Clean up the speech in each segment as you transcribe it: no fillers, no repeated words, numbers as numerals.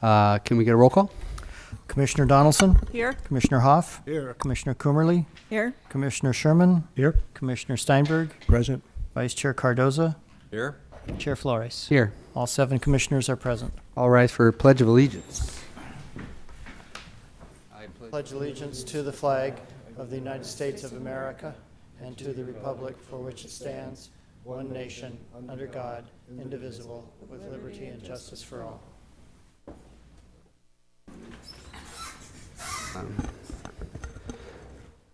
Can we get a roll call? Commissioner Donaldson? Here. Commissioner Hoff? Here. Commissioner Coomerly? Here. Commissioner Sherman? Here. Commissioner Steinberg? Present. Vice Chair Cardoza? Here. Chair Flores? Here. All 7 commissioners are present. All rise for Pledge of Allegiance. Pledge allegiance to the flag of the United States of America and to the republic for which it stands, one nation, under God, indivisible, with liberty and justice for all.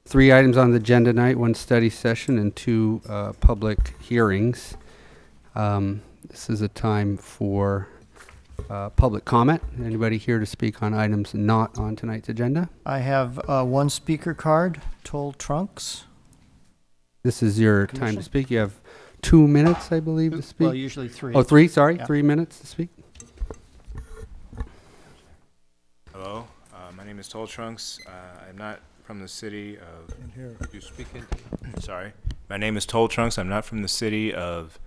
Three items on the agenda tonight, 1 study session and 2 public hearings. This is a time for public comment. Anybody here to speak on items not on tonight's agenda? I have 1 speaker card, Toll Trunks. This is your time to Commissioner? speak. You have 2 minutes, I believe, to speak. Well, usually 3. Oh, 3, sorry, Yeah. 3 minutes to speak. Hello, my name is Toll Trunks. I'm not from the city of. Here. You speak into Sorry, my name is Toll Trunks. I'm not from the city of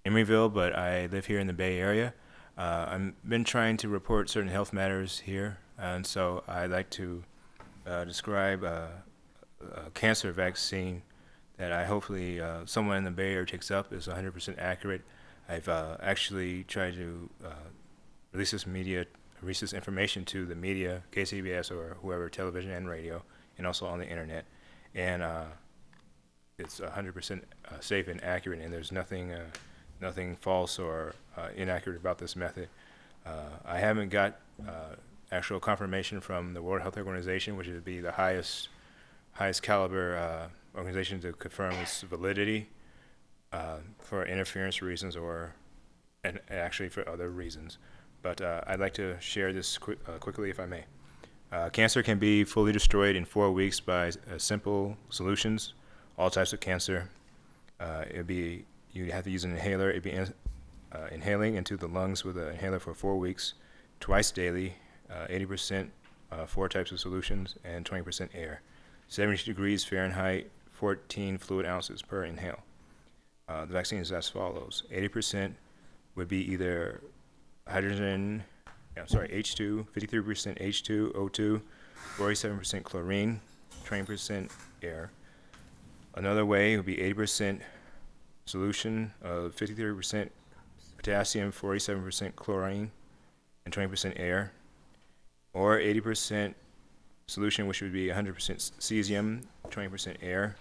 Emeryville, but I live here in the Bay Area. I've been trying to report certain health matters here, and so I'd like to describe a cancer vaccine that I hopefully someone in the Bay Area takes up is 100% accurate. I've actually tried to release this information to the media, KCBS or whoever, television and radio, and also on the internet. And it's 100% safe and accurate, and there's nothing false or inaccurate about this method. I haven't got actual confirmation from the World Health Organization, which would be the highest caliber organization to confirm its validity for interference reasons and actually for other reasons. But I'd like to share this quickly, if I may. Cancer can be fully destroyed in 4 weeks by simple solutions. All types of cancer. You'd have to use an inhaler. It'd be inhaling into the lungs with an inhaler for 4 weeks, twice daily, 80% 4 types of solutions, and 20% air. 70 degrees Fahrenheit, 14 fluid ounces per inhale. The vaccine is as follows. 80% would be either H2, 53% H2, O2, 47% chlorine, 20% air. Another way would be 80% solution of 53% potassium, 47% chlorine, and 20% air. Or 80% solution, which would be 100% cesium, 20% air.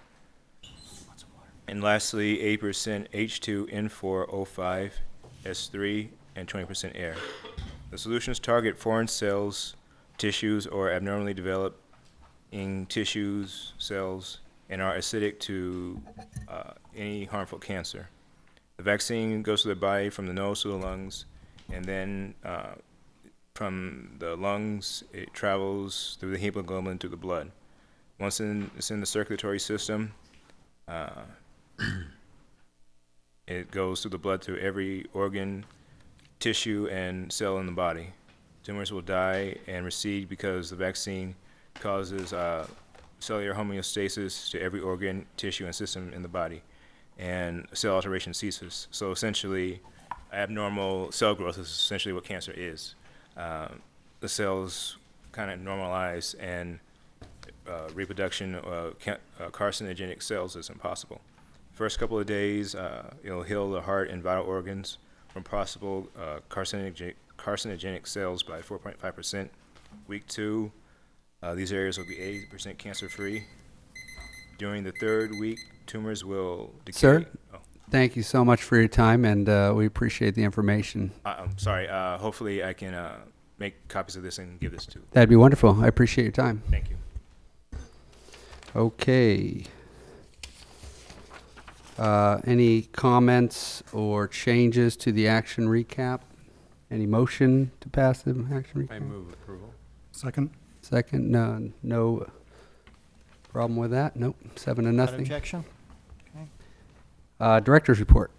And lastly, 80% H2N4O5, S3, and 20% air. The solutions target foreign cells, tissues, or abnormally developing tissues, cells, and are acidic to any harmful cancer. The vaccine goes to the body from the nose to the lungs, and then from the lungs, it travels through the hemoglobin to the blood. Once it's in the circulatory system, it goes through the blood to every organ, tissue, and cell in the body. Tumors will die and recede because the vaccine causes cellular homeostasis to every organ, tissue, and system in the body, and cell alteration ceases. So essentially, abnormal cell growth is essentially what cancer is. The cells kind of normalize, and reproduction of carcinogenic cells is impossible. First couple of days, it'll heal the heart and vital organs from possible carcinogenic cells by 4.5%. Week 2, these areas will be 80% cancer-free. During the 3rd week, tumors will decay. Sir, thank you so much for your time, and we appreciate the information. I'm sorry. Hopefully, I can make copies of this and give this to. That'd be wonderful. I appreciate your time. Thank you. Okay. Any comments or changes to the action recap? Any motion to pass the action recap? I move approval. Second. Second, no problem with that? Nope, 7-0. Without objection? Director's report.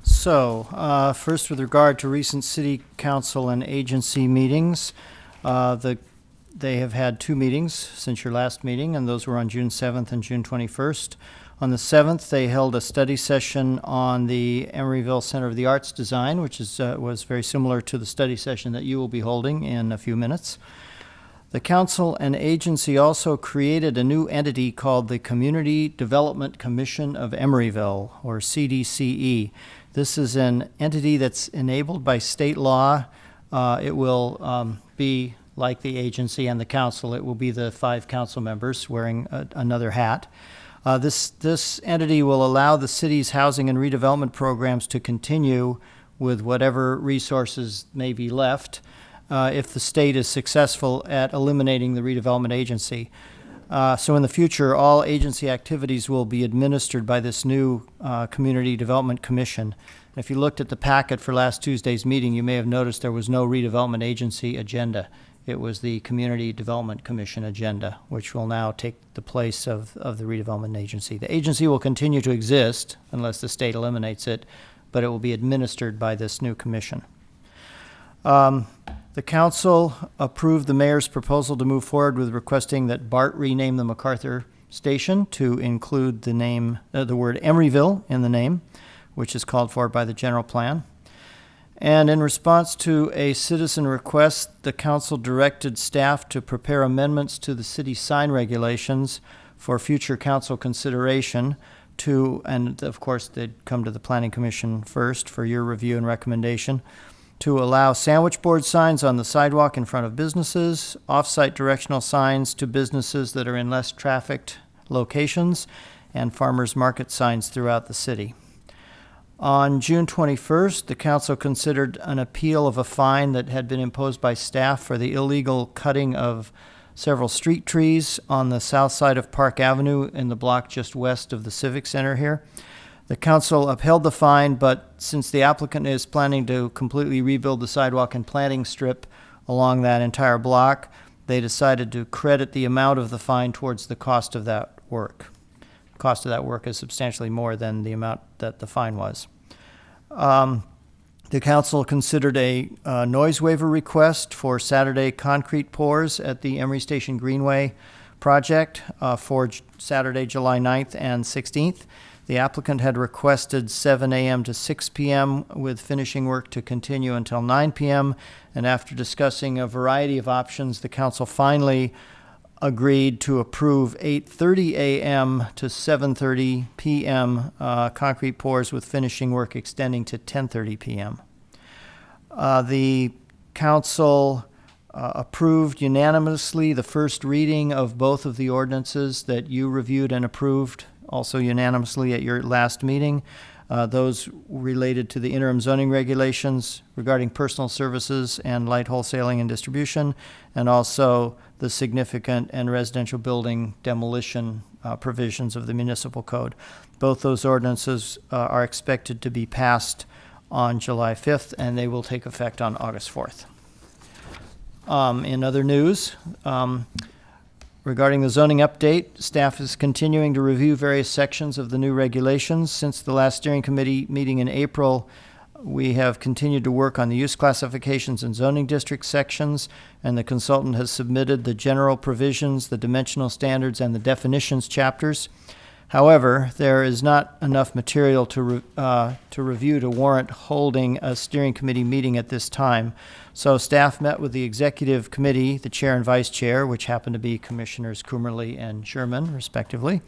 So, first with regard to recent city council and agency meetings, they have had 2 meetings since your last meeting, and those were on June 7th and June 21st. On the 7th, they held a study session on the Emeryville Center of the Arts design, which was very similar to the study session that you will be holding in a few minutes. The council and agency also created a new entity called the Community Development Commission of Emeryville, or CDCE. This is an entity that's enabled by state law. It will be like the agency and the council. It will be the 5 council members wearing another hat. This entity will allow the city's housing and redevelopment programs to continue with whatever resources may be left if the state is successful at eliminating the redevelopment agency. So in the future, all agency activities will be administered by this new Community Development Commission. If you looked at the packet for last Tuesday's meeting, you may have noticed there was no redevelopment agency agenda. It was the Community Development Commission agenda, which will now take the place of the redevelopment agency. The agency will continue to exist unless the state eliminates it, but it will be administered by this new commission. The council approved the mayor's proposal to move forward with requesting that BART rename the MacArthur station to include the name, the word Emeryville in the name, which is called for by the general plan. And in response to a citizen request, the council directed staff to prepare amendments to the city sign regulations for future council consideration and of course they'd come to the Planning Commission first for your review and recommendation, to allow sandwich board signs on the sidewalk in front of businesses, off-site directional signs to businesses that are in less trafficked locations, and farmers market signs throughout the city. On June 21st, the council considered an appeal of a fine that had been imposed by staff for the illegal cutting of several street trees on the south side of Park Avenue in the block just west of the Civic Center here. The council upheld the fine, but since the applicant is planning to completely rebuild the sidewalk and planting strip along that entire block, they decided to credit the amount of the fine towards the cost of that work. The cost of that work is substantially more than the amount that the fine was. The council considered a noise waiver request for Saturday concrete pours at the Emery Station Greenway project for Saturday, July 9th and 16th. The applicant had requested 7 a.m. to 6 p.m. with finishing work to continue until 9 p.m. And after discussing a variety of options, the council finally agreed to approve 8:30 a.m. to 7:30 p.m. Concrete pours with finishing work extending to 10:30 p.m. The council approved unanimously the first reading of both of the ordinances that you reviewed and approved also unanimously at your last meeting. Those related to the interim zoning regulations regarding personal services and light wholesaling and distribution, and also the significant and residential building demolition provisions of the municipal code. Both those ordinances are expected to be passed on July 5th, and they will take effect on August 4th. In other news, regarding the zoning update, staff is continuing to review various sections of the new regulations. Since the last steering committee meeting in April, we have continued to work on the use classifications and zoning district sections, and the consultant has submitted the general provisions, the dimensional standards, and the definitions chapters. However, there is not enough material to review to warrant holding a steering committee meeting at this time. So staff met with the executive committee, the chair and vice chair, which happened to be Commissioners Coomerly and Sherman, respectively,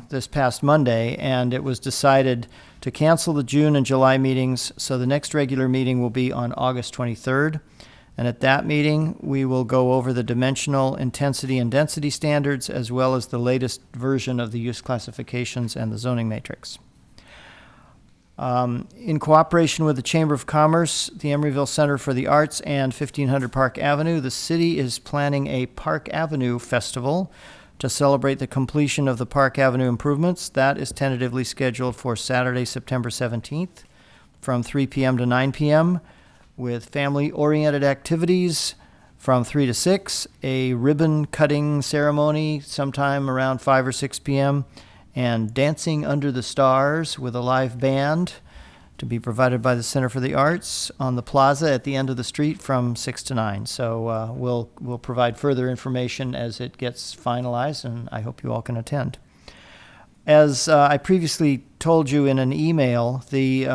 this past Monday, and it was decided to cancel the June and July meetings, so the next regular meeting will be on August 23rd. And at that meeting, we will go over the dimensional intensity and density standards, as well as the latest version of the use classifications and the zoning matrix. In cooperation with the Chamber of Commerce, the Emeryville Center for the Arts, and 1500 Park Avenue, the city is planning a Park Avenue Festival to celebrate the completion of the Park Avenue improvements. That is tentatively scheduled for Saturday, September 17th from 3 p.m. to 9 p.m. with family-oriented activities from 3 to 6, a ribbon-cutting ceremony sometime around 5 or 6 p.m., and dancing under the stars with a live band to be provided by the Center for the Arts on the plaza at the end of the street from 6 to 9. So we'll provide further information as it gets finalized, and I hope you all can attend. As I previously told you in an email, the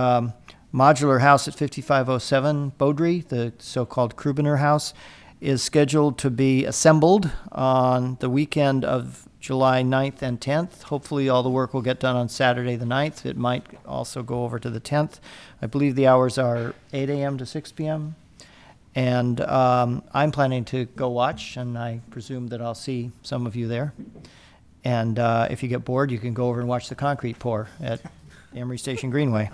modular house at 5507 Beaudry, the so-called Krubener House, is scheduled to be assembled on the weekend of July 9th and 10th. Hopefully all the work will get done on Saturday the 9th. It might also go over to the 10th. I believe the hours are 8 a.m. to 6 p.m. And I'm planning to go watch, and I presume that I'll see some of you there. And if you get bored, you can go over and watch the concrete pour at Emery Station Greenway.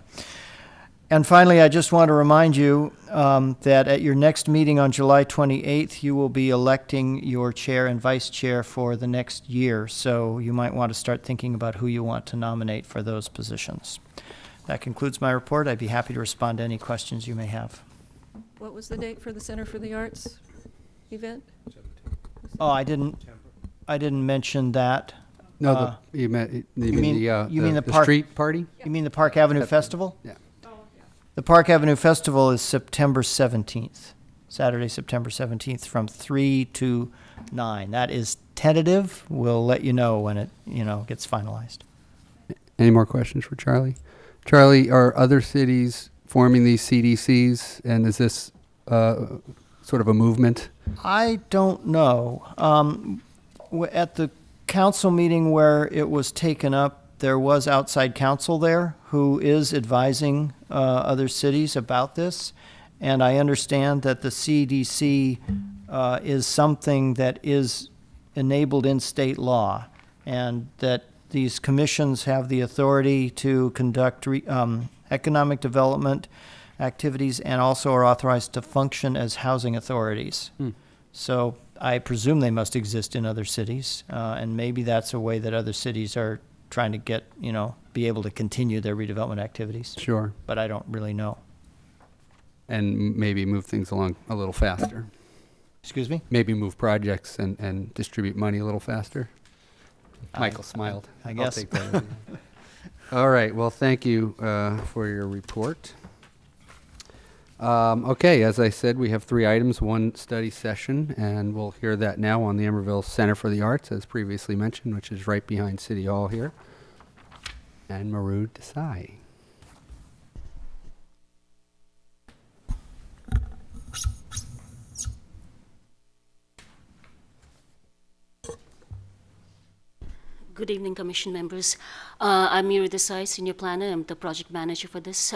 And finally, I just want to remind you that at your next meeting on July 28th, you will be electing your chair and vice chair for the next year. So you might want to start thinking about who you want to nominate for those positions. That concludes my report. I'd be happy to respond to any questions you may have. What was the date for the Center for the Arts event? Oh, I didn't mention that. No, you mean the the park- street party? You mean the Park Avenue Festival? Yeah. The Park Avenue Festival is September 17th, Saturday, September 17th, from 3 to 9. That is tentative. We'll let you know when it, gets finalized. Any more questions for Charlie? Charlie, are other cities forming these CDCs, and is this sort of a movement? I don't know. At the council meeting where it was taken up, there was outside counsel there who is advising other cities about this. And I understand that the CDC is something that is enabled in state law, and that these commissions have the authority to conduct economic development activities and also are authorized to function as housing authorities. So I presume they must exist in other cities, and maybe that's a way that other cities are trying to get, be able to continue their redevelopment activities. Sure. But I don't really know. And maybe move things along a little faster. Excuse me? Maybe move projects and distribute money a little faster. Michael smiled. I I'll guess. take that. All right. Well, thank you for your report. Okay, as I said, we have 3 items, 1 study session, and we'll hear that now on the Emeryville Center for the Arts, as previously mentioned, which is right behind City Hall here. And Maru Desai. Good evening, Commission members. I'm Miri Desai, Senior Planner. I'm the project manager for this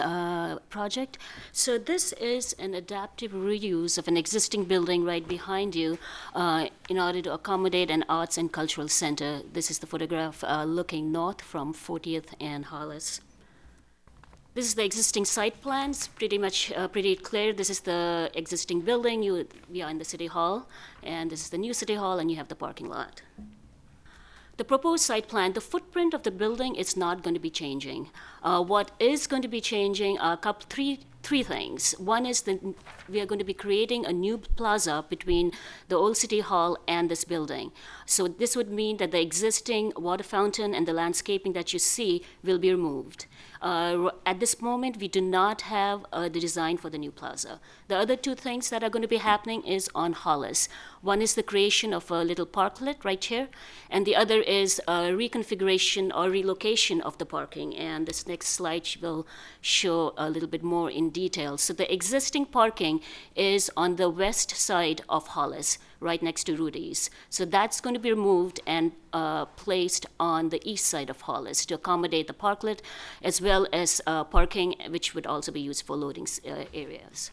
project. So this is an adaptive reuse of an existing building right behind you in order to accommodate an arts and cultural center. This is the photograph looking north from 40th and Hollis. This is the existing site plans, pretty much pretty clear. This is the existing building. We are in the City Hall, and this is the new City Hall, and you have the parking lot. The proposed site plan, the footprint of the building is not going to be changing. What is going to be changing are three things. One is that we are going to be creating a new plaza between the old City Hall and this building. So this would mean that the existing water fountain and the landscaping that you see will be removed. At this moment, we do not have the design for the new plaza. The other 2 things that are going to be happening is on Hollis. One is the creation of a little parklet right here, and the other is a reconfiguration or relocation of the parking. And this next slide will show a little bit more in detail. So the existing parking is on the west side of Hollis, right next to Rudy's. So that's going to be removed and placed on the east side of Hollis to accommodate the parklet, as well as parking, which would also be used for loading areas.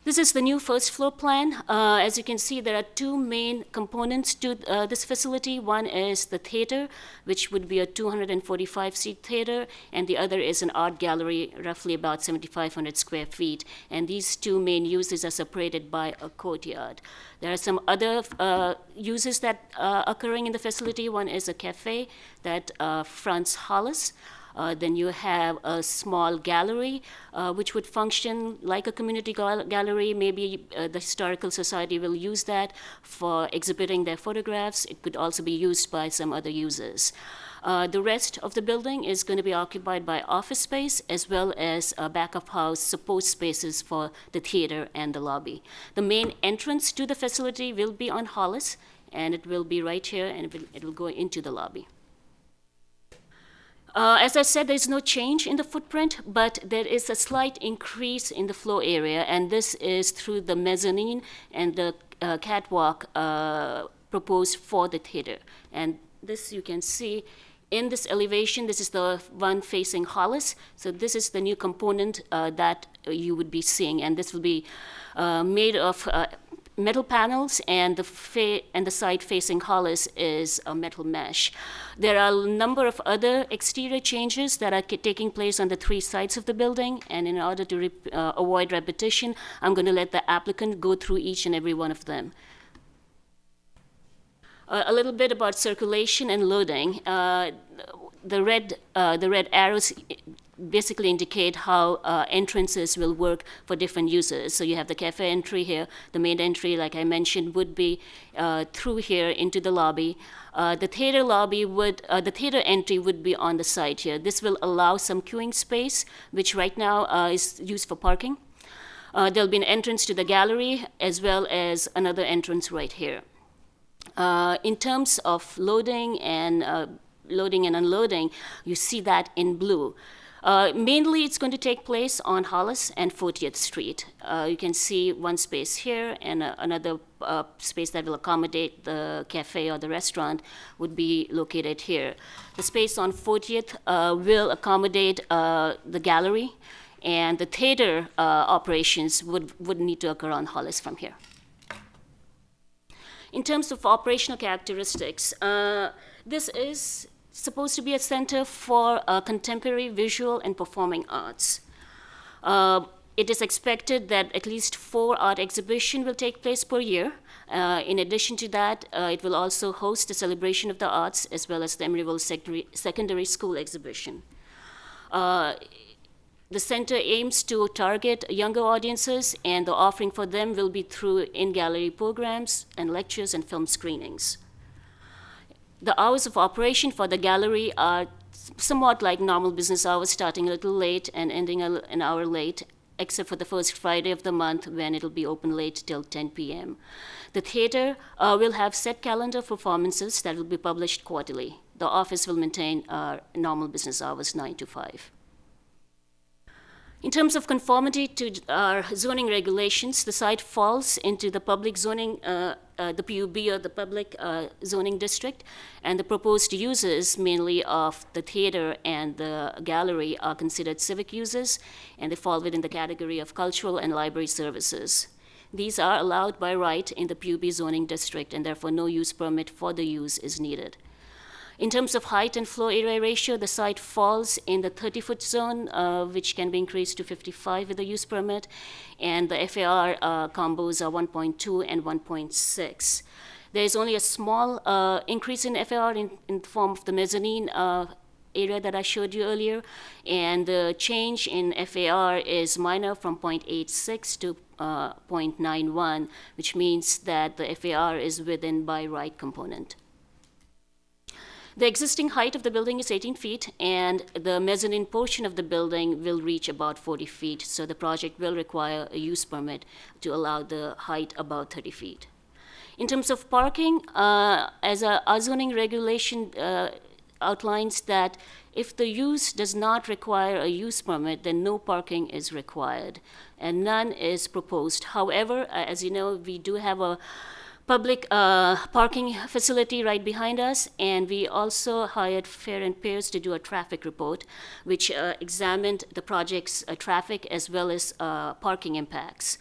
This is the new first floor plan. As you can see, there are 2 main components to this facility. One is the theater, which would be a 245-seat theater, and the other is an art gallery, roughly about 7,500 square feet. And these 2 main uses are separated by a courtyard. There are some other uses that are occurring in the facility. One is a cafe that fronts Hollis. Then you have a small gallery, which would function like a community gallery. Maybe the Historical Society will use that for exhibiting their photographs. It could also be used by some other users. The rest of the building is going to be occupied by office space, as well as back-of-house support spaces for the theater and the lobby. The main entrance to the facility will be on Hollis, and it will be right here, and it will go into the lobby. As I said, there's no change in the footprint, but there is a slight increase in the floor area, and this is through the mezzanine and the catwalk proposed for the theater. And this you can see in this elevation. This is the one facing Hollis. So this is the new component that you would be seeing, and this will be made of metal panels, and the side facing Hollis is a metal mesh. There are a number of other exterior changes that are taking place on the 3 sides of the building, and in order to avoid repetition, I'm going to let the applicant go through each and every one of them. A little bit about circulation and loading. The red arrows basically indicate how entrances will work for different users. So you have the cafe entry here. The main entry, like I mentioned, would be through here into the lobby. The theater entry would be on the side here. This will allow some queuing space, which right now is used for parking. There'll be an entrance to the gallery, as well as another entrance right here. In terms of loading and unloading, you see that in blue. Mainly, it's going to take place on Hollis and 40th Street. You can see one space here, and another space that will accommodate the cafe or the restaurant would be located here. The space on 40th will accommodate the gallery, and the theater operations would need to occur on Hollis from here. In terms of operational characteristics, this is supposed to be a center for contemporary visual and performing arts. It is expected that at least 4 art exhibitions will take place per year. In addition to that, it will also host the Celebration of the Arts, as well as the Emeryville Secondary School exhibition. The center aims to target younger audiences, and the offering for them will be through in-gallery programs and lectures and film screenings. The hours of operation for the gallery are somewhat like normal business hours, starting a little late and ending an hour late, except for the first Friday of the month, when it'll be open late till 10 p.m. The theater will have set calendar performances that will be published quarterly. The office will maintain normal business hours, 9 to 5. In terms of conformity to our zoning regulations, the site falls into the public zoning, the PUB, or the public zoning district, and the proposed uses, mainly of the theater and the gallery, are considered civic uses, and they fall within the category of cultural and library services. These are allowed by right in the PUB zoning district, and therefore no use permit for the use is needed. In terms of height and floor area ratio, the site falls in the 30-foot zone, which can be increased to 55 with a use permit, and the FAR combos are 1.2 and 1.6. There is only a small increase in FAR in the form of the mezzanine area that I showed you earlier, and the change in FAR is minor, from 0.86 to 0.91, which means that the FAR is within by right component. The existing height of the building is 18 feet, and the mezzanine portion of the building will reach about 40 feet, so the project will require a use permit to allow the height about 30 feet. In terms of parking, as our zoning regulation outlines that if the use does not require a use permit, then no parking is required, and none is proposed. However, as you know, we do have a public parking facility right behind us, and we also hired Fair and Pears to do a traffic report, which examined the project's traffic as well as parking impacts.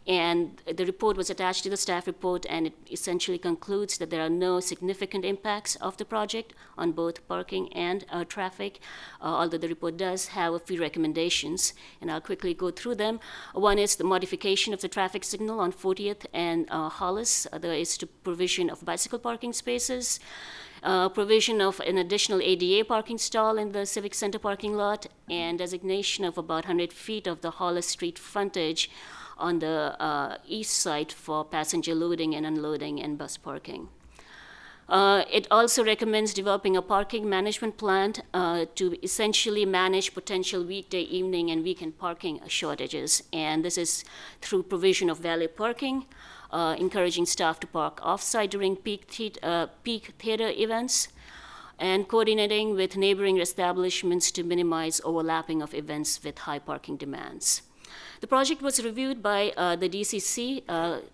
And the report was attached to the staff report, and it essentially concludes that there are no significant impacts of the project on both parking and traffic, although the report does have a few recommendations, and I'll quickly go through them. One is the modification of the traffic signal on 40th and Hollis. There is the provision of bicycle parking spaces, provision of an additional ADA parking stall in the Civic Center parking lot, and designation of about 100 feet of the Hollis Street frontage on the east side for passenger loading and unloading and bus parking. It also recommends developing a parking management plan to essentially manage potential weekday, evening, and weekend parking shortages. And this is through provision of valet parking, encouraging staff to park off-site during peak theater events, and coordinating with neighboring establishments to minimize overlapping of events with high parking demands. The project was reviewed by the DCC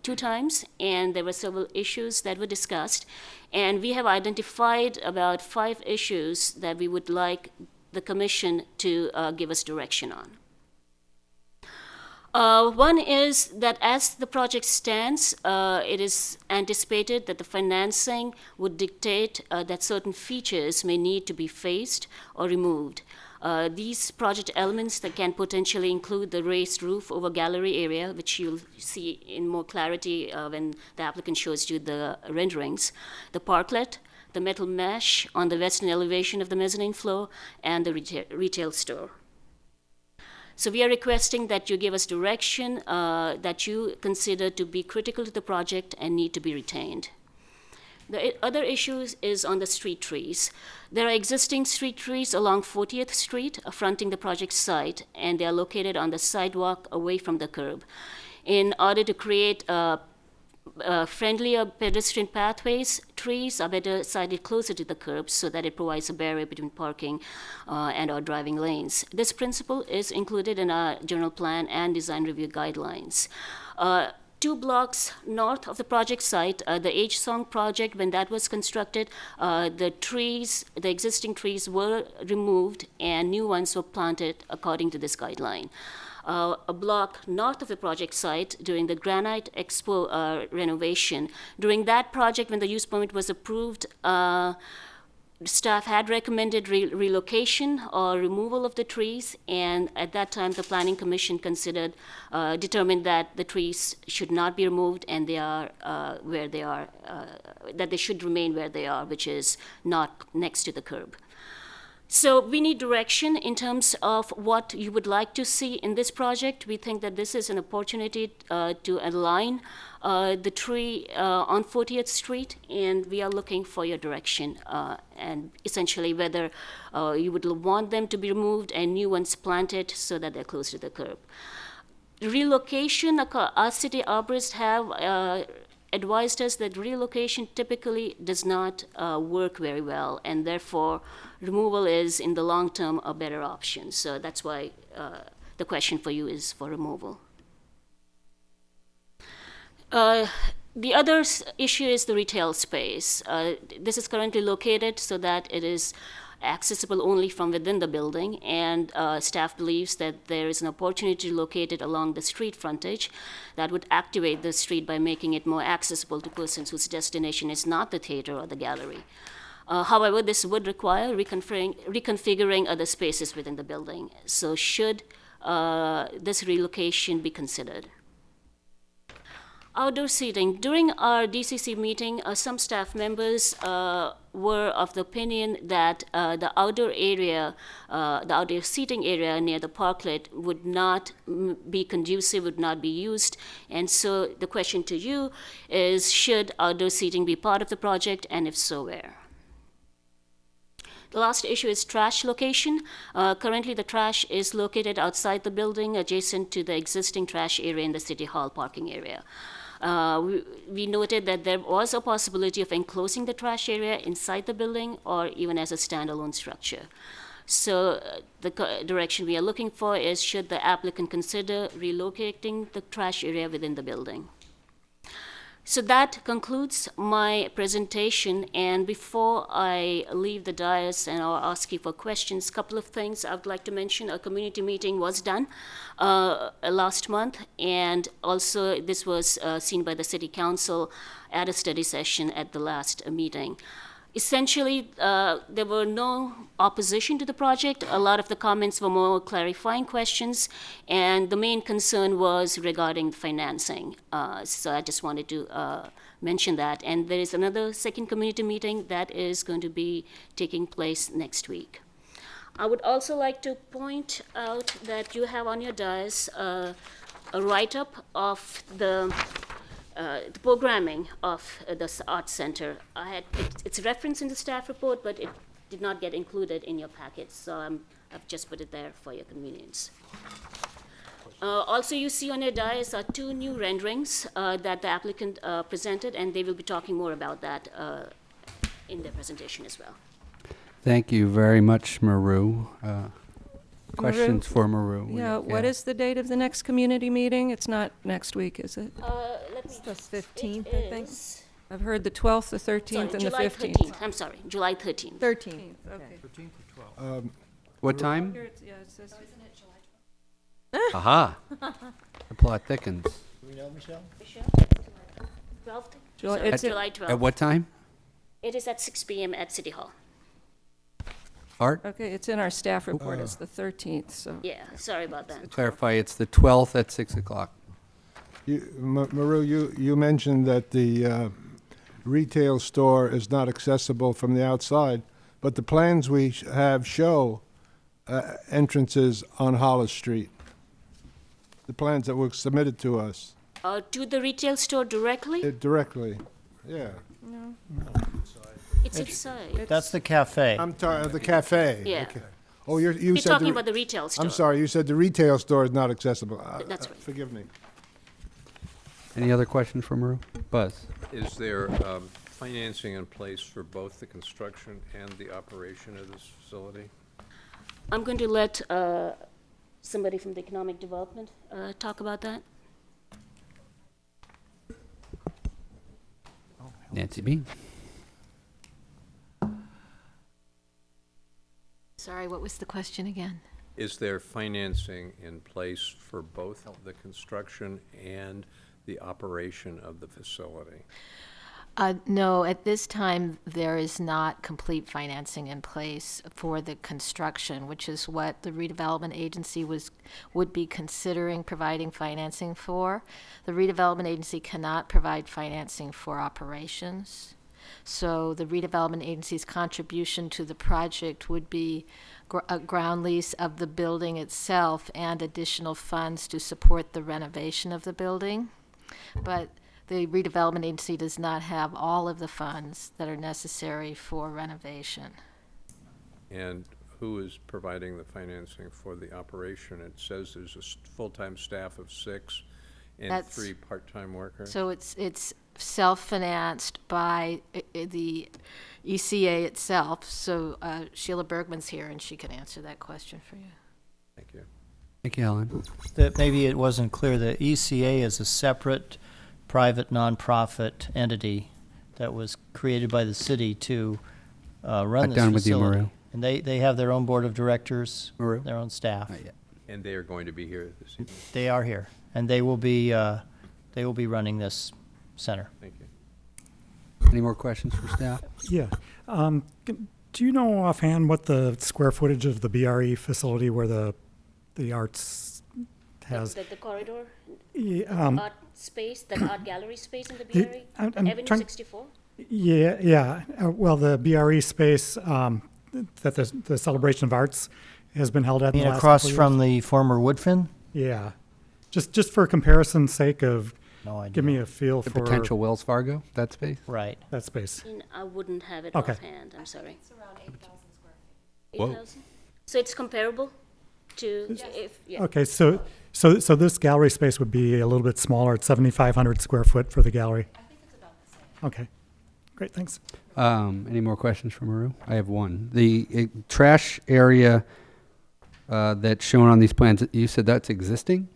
2 times, and there were several issues that were discussed. And we have identified about 5 issues that we would like the Commission to give us direction on. One is that as the project stands, it is anticipated that the financing would dictate that certain features may need to be phased or removed. These project elements that can potentially include the raised roof over gallery area, which you'll see in more clarity when the applicant shows you the renderings, the parklet, the metal mesh on the western elevation of the mezzanine floor, and the retail store. So we are requesting that you give us direction that you consider to be critical to the project and need to be retained. The other issue is on the street trees. There are existing street trees along 40th Street fronting the project site, and they are located on the sidewalk away from the curb. In order to create friendlier pedestrian pathways, trees are better sited closer to the curb so that it provides a barrier between parking and our driving lanes. This principle is included in our general plan and design review guidelines. 2 blocks north of the project site, the H-Song project, when that was constructed, the existing trees were removed and new ones were planted according to this guideline. A block north of the project site during the Granite Expo renovation. During that project, when the use permit was approved, staff had recommended relocation or removal of the trees, and at that time the Planning Commission determined that the trees should not be removed and they are where they are, that they should remain where they are, which is not next to the curb. So we need direction in terms of what you would like to see in this project. We think that this is an opportunity to align the tree on 40th Street, and we are looking for your direction and essentially whether you would want them to be removed and new ones planted so that they're close to the curb. Relocation, our city arborists have advised us that relocation typically does not work very well, and therefore removal is in the long term a better option. So that's why the question for you is for removal. The other issue is the retail space. This is currently located so that it is accessible only from within the building, and staff believes that there is an opportunity located along the street frontage that would activate the street by making it more accessible to persons whose destination is not the theater or the gallery. However, this would require reconfiguring other spaces within the building. So should this relocation be considered? Outdoor seating. During our DCC meeting, some staff members were of the opinion that the outdoor seating area near the parklet would not be conducive, would not be used. And so the question to you is, should outdoor seating be part of the project, and if so, where? The last issue is trash location. Currently, the trash is located outside the building, adjacent to the existing trash area in the City Hall parking area. We noted that there was a possibility of enclosing the trash area inside the building or even as a standalone structure. So the direction we are looking for is, should the applicant consider relocating the trash area within the building? So that concludes my presentation, and before I leave the dais and I'll ask you for questions, a couple of things I would like to mention. A community meeting was done last month, and also this was seen by the City Council at a study session at the last meeting. Essentially, there were no opposition to the project. A lot of the comments were more clarifying questions, and the main concern was regarding financing. So I just wanted to mention that. And there is another second community meeting that is going to be taking place next week. I would also like to point out that you have on your dais a write-up of the programming of the Arts Center. It's referenced in the staff report, but it did not get included in your packet, so I've just put it there for your convenience. Also, you see on your dais are two new renderings that the applicant presented, and they will be talking more about that in their presentation as well. Thank you very much, Maru. Questions for Maru? Yeah, what is the date of the next community meeting? It's not next week, is it? Let me. The 15th, It I think. is- I've heard the 12th, the Sorry, 13th, and the July 15th. 13th. I'm sorry, July 13th. 13th. Okay. What time? Here it's- yeah, it says- Aha. The plot thickens. Do we know, Michelle? 12th? July- Sorry, it's July At 12th. what time? It is at 6 p.m. at City Hall. Art? Okay, it's in our staff report, it's the 13th, so. Yeah, sorry about that. Clarify, it's the 12th at 6 o'clock. Maru, you mentioned that the retail store is not accessible from the outside, but the plans we have show entrances on Hollis Street. The plans that were submitted to us To the retail store directly? directly. Yeah. It's inside. That's the cafe. I'm talking the cafe. Yeah. Okay. Oh, you You're said talking the, about the retail store. I'm sorry, you said the retail store is not accessible. That's right. Forgive me. Any other questions for Maru? Buzz? Is there financing in place for both the construction and the operation of this facility? I'm going to let somebody from the economic development talk about that. Nancy B. Sorry, what was the question again? Is there financing in place for both the construction and the operation of the facility? No, at this time, there is not complete financing in place for the construction, which is what the redevelopment agency would be considering providing financing for. The redevelopment agency cannot provide financing for operations. So the redevelopment agency's contribution to the project would be a ground lease of the building itself and additional funds to support the renovation of the building. But the redevelopment agency does not have all of the funds that are necessary for renovation. And who is providing the financing for the operation? It says there's a full-time staff of 6 and That's- 3 part-time workers. So it's self-financed by the ECA itself. So Sheila Bergman's here, and she can answer that question for you. Thank you. Thank you, Helen. That maybe it wasn't clear, the ECA is a separate private nonprofit entity that was created by the city to run this Done with you, facility. Maru. And they have their own board of directors, Maru? their own staff. Not yet. And they are going to be here this evening. They are here, and they will be running this center. Thank you. Any more questions for staff? Yeah. Do you know offhand what the square footage of the BRE facility where the arts has? The corridor, Yeah, art space, that art gallery space in the The- BRE? I'm Avenue trying- 64? yeah. Well, the BRE space that the Celebration of Arts has been held at. I in mean, the last across couple from years. the former Woodfin? Yeah. Just for comparison's sake of, No idea. give me a feel The for potential Wells Fargo, that space? Right. that space. I wouldn't have it Okay. offhand, I'm sorry. It's around 8,000 square feet. Whoa. 8,000? So it's comparable to, if, yeah. Okay, so this gallery space would be a little bit smaller at 7,500 square foot for the gallery? I think it's about the same. Okay, great, thanks. Any more questions for Maru? I have one. The trash area that's shown on these plans, you said that's existing?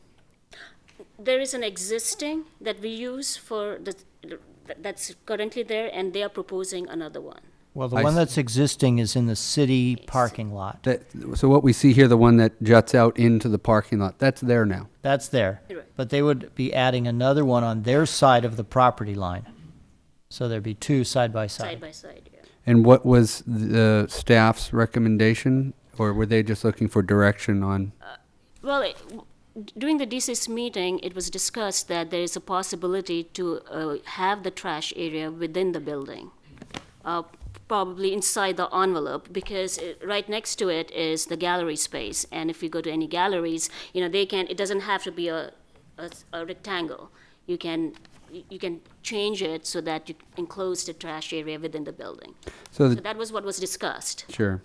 There is an existing that we use for that's currently there, and they are proposing another one. Well, the I one see. that's existing is in the city parking lot. So what we see here, the one that juts out into the parking lot, that's there now. That's there. Right. But they would be adding another one on their side of the property line. So there'd be two side by Side side. by side, yeah. And what was the staff's recommendation, or were they just looking for direction on? Well, during the DC's meeting, it was discussed that there is a possibility to have the trash area within the building, probably inside the envelope, because right next to it is the gallery space. And if you go to any galleries, it doesn't have to be a rectangle. You can change it so that you enclose the trash area within the building. So So that was what was discussed. sure.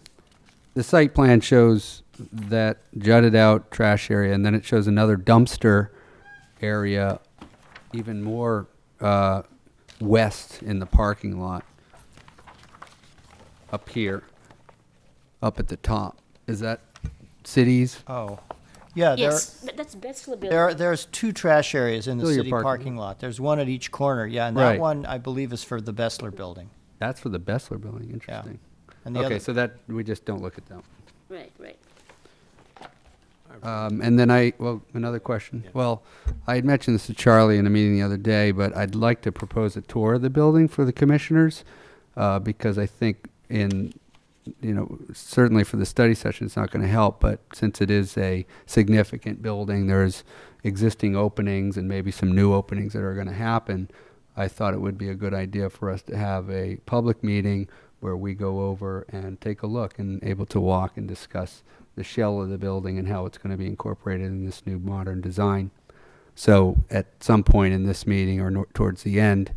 The site plan shows that jutted out trash area, and then it shows another dumpster area even more west in the parking lot up here, up at the top. Is that cities? Oh, yeah, Yes, that's Bessler Building. there's two trash areas in the Still your city parking parking lot. There's one at each corner, yeah, and Right. that one, I believe, is for the Bessler building. That's for the Bessler building. Interesting. And the Okay, other, so that we just don't look at that. Right, right. And then another question. Well, I had mentioned this to Charlie in a meeting the other day, but I'd like to propose a tour of the building for the commissioners, because I think certainly for the study session, it's not going to help, but since it is a significant building, there's existing openings and maybe some new openings that are going to happen. I thought it would be a good idea for us to have a public meeting where we go over and take a look and able to walk and discuss the shell of the building and how it's going to be incorporated in this new modern design. So at some point in this meeting or towards the end,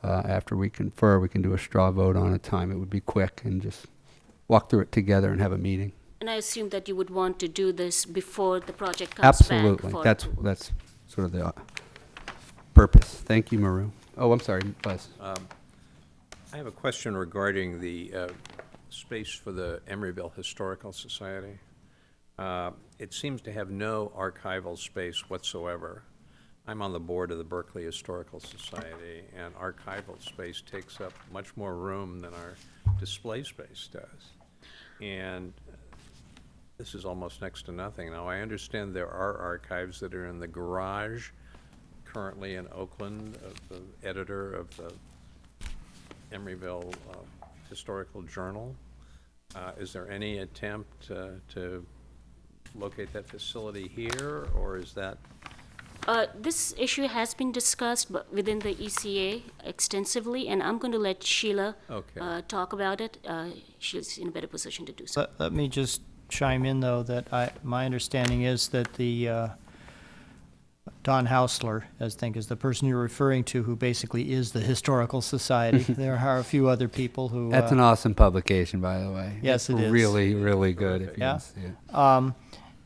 after we confer, we can do a straw vote on a time. It would be quick and just walk through it together and have a meeting. And I assume that you would want to do this before the project comes back. Absolutely. For That's sort of the purpose. Thank you, Maru. Oh, I'm sorry, Buzz. I have a question regarding the space for the Emeryville Historical Society. It seems to have no archival space whatsoever. I'm on the board of the Berkeley Historical Society, and archival space takes up much more room than our display space does. And this is almost next to nothing. Now, I understand there are archives that are in the garage currently in Oakland, of the editor of the Emeryville Historical Journal. Is there any attempt to locate that facility here, or is that? This issue has been discussed within the ECA extensively, and I'm going to let Sheila talk about it. She's in a better position to do so. let me just chime in, though, that my understanding is that the Don Hausler, I think, is the person you're referring to, who basically is the Historical Society. There are a few other people who. That's an awesome publication, by the way. Yes, It's it is. Really, really good. If you Yeah. can see it.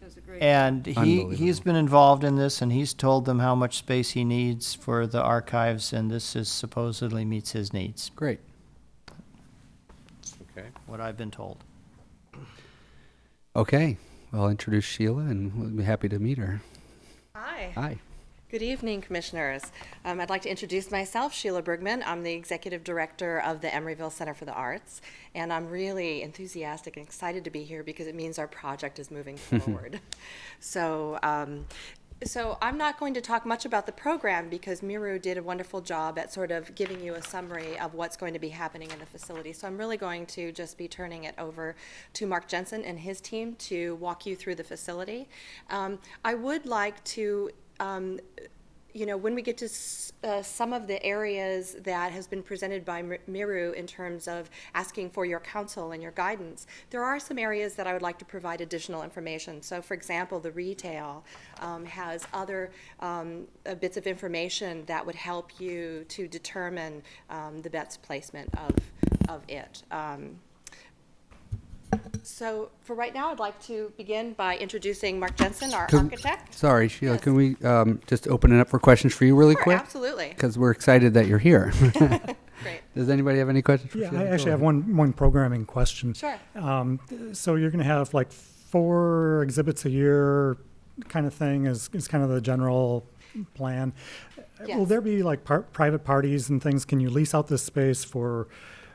Does a great And Unbelievable. he's been involved in this, and he's told them how much space he needs for the archives, and this is supposedly meets his needs, Great. Okay. what I've been told. Okay. I'll introduce Sheila, and we'll be happy to meet her. Hi. Hi. Good evening, Commissioners. I'd like to introduce myself, Sheila Bergman. I'm the Executive Director of the Emeryville Center for the Arts, and I'm really enthusiastic and excited to be here because it means our project is moving forward. So I'm not going to talk much about the program because Miru did a wonderful job at sort of giving you a summary of what's going to be happening in the facility. So I'm really going to just be turning it over to Mark Jensen and his team to walk you through the facility. I would like to when we get to some of the areas that has been presented by Miru in terms of asking for your counsel and your guidance, there are some areas that I would like to provide additional information. So, for example, the retail has other bits of information that would help you to determine the best placement of it. So for right now, I'd like to begin by introducing Mark Jensen, our architect. Sorry, Sheila. Yes. Can we just open it up for questions for you really Sure, quick? absolutely. Because we're excited that you're here. Great. Does anybody have any questions for Yeah, Sheila? I Go actually have ahead. one programming question. Sure. So you're going to have like 4 exhibits a year kind of thing is kind of the general plan. Will Yes. there be like private parties and things? Can you lease out this space for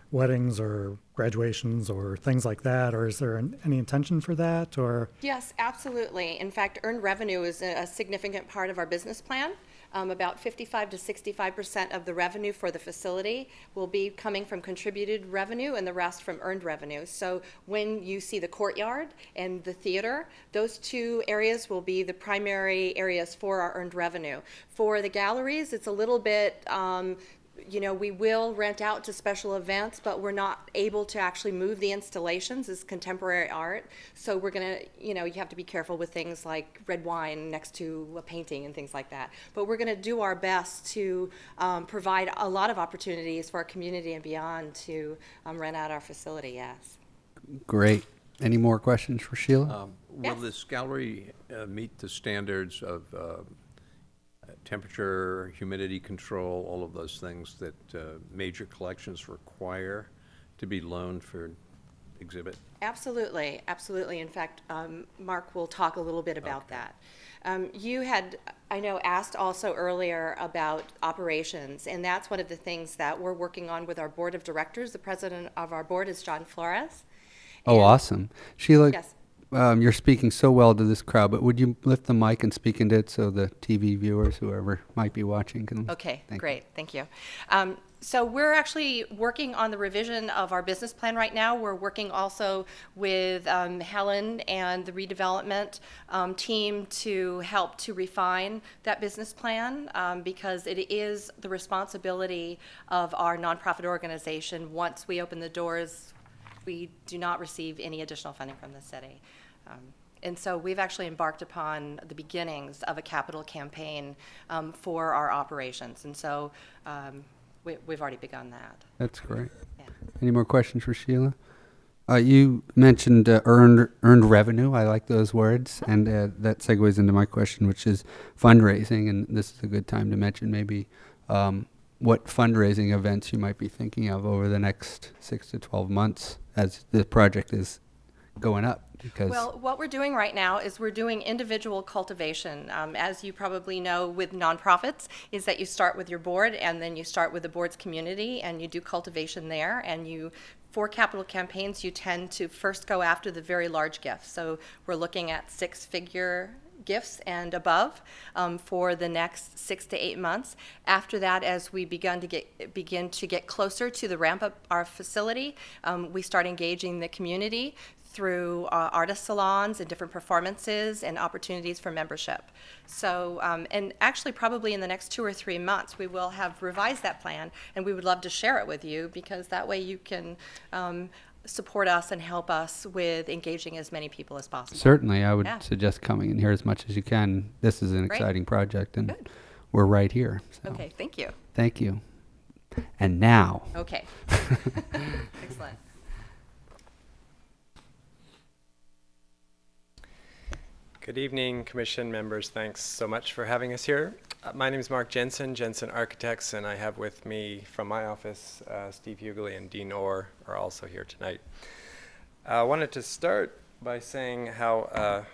weddings or graduations or things like that? Or is there any intention for that? Or Yes, absolutely. In fact, earned revenue is a significant part of our business plan. About 55 to 65% of the revenue for the facility will be coming from contributed revenue and the rest from earned revenue. So when you see the courtyard and the theater, those 2 areas will be the primary areas for our earned revenue. For the galleries, it's a little bit we will rent out to special events, but we're not able to actually move the installations as contemporary art. So we're going to, you have to be careful with things like red wine next to a painting and things like that. But we're going to do our best to provide a lot of opportunities for our community and beyond to rent out our facility, yes. Great. Any more questions for Sheila? Will Yes. this gallery meet the standards of temperature, humidity control, all of those things that major collections require to be loaned for exhibit? Absolutely, absolutely. In fact, Mark will talk a little bit about that. You had, I know, asked also earlier about operations, and that's one of the things that we're working on with our board of directors. The president of our board is John Flores. Oh, And- awesome. Sheila, Yes. you're speaking so well to this crowd, but would you lift the mic and speak into it so the TV viewers, whoever might be watching, can... Okay, Thank you. great, thank you. So we're actually working on the revision of our business plan right now. We're working also with Helen and the redevelopment team to help to refine that business plan because it is the responsibility of our nonprofit organization. Once we open the doors, we do not receive any additional funding from the city. And so we've actually embarked upon the beginnings of a capital campaign for our operations. And so we've already begun that. That's great. Yeah. Any more questions for Sheila? You mentioned earned revenue. I like those words, and that segues into my question, which is fundraising. And this is a good time to mention maybe what fundraising events you might be thinking of over the next 6 to 12 months as the project is going up. Because Well, what we're doing right now is we're doing individual cultivation. As you probably know with nonprofits, is that you start with your board and then you start with the board's community and you do cultivation there. And you, for capital campaigns, you tend to first go after the very large gifts. So we're looking at 6-figure gifts and above for the next 6 to 8 months. After that, as we begin to get closer to the ramp up our facility, we start engaging the community through artist salons and different performances and opportunities for membership. So, and actually probably in the next 2 or 3 months, we will have revised that plan and we would love to share it with you because that way you can support us and help us with engaging as many people as possible. certainly, I would Yeah. suggest coming in here as much as you can. This is an Great. exciting project, and Good. we're right here. So Okay, thank you. Thank you. And now, Okay. Excellent. Good evening, Commission members. Thanks so much for having us here. My name is Mark Jensen, Jensen Architects, and I have with me from my office, Steve Hughley and Dean Orr are also here tonight. I wanted to start by saying how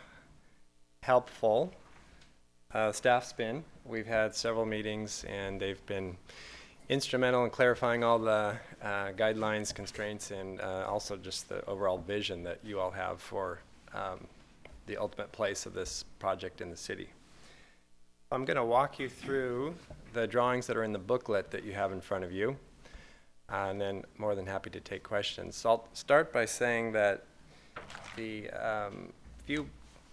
helpful staff's been. We've had several meetings, and they've been instrumental in clarifying all the guidelines, constraints, and also just the overall vision that you all have for the ultimate place of this project in the city. I'm going to walk you through the drawings that are in the booklet that you have in front of you, and then more than happy to take questions. So I'll start by saying that the few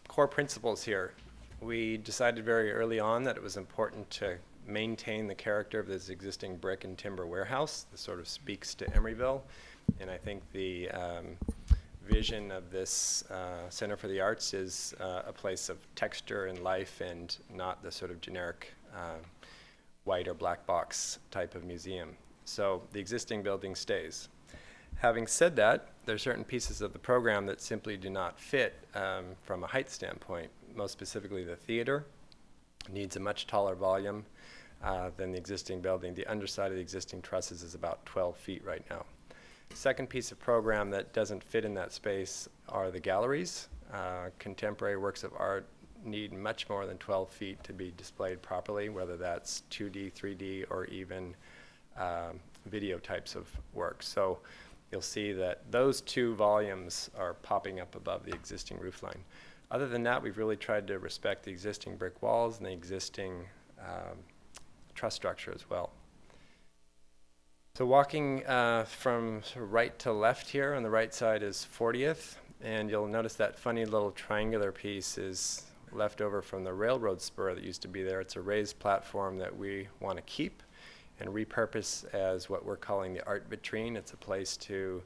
core principles here. We decided very early on that it was important to maintain the character of this existing brick and timber warehouse. This sort of speaks to Emeryville, and I think the vision of this Center for the Arts is a place of texture and life and not the sort of generic white or black box type of museum. So the existing building stays. Having said that, there are certain pieces of the program that simply do not fit from a height standpoint. Most specifically, the theater needs a much taller volume than the existing building. The underside of the existing trusses is about 12 feet right now. Second piece of program that doesn't fit in that space are the galleries. Contemporary works of art need much more than 12 feet to be displayed properly, whether that's 2D, 3D, or even video types of work. So you'll see that those two volumes are popping up above the existing roofline. Other than that, we've really tried to respect the existing brick walls and the existing truss structure as well. So walking from sort of right to left here, on the right side is 40th, and you'll notice that funny little triangular piece is left over from the railroad spur that used to be there. It's a raised platform that we want to keep and repurpose as what we're calling the art vitrine. It's a place to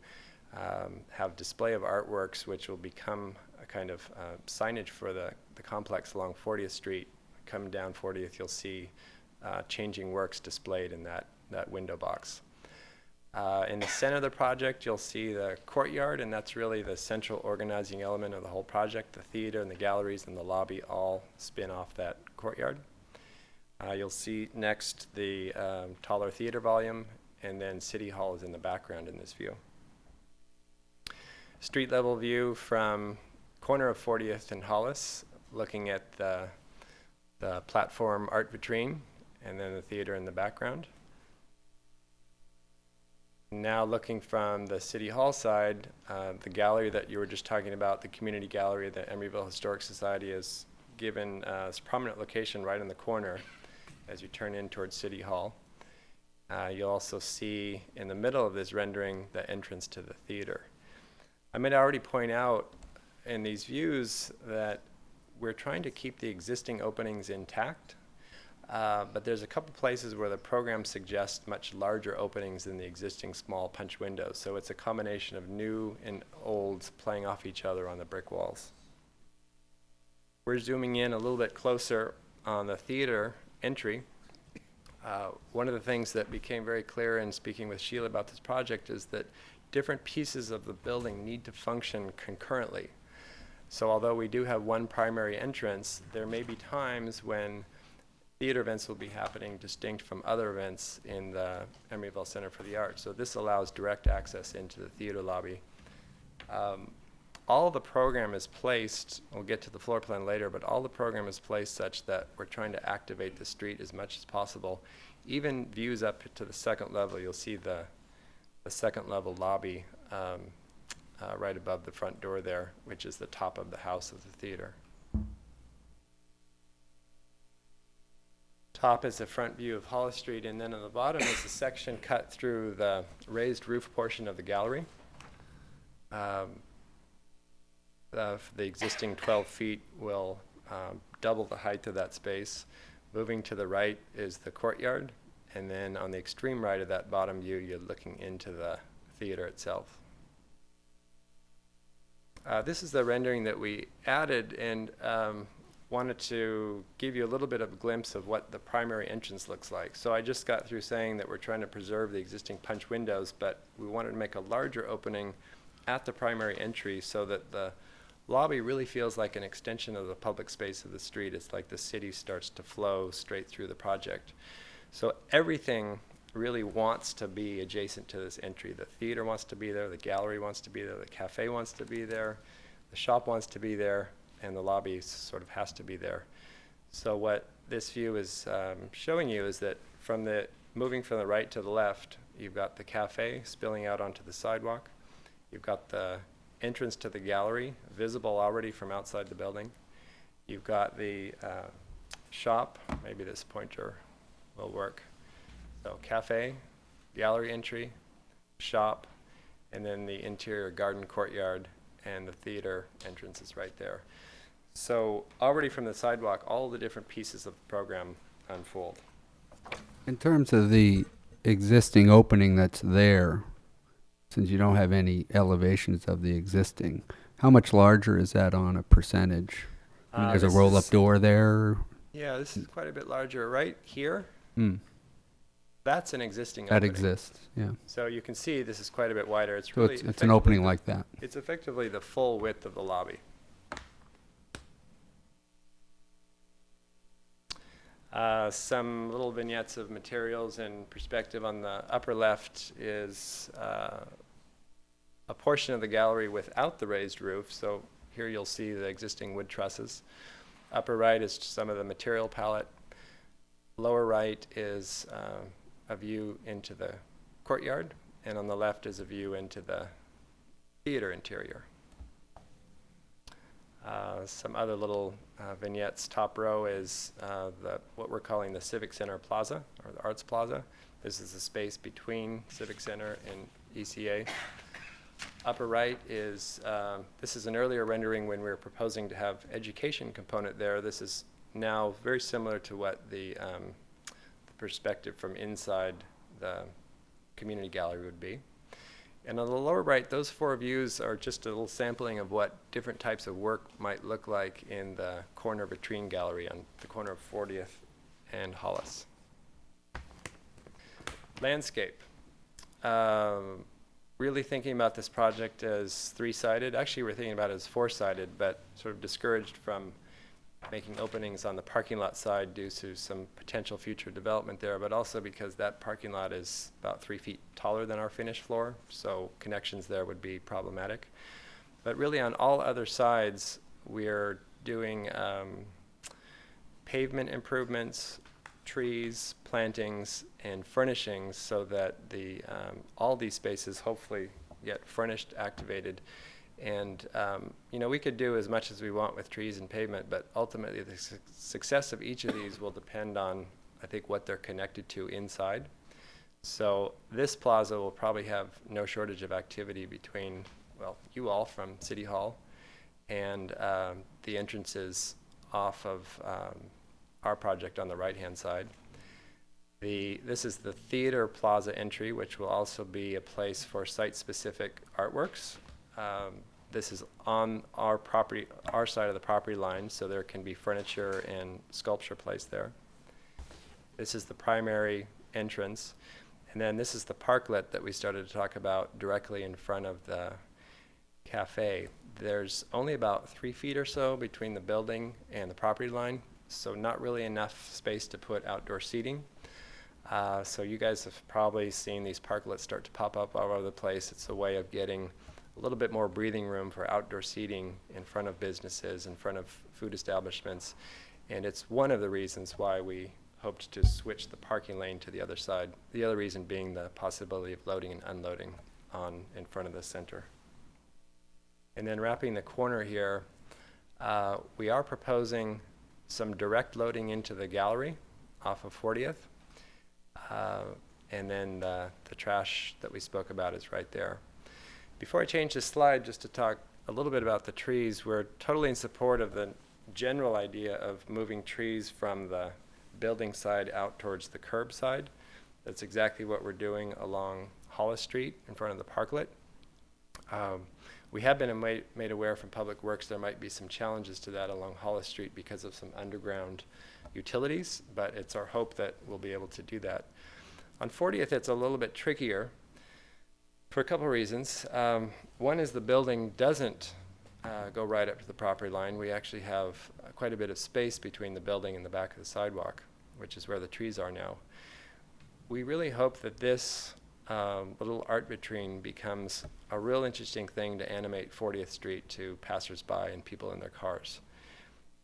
have display of artworks which will become a kind of signage for the complex along 40th Street. Come down 40th, you'll see changing works displayed in that window box. In the center of the project, you'll see the courtyard, and that's really the central organizing element of the whole project. The theater and the galleries and the lobby all spin off that courtyard. You'll see next the taller theater volume, and then City Hall is in the background in this view. Street level view from corner of 40th and Hollis, looking at the platform art vitrine, and then the theater in the background. Now looking from the City Hall side, the gallery that you were just talking about, the community gallery that Emeryville Historic Society is given its prominent location right in the corner as you turn in towards City Hall. You'll also see in the middle of this rendering the entrance to the theater. I might already point out in these views that we're trying to keep the existing openings intact. But there's a couple places where the program suggests much larger openings than the existing small punch windows. So it's a combination of new and old playing off each other on the brick walls. We're zooming in a little bit closer on the theater entry. One of the things that became very clear in speaking with Sheila about this project is that different pieces of the building need to function concurrently. So although we do have one primary entrance, there may be times when theater events will be happening distinct from other events in the Emeryville Center for the Arts. So this allows direct access into the theater lobby. All the program is placed, we'll get to the floor plan later, but all the program is placed such that we're trying to activate the street as much as possible. Even views up to the second level, you'll see the second level lobby right above the front door there, which is the top of the house of the theater. Top is the front view of Hollis Street, and then on the bottom is a section cut through the raised roof portion of the gallery. The existing 12 feet will double the height of that space. Moving to the right is the courtyard, and then on the extreme right of that bottom view, you're looking into the theater itself. This is the rendering that we added, and wanted to give you a little bit of a glimpse of what the primary entrance looks like. So I just got through saying that we're trying to preserve the existing punch windows, but we wanted to make a larger opening at the primary entry so that the lobby really feels like an extension of the public space of the street. It's like the city starts to flow straight through the project. So everything really wants to be adjacent to this entry. The theater wants to be there, the gallery wants to be there, the cafe wants to be there, the shop wants to be there, and the lobby sort of has to be there. So what this view is showing you is that moving from the right to the left, you've got the cafe spilling out onto the sidewalk. You've got the entrance to the gallery visible already from outside the building. You've got the shop, maybe this pointer will work. So cafe, gallery entry, shop, and then the interior garden courtyard, and the theater entrance is right there. So already from the sidewalk, all the different pieces of the program unfold. In terms of the existing opening that's there, since you don't have any elevations of the existing, how much larger is that on a percentage? I mean, there's a roll-up door there. Yeah, this is quite a bit larger. Right here, that's an existing that opening. Exists, yeah. So you can see this is quite a bit wider. It's So really it's an opening like that. It's effectively the full width of the lobby. Some little vignettes of materials and perspective. On the upper left is a portion of the gallery without the raised roof. So here you'll see the existing wood trusses. Upper right is some of the material palette. Lower right is a view into the courtyard, and on the left is a view into the theater interior. Some other little vignettes. Top row is what we're calling the Civic Center Plaza, or the Arts Plaza. This is the space between Civic Center and ECA. Upper right is, this is an earlier rendering when we were proposing to have education component there. This is now very similar to what the perspective from inside the community gallery would be. And on the lower right, those four views are just a little sampling of what different types of work might look like in the corner vitrine gallery on the corner of 40th and Hollis. Landscape. really thinking about this project as three-sided. Actually, we're thinking about it as four-sided, but sort of discouraged from making openings on the parking lot side due to some potential future development there, but also because that parking lot is about 3 feet taller than our finished floor, so connections there would be problematic. But really on all other sides, we're doing pavement improvements, trees, plantings, and furnishings so that all these spaces hopefully get furnished, activated. And we could do as much as we want with trees and pavement, but ultimately the success of each of these will depend on, I think, what they're connected to inside. So this plaza will probably have no shortage of activity between, well, you all from City Hall and the entrances off of our project on the right-hand side. This is the theater plaza entry, which will also be a place for site-specific artworks. This is on our property, our side of the property line, so there can be furniture and sculpture placed there. This is the primary entrance, and then this is the parklet that we started to talk about directly in front of the cafe. There's only about 3 feet or so between the building and the property line, so not really enough space to put outdoor seating. So you guys have probably seen these parklets start to pop up all over the place. It's a way of getting a little bit more breathing room for outdoor seating in front of businesses, in front of food establishments. And it's one of the reasons why we hoped to switch the parking lane to the other side. The other reason being the possibility of loading and unloading in front of the center. And then wrapping the corner here, we are proposing some direct loading into the gallery off of 40th. And then the trash that we spoke about is right there. Before I change this slide, just to talk a little bit about the trees, we're totally in support of the general idea of moving trees from the building side out towards the curb side. That's exactly what we're doing along Hollis Street in front of the parklet. We have been made aware from Public Works there might be some challenges to that along Hollis Street because of some underground utilities, but it's our hope that we'll be able to do that. On 40th, it's a little bit trickier for a couple of reasons. One is the building doesn't go right up to the property line. We actually have quite a bit of space between the building and the back of the sidewalk, which is where the trees are now. We really hope that this little art vitrine becomes a real interesting thing to animate 40th Street to passersby and people in their cars,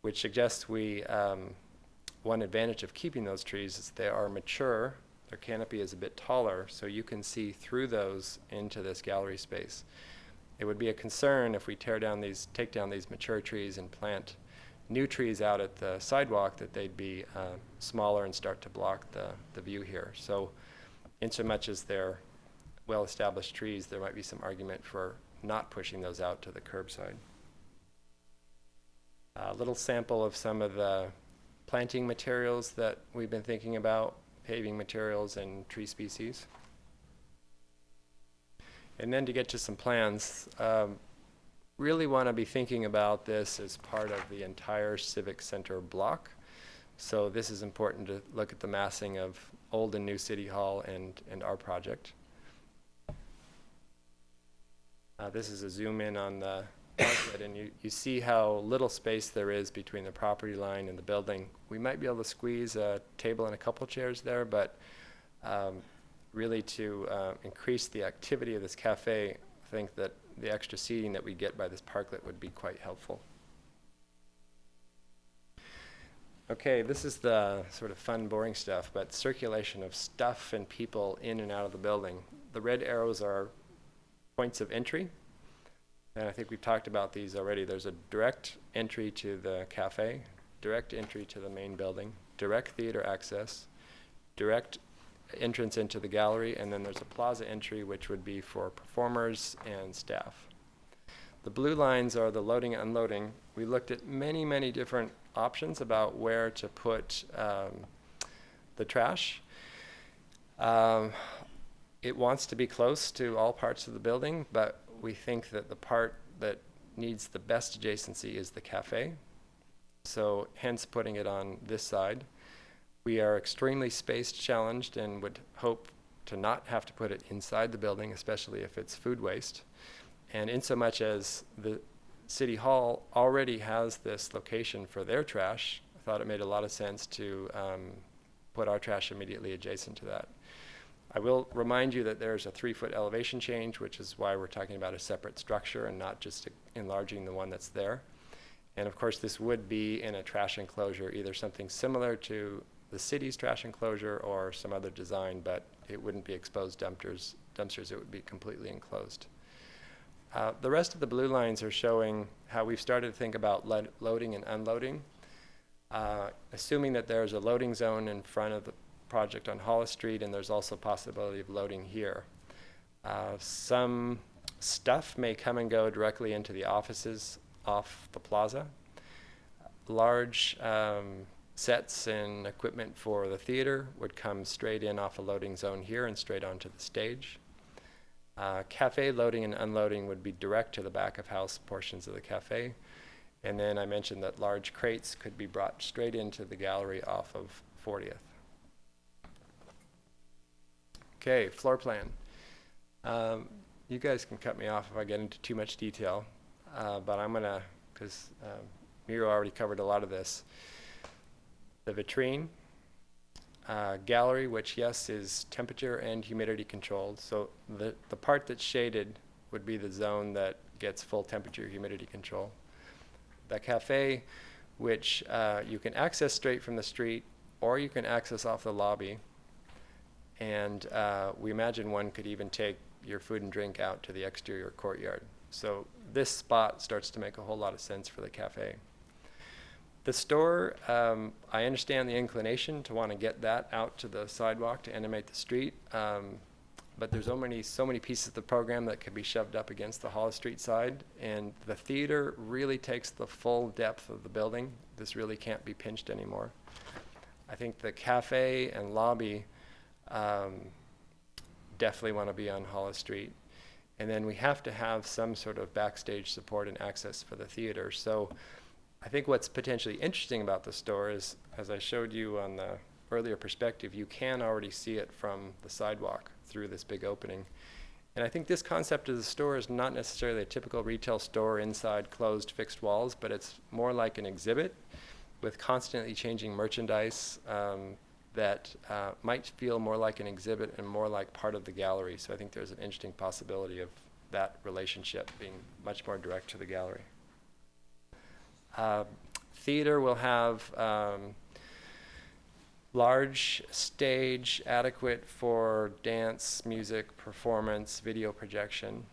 which suggests one advantage of keeping those trees is they are mature. Their canopy is a bit taller, so you can see through those into this gallery space. It would be a concern if we take down these mature trees and plant new trees out at the sidewalk that they'd be smaller and start to block the view here. So in so much as they're well-established trees, there might be some argument for not pushing those out to the curbside. A little sample of some of the planting materials that we've been thinking about, paving materials and tree species. And then to get to some plans, really want to be thinking about this as part of the entire Civic Center block. So this is important to look at the massing of old and new City Hall and our project. This is a zoom in on the parklet, and you see how little space there is between the property line and the building. We might be able to squeeze a table and a couple chairs there, but really to increase the activity of this cafe, I think that the extra seating that we get by this parklet would be quite helpful. Okay, this is the sort of fun, boring stuff, but circulation of stuff and people in and out of the building. The red arrows are points of entry, and I think we've talked about these already. There's a direct entry to the cafe, direct entry to the main building, direct theater access, direct entrance into the gallery, and then there's a plaza entry which would be for performers and staff. The blue lines are the loading and unloading. We looked at many, many different options about where to put the trash. It wants to be close to all parts of the building, but we think that the part that needs the best adjacency is the cafe. So hence putting it on this side. We are extremely space challenged and would hope to not have to put it inside the building, especially if it's food waste. And in so much as the City Hall already has this location for their trash, I thought it made a lot of sense to put our trash immediately adjacent to that. I will remind you that there's a 3-foot elevation change, which is why we're talking about a separate structure and not just enlarging the one that's there. And of course, this would be in a trash enclosure, either something similar to the city's trash enclosure or some other design, but it wouldn't be exposed dumpsters. It would be completely enclosed. The rest of the blue lines are showing how we've started to think about loading and unloading. Assuming that there's a loading zone in front of the project on Hollis Street, and there's also possibility of loading here. Some stuff may come and go directly into the offices off the plaza. Large sets and equipment for the theater would come straight in off a loading zone here and straight onto the stage. Cafe loading and unloading would be direct to the back of house portions of the cafe. And then I mentioned that large crates could be brought straight into the gallery off of 40th. Okay, floor plan. You guys can cut me off if I get into too much detail, but I'm gonna, because Miro already covered a lot of this. The vitrine, gallery, which yes is temperature and humidity controlled. So the part that's shaded would be the zone that gets full temperature humidity control. The cafe, which you can access straight from the street, or you can access off the lobby. And we imagine one could even take your food and drink out to the exterior courtyard. So this spot starts to make a whole lot of sense for the cafe. The store, I understand the inclination to want to get that out to the sidewalk to animate the street, but there's so many pieces of the program that could be shoved up against the Hollis Street side, and the theater really takes the full depth of the building. This really can't be pinched anymore. I think the cafe and lobby definitely want to be on Hollis Street. And then we have to have some sort of backstage support and access for the theater. So I think what's potentially interesting about the store is, as I showed you on the earlier perspective, you can already see it from the sidewalk through this big opening. And I think this concept of the store is not necessarily a typical retail store inside closed fixed walls, but it's more like an exhibit with constantly changing merchandise that might feel more like an exhibit and more like part of the gallery. So I think there's an interesting possibility of that relationship being much more direct to the gallery. Theater will have large stage adequate for dance, music, performance, video projection.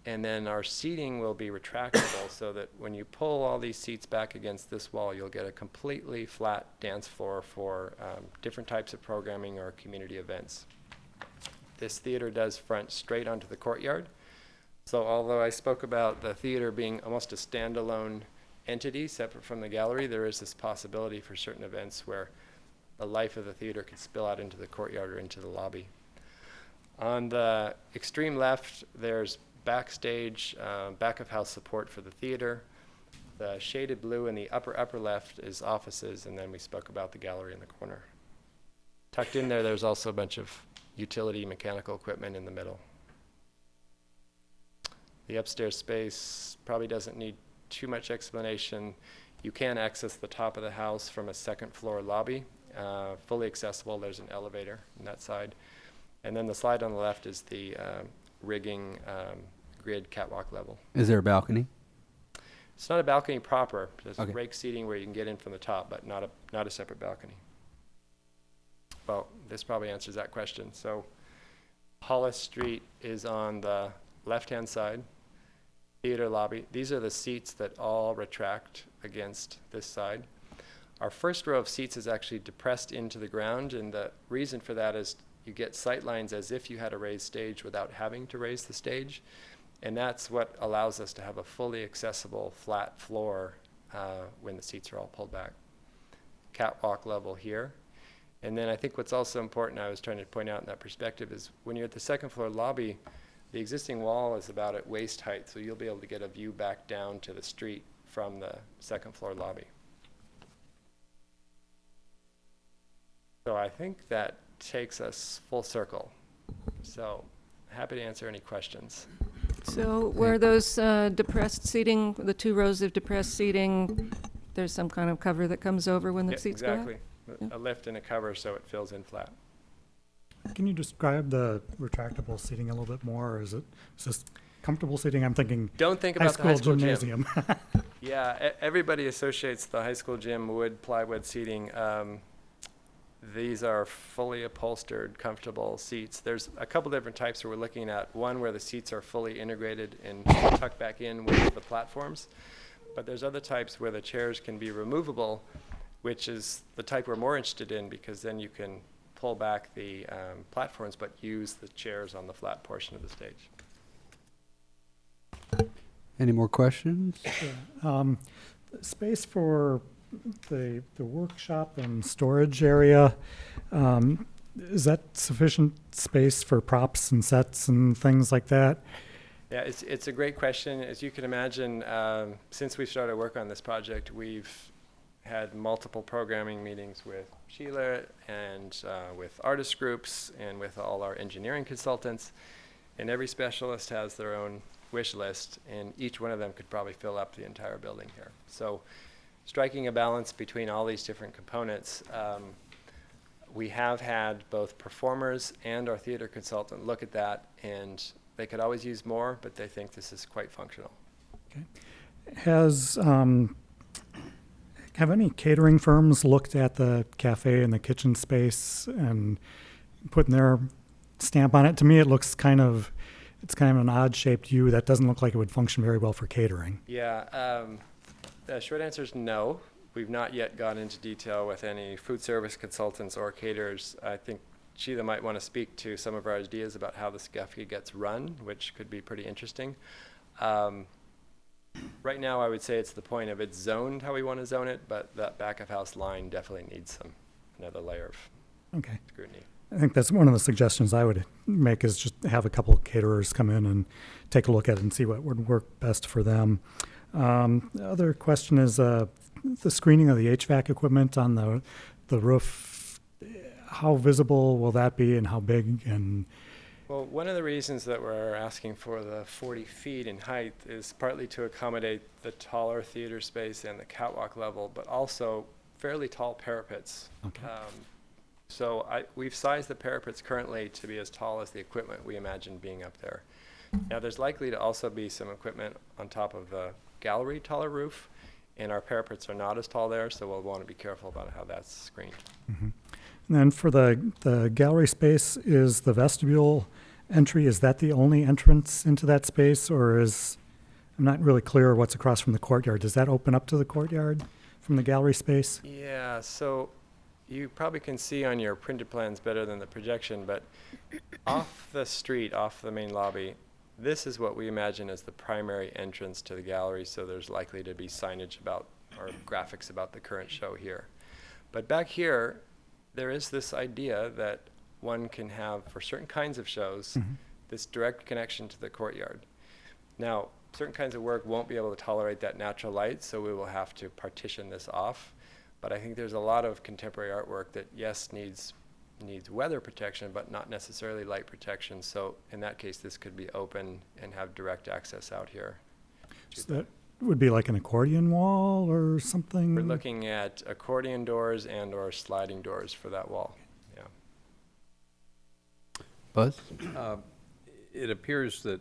And then our seating will be retractable so that when you pull all these seats back against this wall, you'll get a completely flat dance floor for different types of programming or community events. This theater does front straight onto the courtyard. So although I spoke about the theater being almost a standalone entity separate from the gallery, there is this possibility for certain events where the life of the theater could spill out into the courtyard or into the lobby. On the extreme left, there's backstage, back of house support for the theater. The shaded blue in the upper left is offices, and then we spoke about the gallery in the corner. Tucked in there, there's also a bunch of utility mechanical equipment in the middle. The upstairs space probably doesn't need too much explanation. You can access the top of the house from a second floor lobby, fully accessible. There's an elevator on that side. And then the slide on the left is the rigging grid catwalk level. Is there a balcony? It's not a balcony proper. There's Okay. rake seating where you can get in from the top, but not a separate balcony. Well, this probably answers that question. So Hollis Street is on the left-hand side, theater lobby. These are the seats that all retract against this side. Our first row of seats is actually depressed into the ground, and the reason for that is you get sight lines as if you had a raised stage without having to raise the stage. And that's what allows us to have a fully accessible flat floor when the seats are all pulled back. Catwalk level here. And then I think what's also important, I was trying to point out in that perspective, is when you're at the second floor lobby, the existing wall is about at waist height, so you'll be able to get a view back down to the street from the second floor lobby. So I think that takes us full circle. So happy to answer any questions. So where those depressed seating, the 2 rows of depressed seating, there's some kind of cover that comes over when the Yeah, seats go up? exactly. A lift and a cover so it fills in flat. Can you describe the retractable seating a little bit more? Is this comfortable seating? I'm thinking Don't think high about the high school school gym. gymnasium. Yeah, everybody associates the high school gym wood, plywood seating. These are fully upholstered, comfortable seats. There's a couple different types that we're looking at. One where the seats are fully integrated and tucked back in with the platforms. But there's other types where the chairs can be removable, which is the type we're more interested in, because then you can pull back the platforms but use the chairs on the flat portion of the stage. Any more questions? Space for the workshop and storage area, is that sufficient space for props and sets and things like that? Yeah, it's a great question. As you can imagine, since we started work on this project, we've had multiple programming meetings with Sheila and with artist groups and with all our engineering consultants. And every specialist has their own wish list, and each one of them could probably fill up the entire building here. So striking a balance between all these different components, we have had both performers and our theater consultant look at that, and they could always use more, but they think this is quite functional. Okay. Have any catering firms looked at the cafe and the kitchen space and putting their stamp on it? To me, it's kind of an odd-shaped U that doesn't look like it would function very well for catering. Yeah, the short answer is no. We've not yet gone into detail with any food service consultants or caterers. I think Sheila might want to speak to some of our ideas about how this cafe gets run, which could be pretty interesting. Right now, I would say it's the point of it's zoned how we want to zone it, but that back of house line definitely needs another layer of scrutiny. I think that's one of the suggestions I would make, is just have a couple of caterers come in and take a look at it and see what would work best for them. The other question is the screening of the HVAC equipment on the roof. How visible will that be, and how big? And well, one of the reasons that we're asking for the 40 feet in height is partly to accommodate the taller theater space and the catwalk level, but also fairly tall parapets. Okay. So we've sized the parapets currently to be as tall as the equipment we imagine being up there. Now, there's likely to also be some equipment on top of the gallery taller roof, and our parapets are not as tall there, so we'll want to be careful about how that's screened. Mm-hmm. And then for the gallery space, is the vestibule entry, is that the only entrance into that space, or I'm not really clear what's across from the courtyard. Does that open up to the courtyard from the gallery space? Yeah, so you probably can see on your printed plans better than the projection, but off the street, off the main lobby, this is what we imagine as the primary entrance to the gallery, so there's likely to be signage about, or graphics about the current show here. But back here, there is this idea that one can have, for certain kinds of shows, this direct connection to the courtyard. Now, certain kinds of work won't be able to tolerate that natural light, so we will have to partition this off. But I think there's a lot of contemporary artwork that, yes, needs weather protection, but not necessarily light protection. So in that case, this could be open and have direct access out here. So that would be like an accordion wall or something? We're looking at accordion doors and or sliding doors for that wall. Yeah. Buzz? It appears that,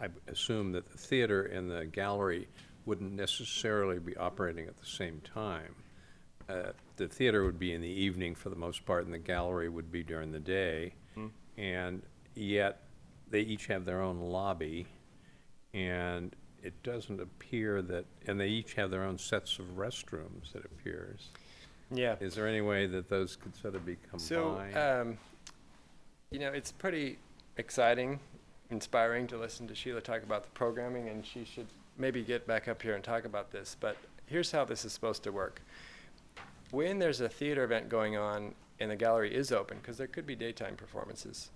I assume that the theater and the gallery wouldn't necessarily be operating at the same time. The theater would be in the evening for the most part, and the gallery would be during the day. And yet they each have their own lobby, and it doesn't appear that, and they each have their own sets of restrooms, it appears. Yeah. Is there any way that those could sort of be combined? So, you know, it's pretty exciting, inspiring to listen to Sheila talk about the programming, and she should maybe get back up here and talk about this. But here's how this is supposed to work. When there's a theater event going on and the gallery is open, because there could be daytime performances,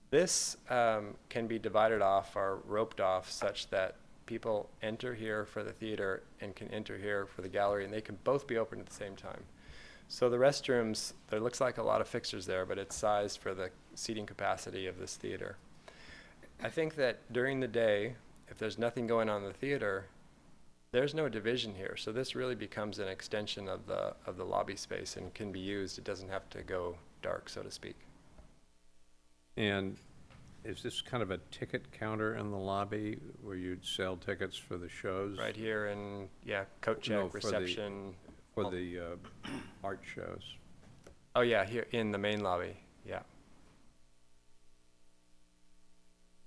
this can be divided off or roped off such that people enter here for the theater and can enter here for the gallery, and they can both be open at the same time. So the restrooms, there looks like a lot of fixtures there, but it's sized for the seating capacity of this theater. I think that during the day, if there's nothing going on in the theater, there's no division here. So this really becomes an extension of the lobby space and can be used. It doesn't have to go dark, so to speak. And is this kind of a ticket counter in the lobby where you'd sell tickets for the shows? Right here, and yeah, coat check, No, reception. For the art shows? Oh yeah, here in the main lobby, yeah.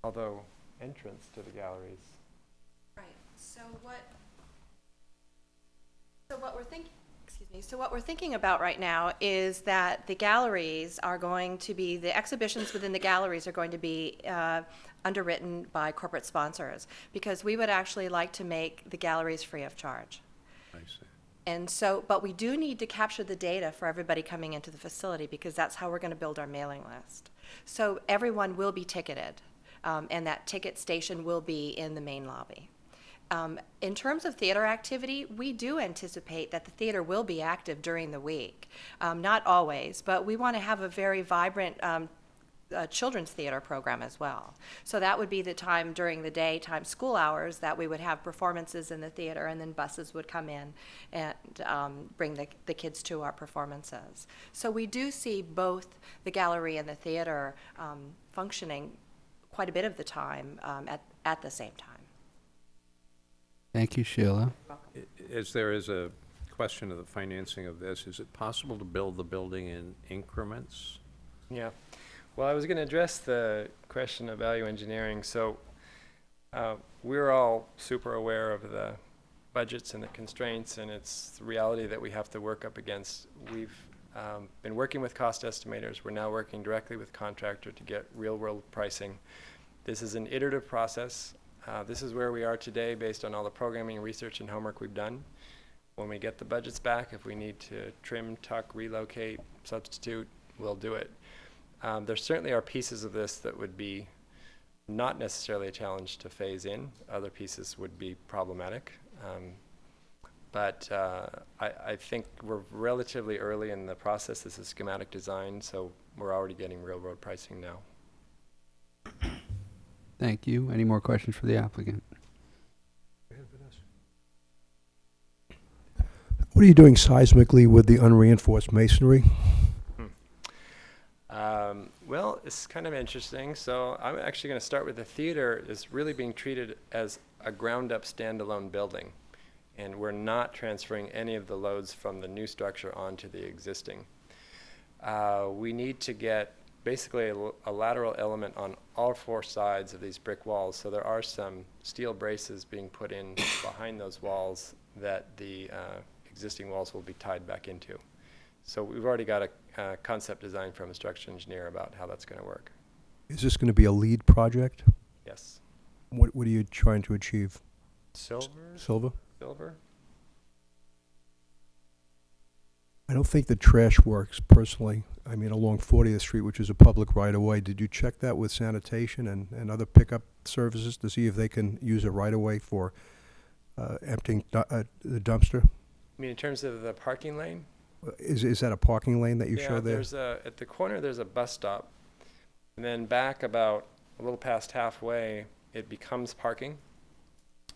Although entrance to the galleries. Right. So what we're thinking, excuse me. So what we're thinking about right now is that the galleries are going to be, the exhibitions within the galleries are going to be underwritten by corporate sponsors, because we would actually like to make the galleries free of charge. I see. And so, but we do need to capture the data for everybody coming into the facility, because that's how we're going to build our mailing list. So everyone will be ticketed, and that ticket station will be in the main lobby. In terms of theater activity, we do anticipate that the theater will be active during the week. Not always, but we want to have a very vibrant children's theater program as well. So that would be the time during the daytime school hours that we would have performances in the theater, and then buses would come in and bring the kids to our performances. So we do see both the gallery and the theater functioning quite a bit of the time at the same time. Thank you, Sheila. As there is a question of the financing of this, is it possible to build the building in increments? Yeah. Well, I was going to address the question of value engineering. So we're all super aware of the budgets and the constraints, and it's the reality that we have to work up against. We've been working with cost estimators. We're now working directly with contractor to get real-world pricing. This is an iterative process. This is where we are today based on all the programming, research, and homework we've done. When we get the budgets back, if we need to trim, tuck, relocate, substitute, we'll do it. There certainly are pieces of this that would be not necessarily a challenge to phase in. Other pieces would be problematic. But I think we're relatively early in the process. This is schematic design, so we're already getting real-world pricing now. Thank you. Any more questions for the applicant? What are you doing seismically with the unreinforced masonry? Well, it's kind of interesting. So I'm actually going to start with the theater is really being treated as a ground-up standalone building. And we're not transferring any of the loads from the new structure onto the existing. We need to get basically a lateral element on all four sides of these brick walls. So there are some steel braces being put in behind those walls that the existing walls will be tied back into. So we've already got a concept design from a structural engineer about how that's going to work. Is this going to be a lead project? Yes. What are you trying to achieve? Silver? Silver? Silver? I don't think the trash works personally. I mean, along 40th Street, which is a public right-of-way, did you check that with sanitation and other pickup services to see if they can use a right-of-way for emptying the dumpster? I mean, in terms of the parking lane? Is that a parking lane that you show there? There's at the corner there's a bus stop, and then back about a little past halfway, it becomes parking.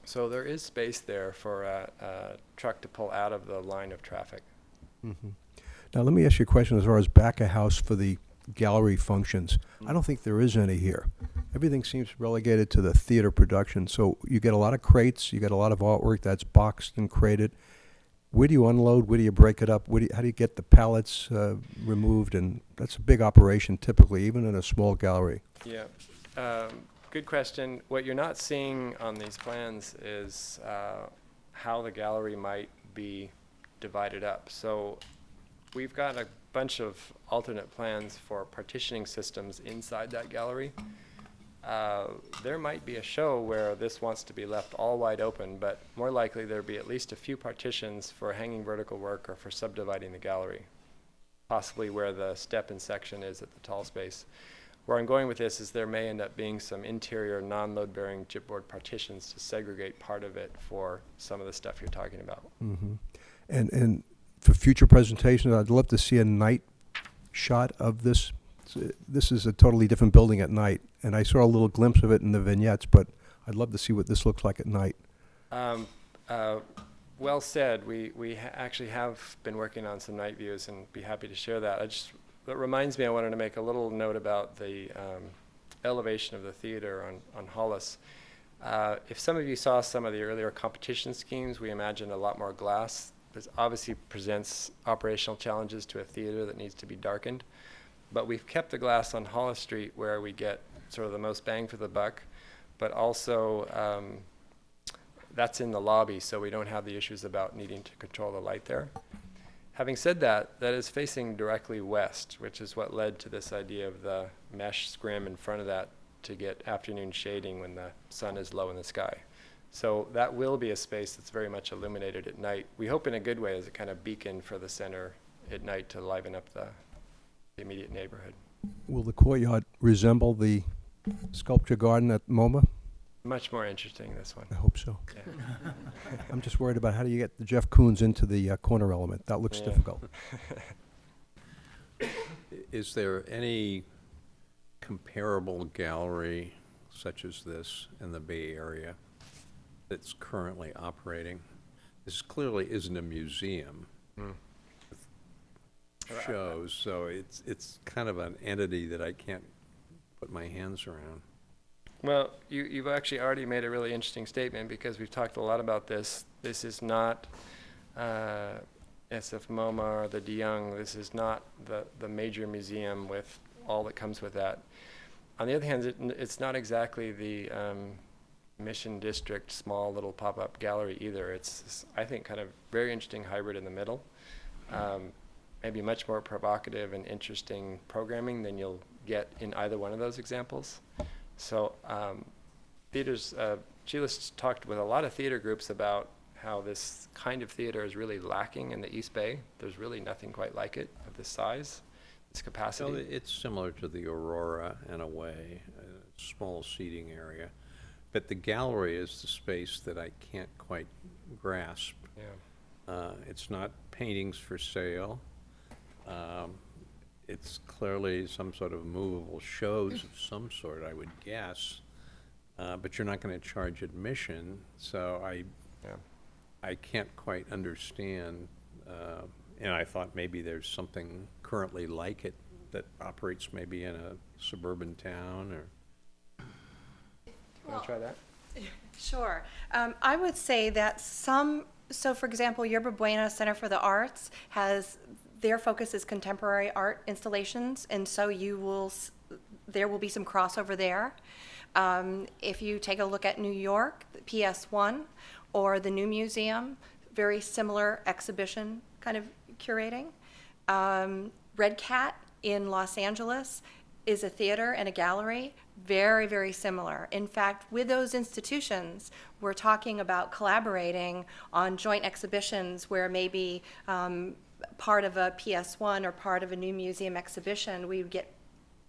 So there is space there for a truck to pull out of the line of traffic. Mm-hmm. Now, let me ask you a question as far as back-of house for the gallery functions. I don't think there is any here. Everything seems relegated to the theater production. So you get a lot of crates, you get a lot of artwork that's boxed and crated. Where do you unload? Where do you break it up? How do you get the pallets removed? And that's a big operation typically, even in a small gallery. Yeah, good question. What you're not seeing on these plans is how the gallery might be divided up. So we've got a bunch of alternate plans for partitioning systems inside that gallery. There might be a show where this wants to be left all wide open, but more likely there'll be at least a few partitions for hanging vertical work or for subdividing the gallery, possibly where the step-in section is at the tall space. Where I'm going with this is there may end up being some interior non-load-bearing chipboard partitions to segregate part of it for some of the stuff you're talking about. Mm-hmm. And for future presentations, I'd love to see a night shot of this. This is a totally different building at night, and I saw a little glimpse of it in the vignettes, but I'd love to see what this looks like at night. Well said. We actually have been working on some night views and be happy to share that. That reminds me, I wanted to make a little note about the elevation of the theater on Hollis. If some of you saw some of the earlier competition schemes, we imagined a lot more glass. This obviously presents operational challenges to a theater that needs to be darkened. But we've kept the glass on Hollis Street where we get sort of the most bang for the buck, but also that's in the lobby, so we don't have the issues about needing to control the light there. Having said that, that is facing directly west, which is what led to this idea of the mesh scrim in front of that to get afternoon shading when the sun is low in the sky. So that will be a space that's very much illuminated at night. We hope in a good way as a kind of beacon for the center at night to liven up the immediate neighborhood. Will the courtyard resemble the sculpture garden at MoMA? Much more interesting, this one. I hope so. Yeah. I'm just worried about how do you get the Jeff Koons into the corner element. That looks difficult. Is there any comparable gallery such as this in the Bay Area that's currently operating? This clearly isn't a museum. With shows, so it's kind of an entity that I can't put my hands around. Well, you've actually already made a really interesting statement because we've talked a lot about this. This is not SF MoMA or the De Young. This is not the major museum with all that comes with that. On the other hand, it's not exactly the Mission District small little pop-up gallery either. It's, I think, kind of very interesting hybrid in the middle. Maybe much more provocative and interesting programming than you'll get in either one of those examples. So theaters, Sheila's talked with a lot of theater groups about how this kind of theater is really lacking in the East Bay. There's really nothing quite like it of this size, this capacity. Well, it's similar to the Aurora in a way, a small seating area. But the gallery is the space that I can't quite grasp. Yeah. It's not paintings for sale. It's clearly some sort of movable shows of some sort, I would guess. But you're not going to charge admission, so I can't quite understand. And I thought maybe there's something currently like it that operates maybe in a suburban town or. Want to try that? Sure. I would say that so for example, Yerba Buena Center for the Arts their focus is contemporary art installations, and so there will be some crossover there. If you take a look at New York, the PS1 or the New Museum, very similar exhibition kind of curating. Red Cat in Los Angeles is a theater and a gallery, very, very similar. In fact, with those institutions, we're talking about collaborating on joint exhibitions where maybe part of a PS1 or part of a New Museum exhibition, we would get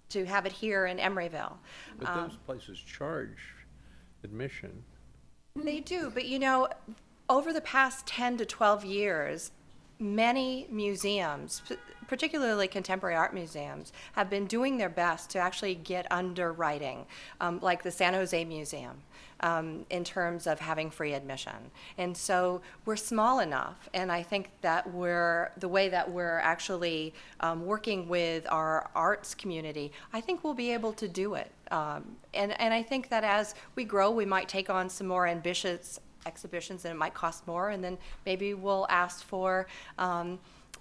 to have it here in Emeryville. But those places charge admission. They do, but over the past 10 to 12 years, many museums, particularly contemporary art museums, have been doing their best to actually get underwriting, like the San Jose Museum, in terms of having free admission. And so we're small enough, and I think that the way that we're actually working with our arts community, I think we'll be able to do it. And I think that as we grow, we might take on some more ambitious exhibitions, and it might cost more, and then maybe we'll ask for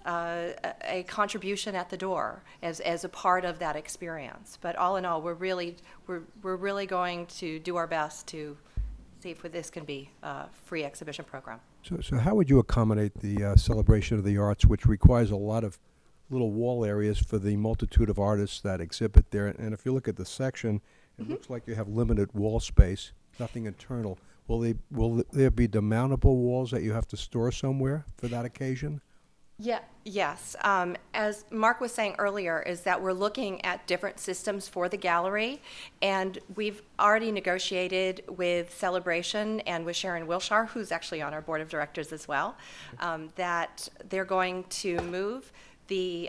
a contribution at the door as a part of that experience. But all in all, we're really going to do our best to see if this can be a free exhibition program. So how would you accommodate the celebration of the arts, which requires a lot of little wall areas for the multitude of artists that exhibit there? And if you look at the section, it looks like you have limited wall space, nothing internal. Will there be demountable walls that you have to store somewhere for that occasion? Yeah, yes. As Mark was saying earlier, is that we're looking at different systems for the gallery, and we've already negotiated with Celebration and with Sharon Wilshire, who's actually on our board of directors as well, that they're going to move the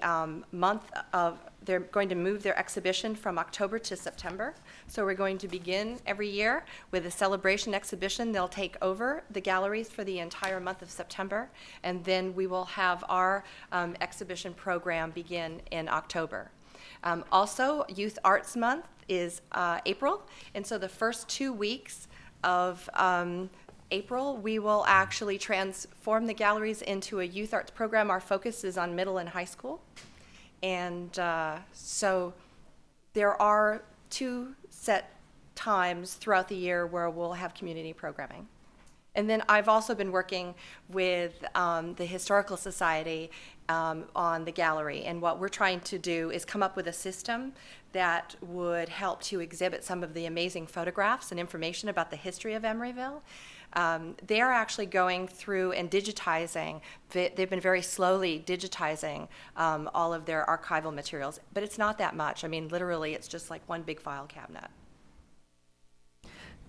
they're going to move their exhibition from October to September. So we're going to begin every year with a celebration exhibition. They'll take over the galleries for the entire month of September, and then we will have our exhibition program begin in October. Also, Youth Arts Month is April, and so the first 2 weeks of April, we will actually transform the galleries into a youth arts program. Our focus is on middle and high school. And so there are 2 set times throughout the year where we'll have community programming. And then I've also been working with the Historical Society on the gallery. And what we're trying to do is come up with a system that would help to exhibit some of the amazing photographs and information about the history of Emeryville. They're actually going through and digitizing. They've been very slowly digitizing all of their archival materials, but it's not that much. I mean, literally, it's just like one big file cabinet.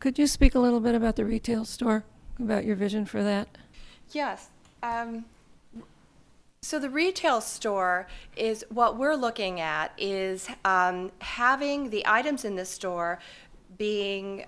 Could you speak a little bit about the retail store, about your vision for that? Yes. So the retail store is what we're looking at is having the items in the store being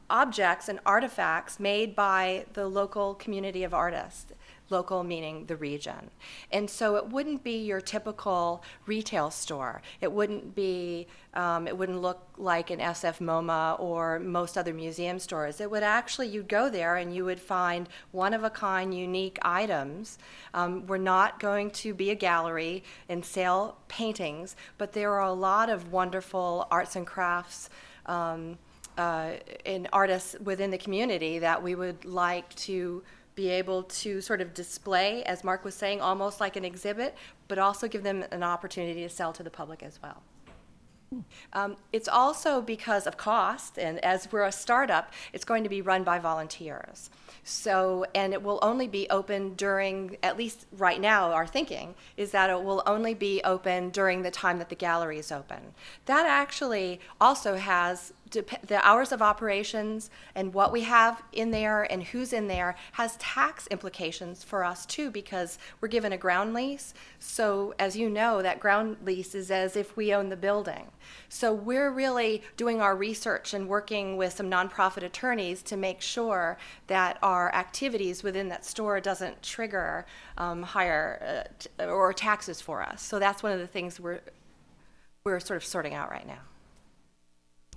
objects and artifacts made by the local community of artists, local meaning the region. And so it wouldn't be your typical retail store. It wouldn't be, it wouldn't look like an SF MoMA or most other museum stores. It would actually, you'd go there and you would find one-of-a-kind, unique items. We're not going to be a gallery and sell paintings, but there are a lot of wonderful arts and crafts and artists within the community that we would like to be able to sort of display, as Mark was saying, almost like an exhibit, but also give them an opportunity to sell to the public as well. It's also because of cost, and as we're a startup, it's going to be run by volunteers. So, and it will only be open during, at least right now, our thinking is that it will only be open during the time that the gallery is open. That actually also has the hours of operations and what we have in there and who's in there has tax implications for us too, because we're given a ground lease. So as you know, that ground lease is as if we own the building. So we're really doing our research and working with some nonprofit attorneys to make sure that our activities within that store doesn't trigger higher or taxes for us. So that's one of the things we're sort of sorting out right now.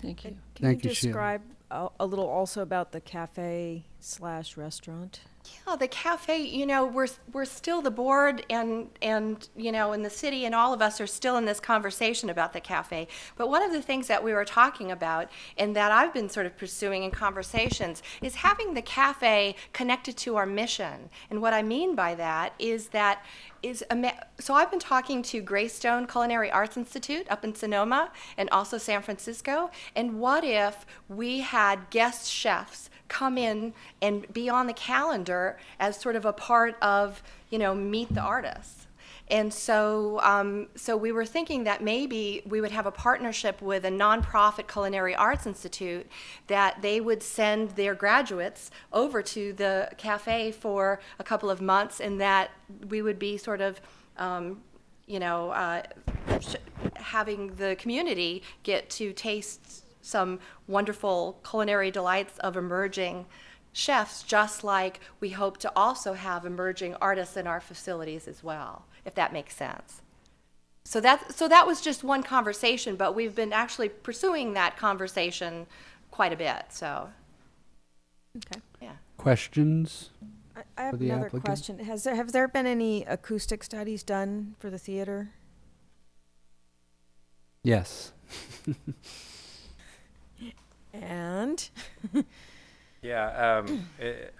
Thank you. Can Thank you you, Sheila. describe a little also about the cafe/restaurant? Yeah, the cafe, you know, we're still the board and you know, in the city, and all of us are still in this conversation about the cafe. But one of the things that we were talking about and that I've been sort of pursuing in conversations is having the cafe connected to our mission. And what I mean by that is so I've been talking to Greystone Culinary Arts Institute up in Sonoma and also San Francisco. And what if we had guest chefs come in and be on the calendar as sort of a part of, you know, Meet the Artists? And so, so we were thinking that maybe we would have a partnership with a nonprofit culinary arts institute, that they would send their graduates over to the cafe for a couple of months, and that we would be sort of, you know, having the community get to taste some wonderful culinary delights of emerging chefs, just like we hope to also have emerging artists in our facilities as well, if that makes sense. So that was just one conversation, but we've been actually pursuing that conversation quite a bit. So, Okay. yeah. Questions? I have For the another applicant? question. Have there been any acoustic studies done for the theater? Yes. And Yeah,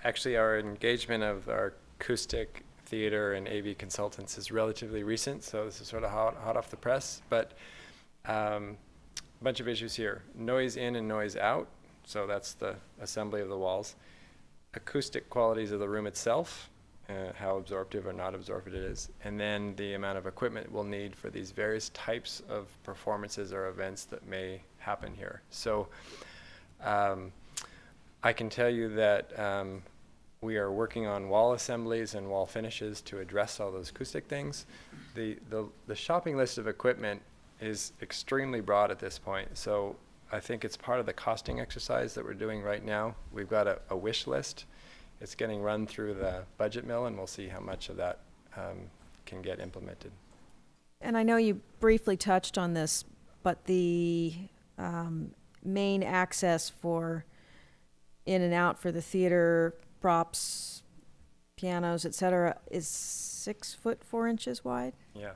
actually, our engagement of our acoustic theater and AV consultants is relatively recent, so this is sort of hot off the press. But a bunch of issues here: noise in and noise out. So that's the assembly of the walls. Acoustic qualities of the room itself, how absorptive or not absorptive it is, and then the amount of equipment we'll need for these various types of performances or events that may happen here. So I can tell you that we are working on wall assemblies and wall finishes to address all those acoustic things. The shopping list of equipment is extremely broad at this point, so I think it's part of the costing exercise that we're doing right now. We've got a wish list. It's getting run through the budget mill, and we'll see how much of that can get implemented. And I know you briefly touched on this, but the main access for in and out for the theater, props, pianos, etc., is 6 foot 4 inches wide. Yeah.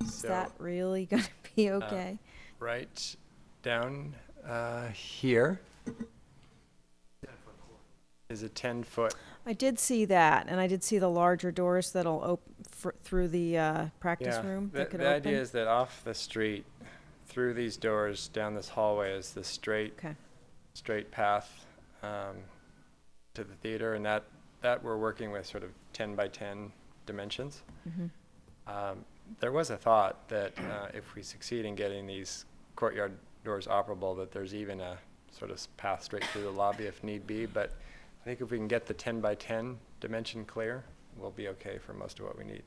Is that really going to be okay? Right down here is a 10-foot. I did see that, and I did see the larger doors that'll open through the practice room. That could the open. idea is that off the street, through these doors, down this hallway is the straight path to the theater, and that we're working with sort of 10 by 10 dimensions. Mm-hmm. There was a thought that if we succeed in getting these courtyard doors operable, that there's even a sort of path straight through the lobby if need be, but I think if we can get the 10 by 10 dimension clear, we'll be okay for most of what we need.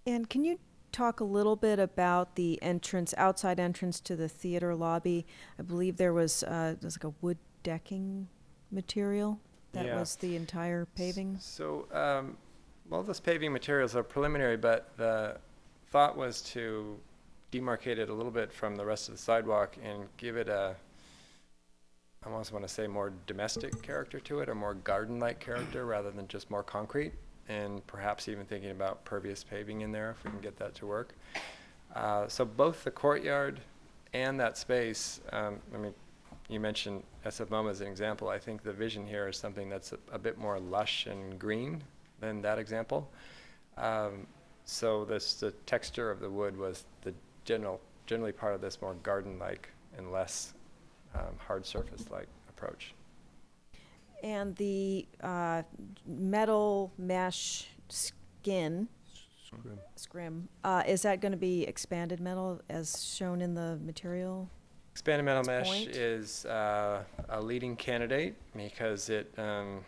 And can you talk a little bit about the entrance, outside entrance to the theater lobby? I believe there's like a wood decking material that was the entire paving. So, well, those paving materials are preliminary, but the thought was to demarcate it a little bit from the rest of the sidewalk and give it I almost want to say more domestic character to it, or more garden-like character rather than just more concrete, and perhaps even thinking about pervious paving in there if we can get that to work. So both the courtyard and that space, I mean, you mentioned SF MoMA as an example. I think the vision here is something that's a bit more lush and green than that example. So the texture of the wood was the generally part of this more garden-like and less hard surface-like approach. And the metal mesh scrim, is that going to be expanded metal as shown in the material? Expanded metal mesh is a leading candidate because it sort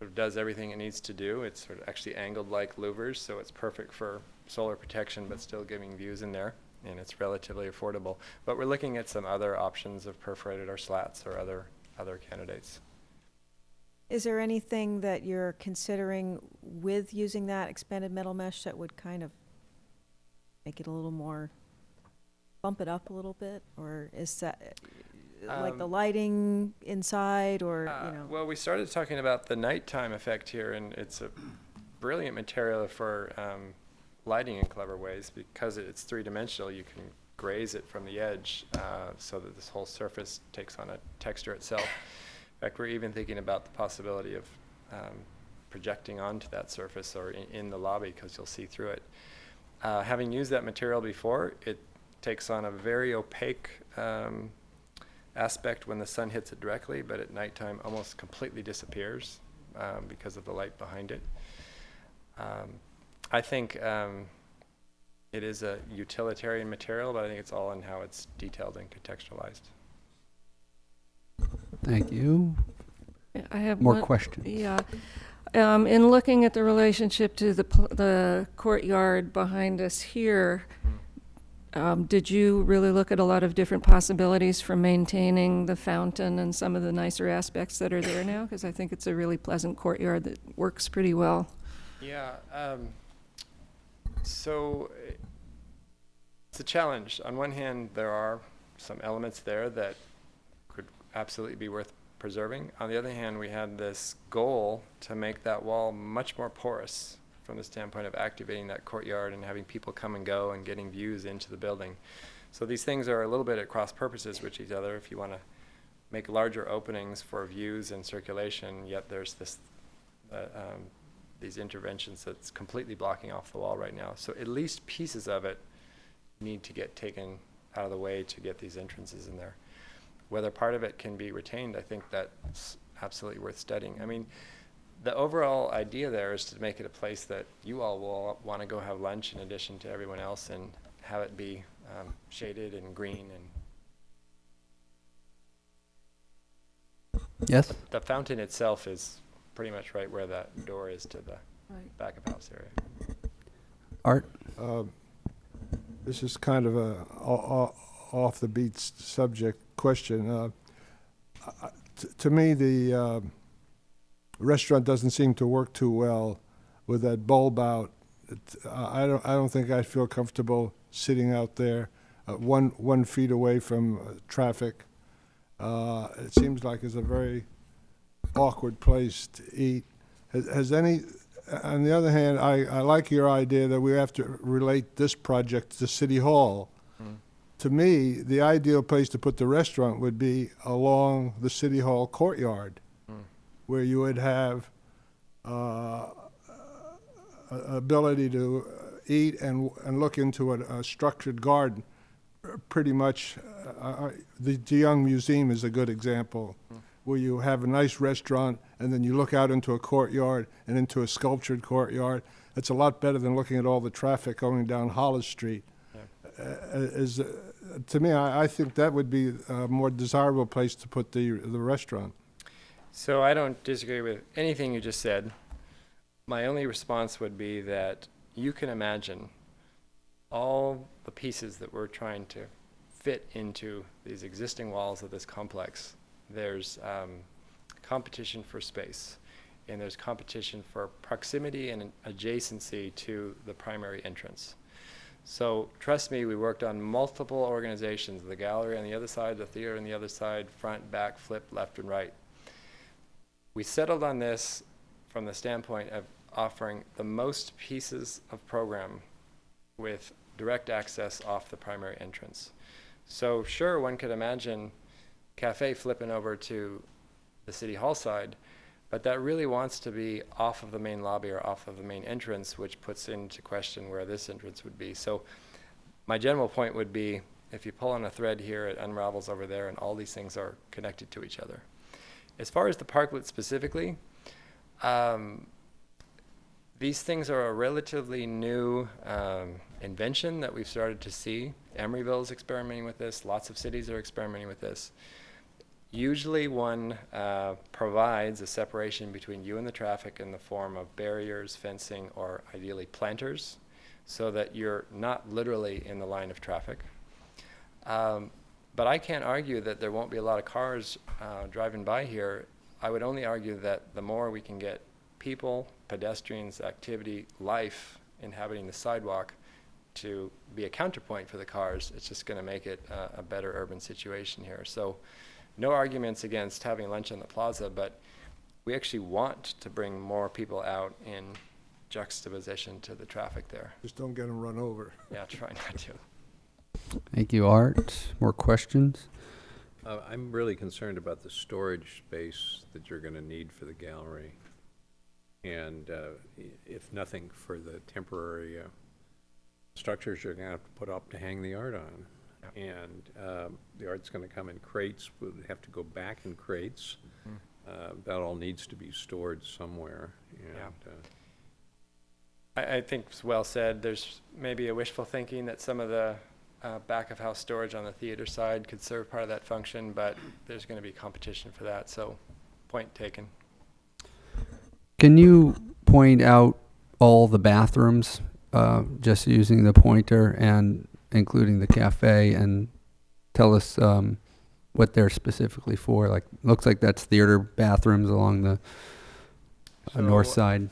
of does everything it needs to do. It's sort of actually angled like louvers, so it's perfect for solar protection but still giving views in there, and it's relatively affordable. But we're looking at some other options of perforated or slats or other candidates. Is there anything that you're considering with using that expanded metal mesh that would kind of make it a little more, bump it up a little bit? Or is that like the lighting inside, or, you know? Well, we started talking about the nighttime effect here, and it's a brilliant material for lighting in clever ways. Because it's three-dimensional, you can graze it from the edge so that this whole surface takes on a texture itself. In fact, we're even thinking about the possibility of projecting onto that surface or in the lobby, because you'll see through it. Having used that material before, it takes on a very opaque aspect when the sun hits it directly, but at nighttime almost completely disappears because of the light behind it. I think it is a utilitarian material, but I think it's all in how it's detailed and contextualized. Thank you. I have more questions. Yeah. In looking at the relationship to the courtyard behind us here, did you really look at a lot of different possibilities for maintaining the fountain and some of the nicer aspects that are there now? Because I think it's a really pleasant courtyard that works pretty well. Yeah. So it's a challenge. On one hand, there are some elements there that could absolutely be worth preserving. On the other hand, we had this goal to make that wall much more porous from the standpoint of activating that courtyard and having people come and go and getting views into the building. So these things are a little bit at cross purposes with each other. If you want to make larger openings for views and circulation, yet there's this these interventions that's completely blocking off the wall right now. So at least pieces of it need to get taken out of the way to get these entrances in there. Whether part of it can be retained, I think that's absolutely worth studying. I mean, the overall idea there is to make it a place that you all will want to go have lunch in addition to everyone else, and have it be shaded and green. And Yes? the fountain itself is pretty much right where that door is to the back of house area. Art? This is kind of a off the beat subject question. To me, the restaurant doesn't seem to work too well with that bulb out. I don't think I feel comfortable sitting out there 1 feet away from traffic. It seems like it's a very awkward place to eat. Has any? On the other hand, I like your idea that we have to relate this project to City Hall. To me, the ideal place to put the restaurant would be along the City Hall courtyard, where you would have ability to eat and look into a structured garden. Pretty much, the Young Museum is a good example, where you have a nice restaurant and then you look out into a courtyard and into a sculptured courtyard. It's a lot better than looking at all the traffic going down Hollis Street. To me, I think that would be a more desirable place to put the restaurant. So I don't disagree with anything you just said. My only response would be that you can imagine all the pieces that we're trying to fit into these existing walls of this complex. There's competition for space, and there's competition for proximity and adjacency to the primary entrance. So trust me, we worked on multiple organizations, the gallery on the other side, the theater on the other side, front, back, flip, left and right. We settled on this from the standpoint of offering the most pieces of program with direct access off the primary entrance. So sure, one could imagine cafe flipping over to the City Hall side, but that really wants to be off of the main lobby or off of the main entrance, which puts into question where this entrance would be. So my general point would be, if you pull on a thread here, it unravels over there, and all these things are connected to each other. As far as the parklet specifically, these things are a relatively new invention that we've started to see. Emeryville is experimenting with this. Lots of cities are experimenting with this. Usually one provides a separation between you and the traffic in the form of barriers, fencing, or ideally planters, so that you're not literally in the line of traffic. But I can't argue that there won't be a lot of cars driving by here. I would only argue that the more we can get people, pedestrians, activity, life inhabiting the sidewalk to be a counterpoint for the cars, it's just going to make it a better urban situation here. So no arguments against having lunch on the plaza, but we actually want to bring more people out in juxtaposition to the traffic there. Just don't get them run over. Yeah, try not to. Thank you, Art. More questions? I'm really concerned about the storage space that you're going to need for the gallery. And if nothing, for the temporary structures you're going to have to put up to hang the art on. Yep. And the art's going to come in crates. We'll have to go back in crates. That all needs to be stored somewhere. And, I think it's well said. There's maybe a wishful thinking that some of the back of house storage on the theater side could serve part of that function, but there's going to be competition for that, so point taken. Can you point out all the bathrooms, just using the pointer and including the cafe, and tell us what they're specifically for? Like, looks like that's theater bathrooms along the north side.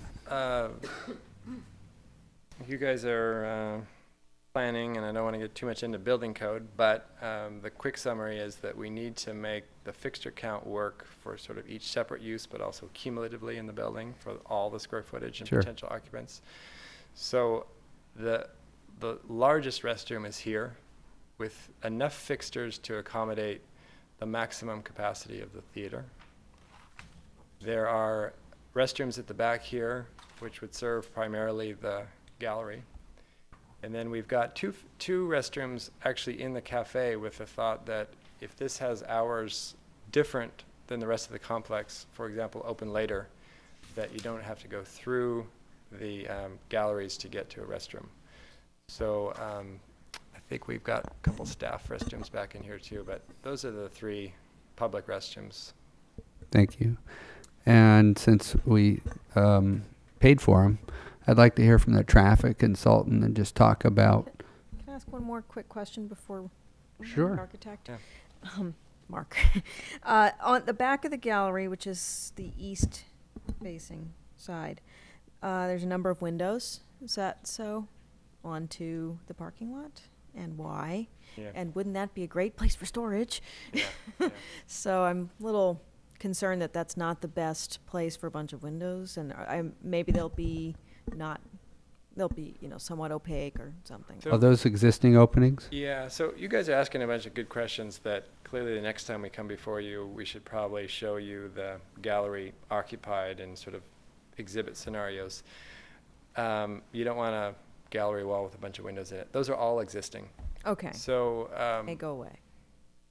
You guys are planning, and I don't want to get too much into building code, but the quick summary is that we need to make the fixture count work for sort of each separate use, but also cumulatively in the building for all the square footage and potential occupants. So the largest restroom is here, with enough fixtures to accommodate the maximum capacity of the theater. There are restrooms at the back here, which would serve primarily the gallery. And then we've got two restrooms actually in the cafe, with the thought that if this has hours different than the rest of the complex, for example, open later, that you don't have to go through the galleries to get to a restroom. So I think we've got a couple staff restrooms back in here too, but those are the 3 public restrooms. Thank you. And since we paid for them, I'd like to hear from the traffic consultant and just talk about. Can I ask one more quick question before? Sure. Architect? Yeah. Mark. On the back of the gallery, which is the east-facing side, there's a number of windows. Is that so? Onto the parking lot? And why? Yeah. And wouldn't that be a great place for storage? Yeah, yeah. So I'm a little concerned that that's not the best place for a bunch of windows, and maybe they'll be somewhat opaque or something. So- Are those existing openings? Yeah, so you guys are asking a bunch of good questions that clearly the next time we come before you, we should probably show you the gallery occupied and sort of exhibit scenarios. You don't want a gallery wall with a bunch of windows in it. Those are all existing. Okay. So They go away.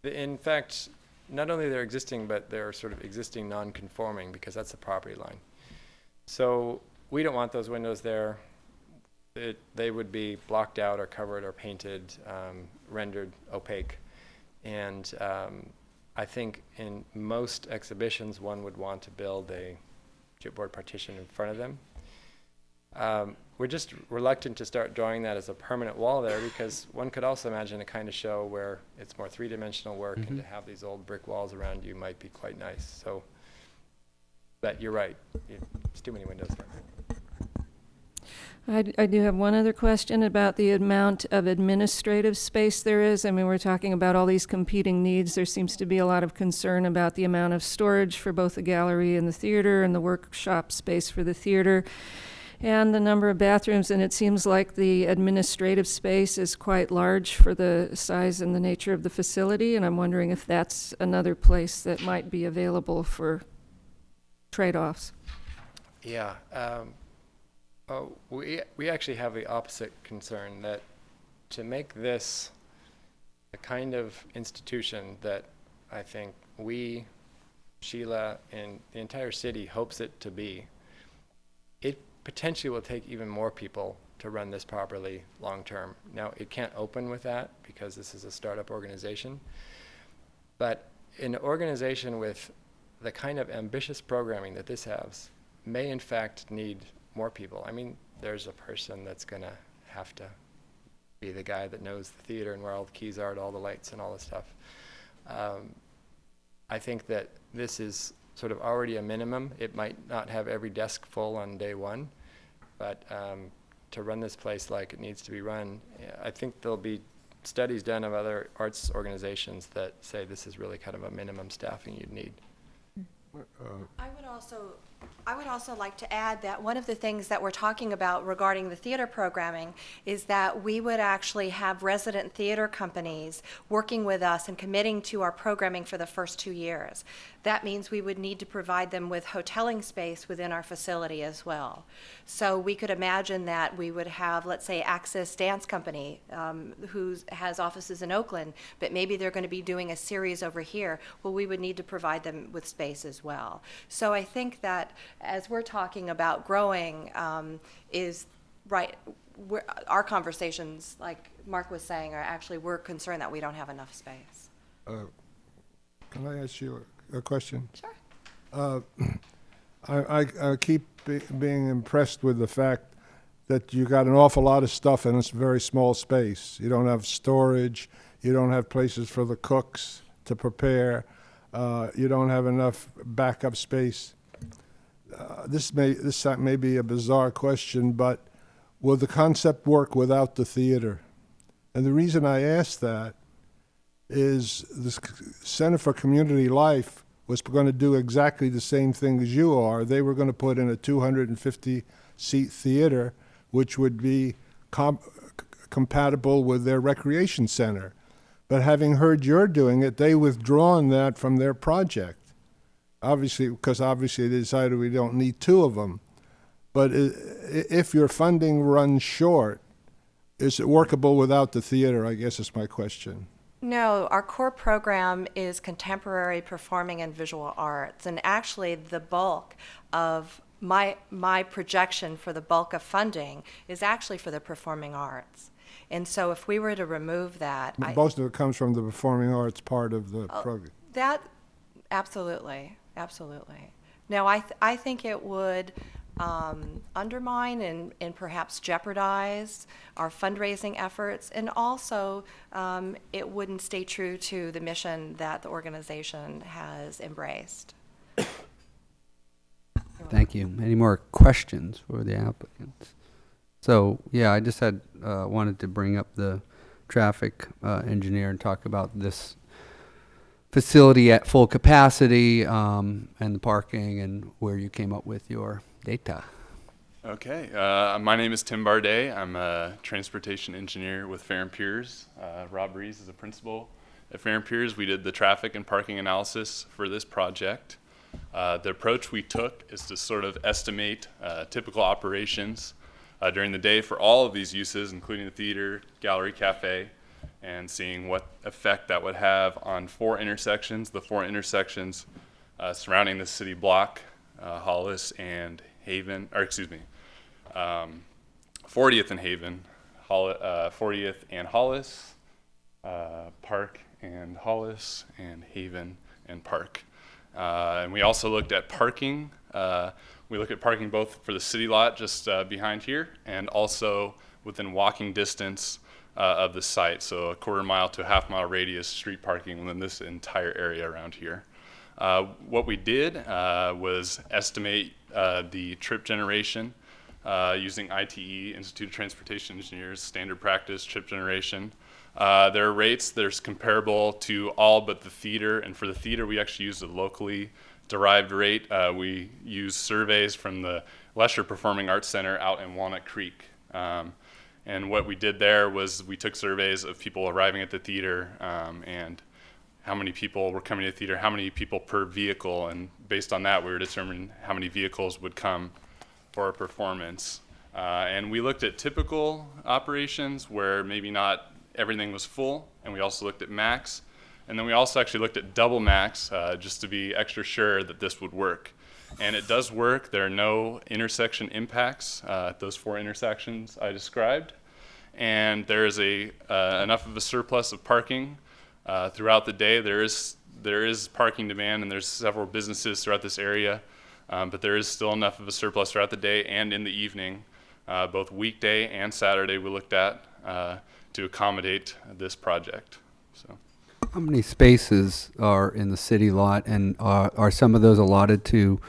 in fact, not only they're existing, but they're sort of existing non-conforming because that's the property line. So we don't want those windows there. They would be blocked out or covered or painted, rendered opaque. And I think in most exhibitions, one would want to build a chipboard partition in front of them. We're just reluctant to start drawing that as a permanent wall there because one could also imagine a kind of show where it's more three-dimensional work and to have these old brick walls around you might be quite nice. So, but you're right, it's too many windows there. I do have one other question about the amount of administrative space there is. I mean, we're talking about all these competing needs. There seems to be a lot of concern about the amount of storage for both the gallery and the theater and the workshop space for the theater and the number of bathrooms. And it seems like the administrative space is quite large for the size and the nature of the facility. And I'm wondering if that's another place that might be available for trade-offs. Yeah. We actually have the opposite concern that to make this the kind of institution that I think we, Sheila, and the entire city hopes it to be, it potentially will take even more people to run this properly long term. Now, it can't open with that because this is a startup organization, but an organization with the kind of ambitious programming that this has may in fact need more people. I mean, there's a person that's going to have to be the guy that knows the theater and where all the keys are to all the lights and all this stuff. I think that this is sort of already a minimum. It might not have every desk full on day one, but to run this place like it needs to be run, I think there'll be studies done of other arts organizations that say this is really kind of a minimum staffing you'd need. I would also like to add that one of the things that we're talking about regarding the theater programming is that we would actually have resident theater companies working with us and committing to our programming for the first 2 years. That means we would need to provide them with hoteling space within our facility as well. So we could imagine that we would have, let's say, Axis Dance Company, who has offices in Oakland, but maybe they're going to be doing a series over here. Well, we would need to provide them with space as well. So I think that as we're talking about growing, is right. Our conversations, like Mark was saying, are actually we're concerned that we don't have enough space. Can I ask you a question? Sure. I keep being impressed with the fact that you got an awful lot of stuff in a very small space. You don't have storage. You don't have places for the cooks to prepare. You don't have enough backup space. This may be a bizarre question, but will the concept work without the theater? And the reason I ask that is the Center for Community Life was going to do exactly the same thing as you are. They were going to put in a 250-seat theater, which would be compatible with their recreation center. But having heard you're doing it, they withdrawn that from their project. Obviously, because they decided we don't need 2 of them. But if your funding runs short, is it workable without the theater, I guess is my question. No, our core program is contemporary performing and visual arts, and actually the bulk of my projection for the bulk of funding is actually for the performing arts. And so if we were to remove that, Most of it comes from the performing arts part of the program. that, absolutely, absolutely. Now, I think it would undermine and perhaps jeopardize our fundraising efforts, and also it wouldn't stay true to the mission that the organization has embraced. Thank you. Any more questions for the applicants? So, yeah, I just had wanted to bring up the traffic engineer and talk about this facility at full capacity and the parking and where you came up with your data. Okay, my name is Tim Bardet. I'm a transportation engineer with Fair and Piers. Rob Rees is a principal at Fair and Piers. We did the traffic and parking analysis for this project. The approach we took is to sort of estimate typical operations during the day for all of these uses, including the theater, gallery, cafe, and seeing what effect that would have on 4 intersections, the 4 intersections surrounding the city block, Hollis and Haven, or excuse me, 40th and Haven, 40th and Hollis, Park and Hollis, and Haven and Park. And we also looked at parking. We looked at parking both for the city lot just behind here and also within walking distance of the site, so a 1/4 mile to a 1/2 mile radius street parking within this entire area around here. What we did was estimate the trip generation using ITE, Institute of Transportation Engineers, standard practice trip generation. There are rates that are comparable to all but the theater, and for the theater we actually used a locally derived rate. We used surveys from the Lesher Performing Arts Center out in Walnut Creek. And what we did there was we took surveys of people arriving at the theater and how many people were coming to the theater, how many people per vehicle, and based on that we were determining how many vehicles would come for a performance. And we looked at typical operations where maybe not everything was full, and we also looked at max, and then we also actually looked at double max just to be extra sure that this would work. And it does work. There are no intersection impacts at those 4 intersections I described, and there is enough of a surplus of parking throughout the day. There is parking demand, and there's several businesses throughout this area, but there is still enough of a surplus throughout the day and in the evening, both weekday and Saturday we looked at to accommodate this project. So, how many spaces are in the city lot, and are some of those allotted to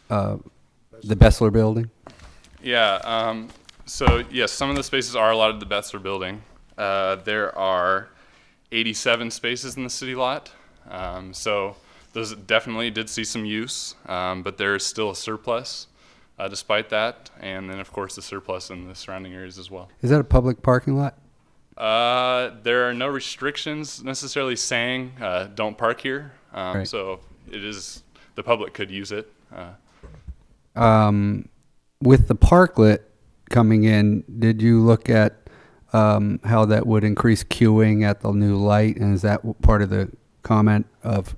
the Bessler building? Yeah, so yes, some of the spaces are allotted to the Bessler building. There are 87 spaces in the city lot, so those definitely did see some use, but there is still a surplus despite that, and then of course the surplus in the surrounding areas as well. Is that a public parking lot? There are no restrictions necessarily saying don't park here, Right. so it is, the public could use it. With the parklet coming in, did you look at how that would increase queuing at the new light, and is that part of the comment of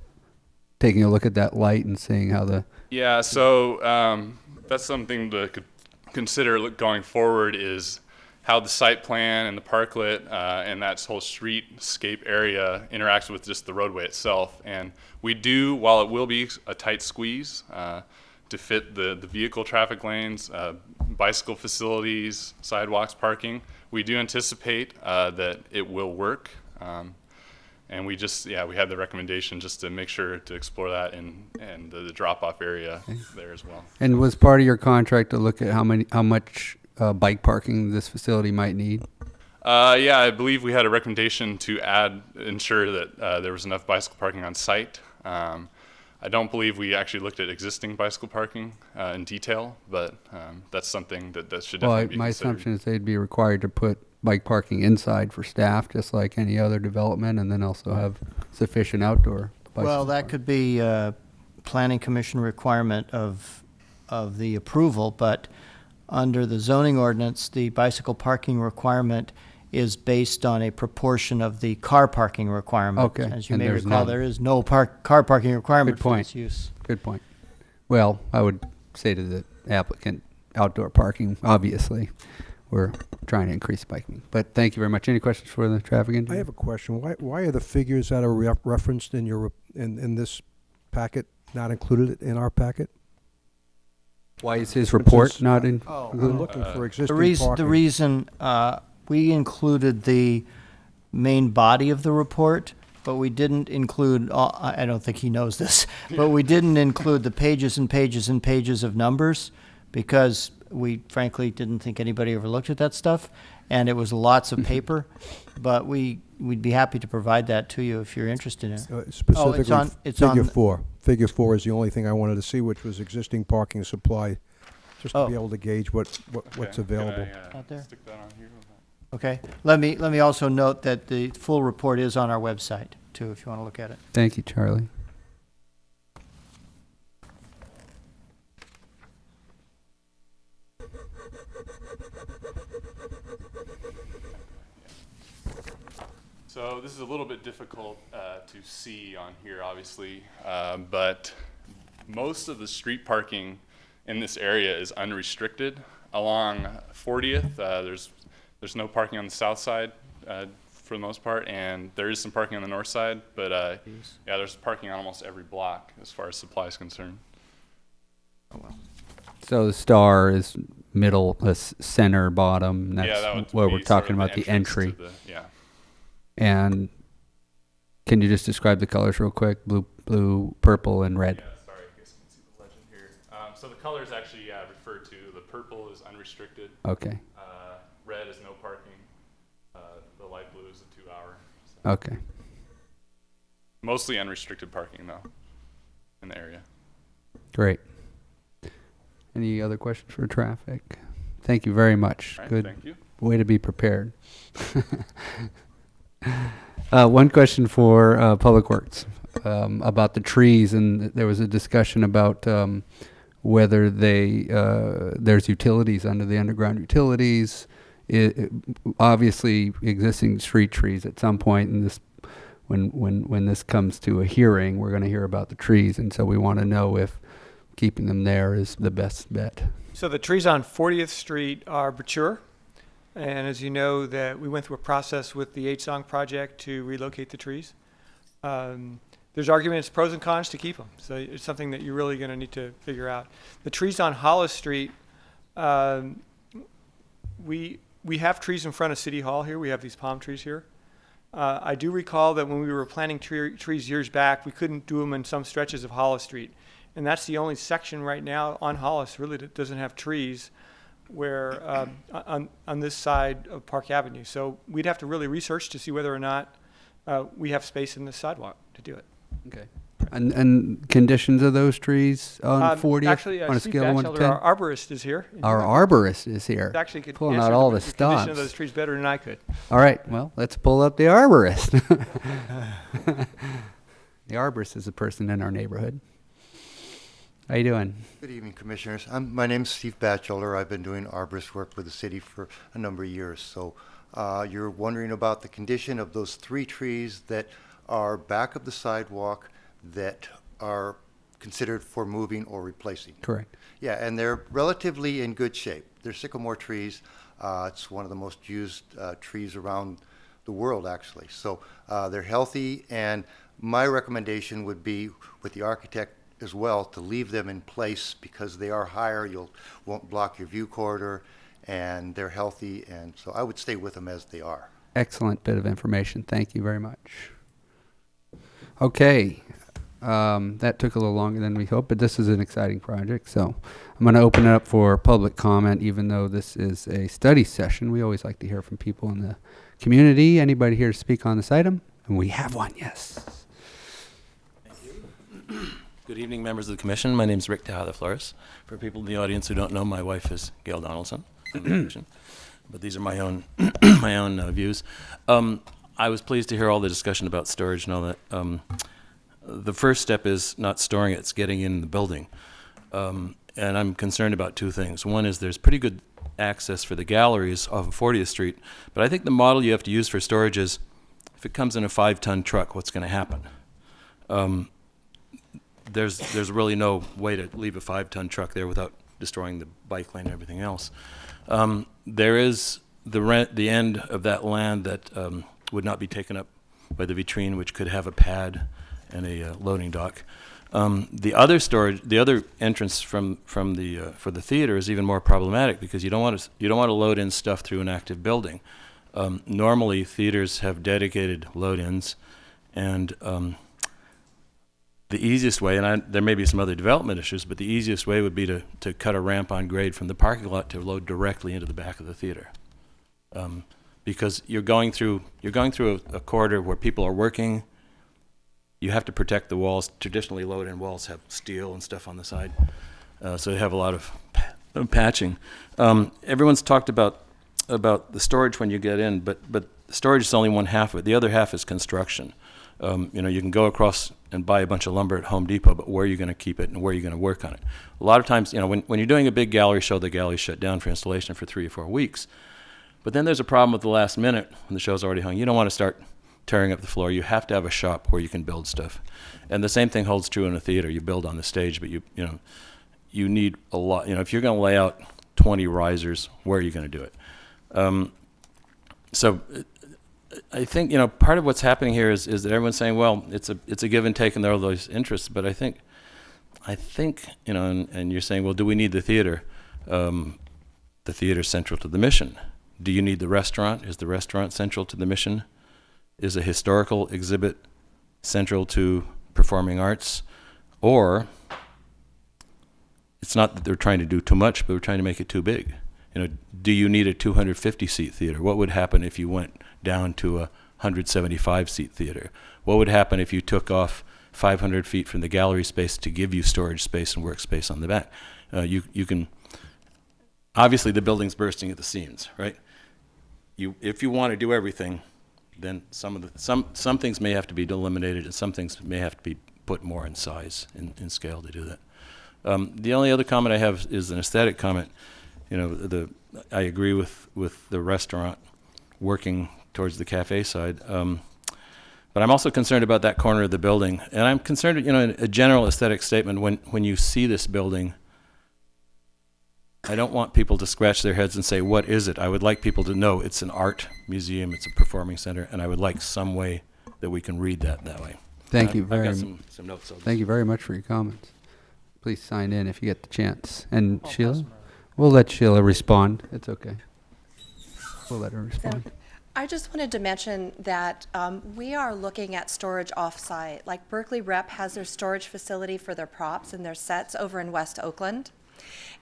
taking a look at that light and seeing how the... Yeah, so that's something to consider going forward, is how the site plan and the parklet and that whole streetscape area interacts with just the roadway itself. And we do, while it will be a tight squeeze to fit the vehicle traffic lanes, bicycle facilities, sidewalks, parking, we do anticipate that it will work. And we just, we had the recommendation just to make sure to explore that and the drop-off area there as well. And was part of your contract to look at how much bike parking this facility might need? Yeah, I believe we had a recommendation to ensure that there was enough bicycle parking on site. I don't believe we actually looked at existing bicycle parking in detail, but that's something that should definitely be my considered. assumption is they'd be required to put bike parking inside for staff, just like any other development, and then also have sufficient outdoor bicycle Well, that could be a planning commission requirement of the approval, but under the zoning ordinance, the bicycle parking requirement is based on a proportion of the car parking requirement. Okay. As you And may there's recall, none. there is no car parking requirement Good for point. this use. Good point. Well, I would say to the applicant, outdoor parking, obviously. We're trying to increase biking. But thank you very much. Any questions for the traffic engineer? I have a question. Why are the figures that are referenced in your in this packet not included in our packet? Why is his report not in? We're looking for existing The parking. reason we included the main body of the report, but we didn't include, I don't think he knows this, but we didn't include the pages and pages and pages of numbers because we frankly didn't think anybody ever looked at that stuff, and it was lots of paper, but we'd be happy to provide that to you if you're interested in it. Specifically, it's figure on 4. Figure 4 is the only thing I wanted to see, which was existing parking supply, just to be able to gauge what's available. Out there? Stick that on here. Okay. Let me also note that the full report is on our website too, if you want to look at it. Thank you, Charlie. So this is a little bit difficult to see on here, obviously, but most of the street parking in this area is unrestricted. Along 40th, there's no parking on the south side for the most part, and there is some parking on the north side, but yeah, there's parking on almost every block as far as supply is concerned. So the star is middle, center, bottom. That's Yeah, that would where be we're sort talking of the about the entrance entry. to yeah. And can you just describe the colors real quick? Blue, purple, and red. Yeah, sorry, I guess you can see the legend here. So the colors actually refer to the purple is unrestricted. Okay. Red is no parking. The light blue is a 2-hour. So. Okay. Mostly unrestricted parking though in the area. Great. Any other questions for traffic? Thank you very much. All right, Good thank you. way to be prepared. One question for Public Works about the trees, and there was a discussion about whether there's utilities under the underground utilities. Obviously, existing street trees at some point in this, when this comes to a hearing, we're going to hear about the trees, and so we want to know if keeping them there is the best bet. So the trees on 40th Street are mature. And as you know, that we went through a process with the VI.A project to relocate the trees. There's arguments, pros and cons to keep them. So it's something that you're really going to need to figure out. The trees on Hollis Street, we have trees in front of City Hall here. We have these palm trees here. I do recall that when we were planting trees years back, we couldn't do them in some stretches of Hollis Street. And that's the only section right now on Hollis really that doesn't have trees, where on this side of Park Avenue. So we'd have to really research to see whether or not we have space in the sidewalk to do it. Okay. And conditions of those trees on 40th? Actually, on a Steve scale of 1 to 10? Batchelder, our arborist, is here. Our arborist is here. Actually could pulling answer out all the condition of stops. those trees better than I could. All right, well, let's pull up the arborist. The arborist is a person in our neighborhood. How you doing? Good evening, Commissioners. My name's Steve Batchelder. I've been doing arborist work with the city for a number of years. So you're wondering about the condition of those 3 trees that are back of the sidewalk that are considered for moving or replacing. Correct. Yeah, and they're relatively in good shape. They're sycamore trees. It's one of the most used trees around the world, actually. So they're healthy, and my recommendation would be with the architect as well to leave them in place because they are higher. Won't block your view corridor, and they're healthy, and so I would stay with them as they are. Excellent bit of information. Thank you very much. Okay. That took a little longer than we hoped, but this is an exciting project. So I'm going to open it up for public comment, even though this is a study session. We always like to hear from people in the community. Anybody here to speak on this item? And we have one, yes. Thank you. Good evening, members of the commission. My name is Rick Tejada Flores. For people in the audience who don't know, my wife is Gail Donaldson from the commission. But these are my own my own views. I was pleased to hear all the discussion about storage and all that. The first step is not storing it, it's getting in the building. And I'm concerned about 2 things. One is there's pretty good access for the galleries off of 40th Street, but I think the model you have to use for storage is if it comes in a 5-ton truck, what's going to happen? there's really no way to leave a 5-ton truck there without destroying the bike lane and everything else. There is the end of that land that would not be taken up by the vitrine, which could have a pad and a loading dock. The other entrance for the theater is even more problematic because you don't want to load in stuff through an active building. Normally, theaters have dedicated load-ins, and the easiest way, and there may be some other development issues, but the easiest way would be to cut a ramp on grade from the parking lot to load directly into the back of the theater. Because you're going through a corridor where people are working. You have to protect the walls. Traditionally, load-in walls have steel and stuff on the side, so they have a lot of patching. Everyone's talked about the storage when you get in, but storage is only one half of it. The other half is construction. You can go across and buy a bunch of lumber at Home Depot, but where are you going to keep it and where are you going to work on it? A lot of times, when you're doing a big gallery show, the gallery's shut down for installation for 3 or 4 weeks. But then there's a problem with the last minute when the show's already hung. You don't want to start tearing up the floor. You have to have a shop where you can build stuff. And the same thing holds true in a theater. You build on the stage, but you need a lot. If you're going to lay out 20 risers, where are you going to do it? So I think part of what's happening here is that everyone's saying, well, it's a give and take, and there are those interests. But I think and you're saying, well, do we need the theater? The theater's central to the mission. Do you need the restaurant? Is the restaurant central to the mission? Is a historical exhibit central to performing arts? Or it's not that they're trying to do too much, but we're trying to make it too big. Do you need a 250-seat theater? What would happen if you went down to a 175-seat theater? What would happen if you took off 500 feet from the gallery space to give you storage space and workspace on the back? You can, obviously the building's bursting at the seams, right? If you want to do everything, then some things may have to be eliminated and some things may have to be put more in size, in scale to do that. The only other comment I have is an aesthetic comment. I agree with the restaurant working towards the cafe side, but I'm also concerned about that corner of the building, and I'm concerned, a general aesthetic statement. When you see this building, I don't want people to scratch their heads and say, what is it? I would like people to know it's an art museum, it's a performing center, and I would like some way that we can read that way. Thank you very I've got much. some notes. Thank you very much for your comments. Please sign in if you get the chance. And Sheila? We'll let Sheila respond. It's okay. We'll let her respond. I just wanted to mention that we are looking at storage off-site. Like Berkeley Rep has their storage facility for their props and their sets over in West Oakland.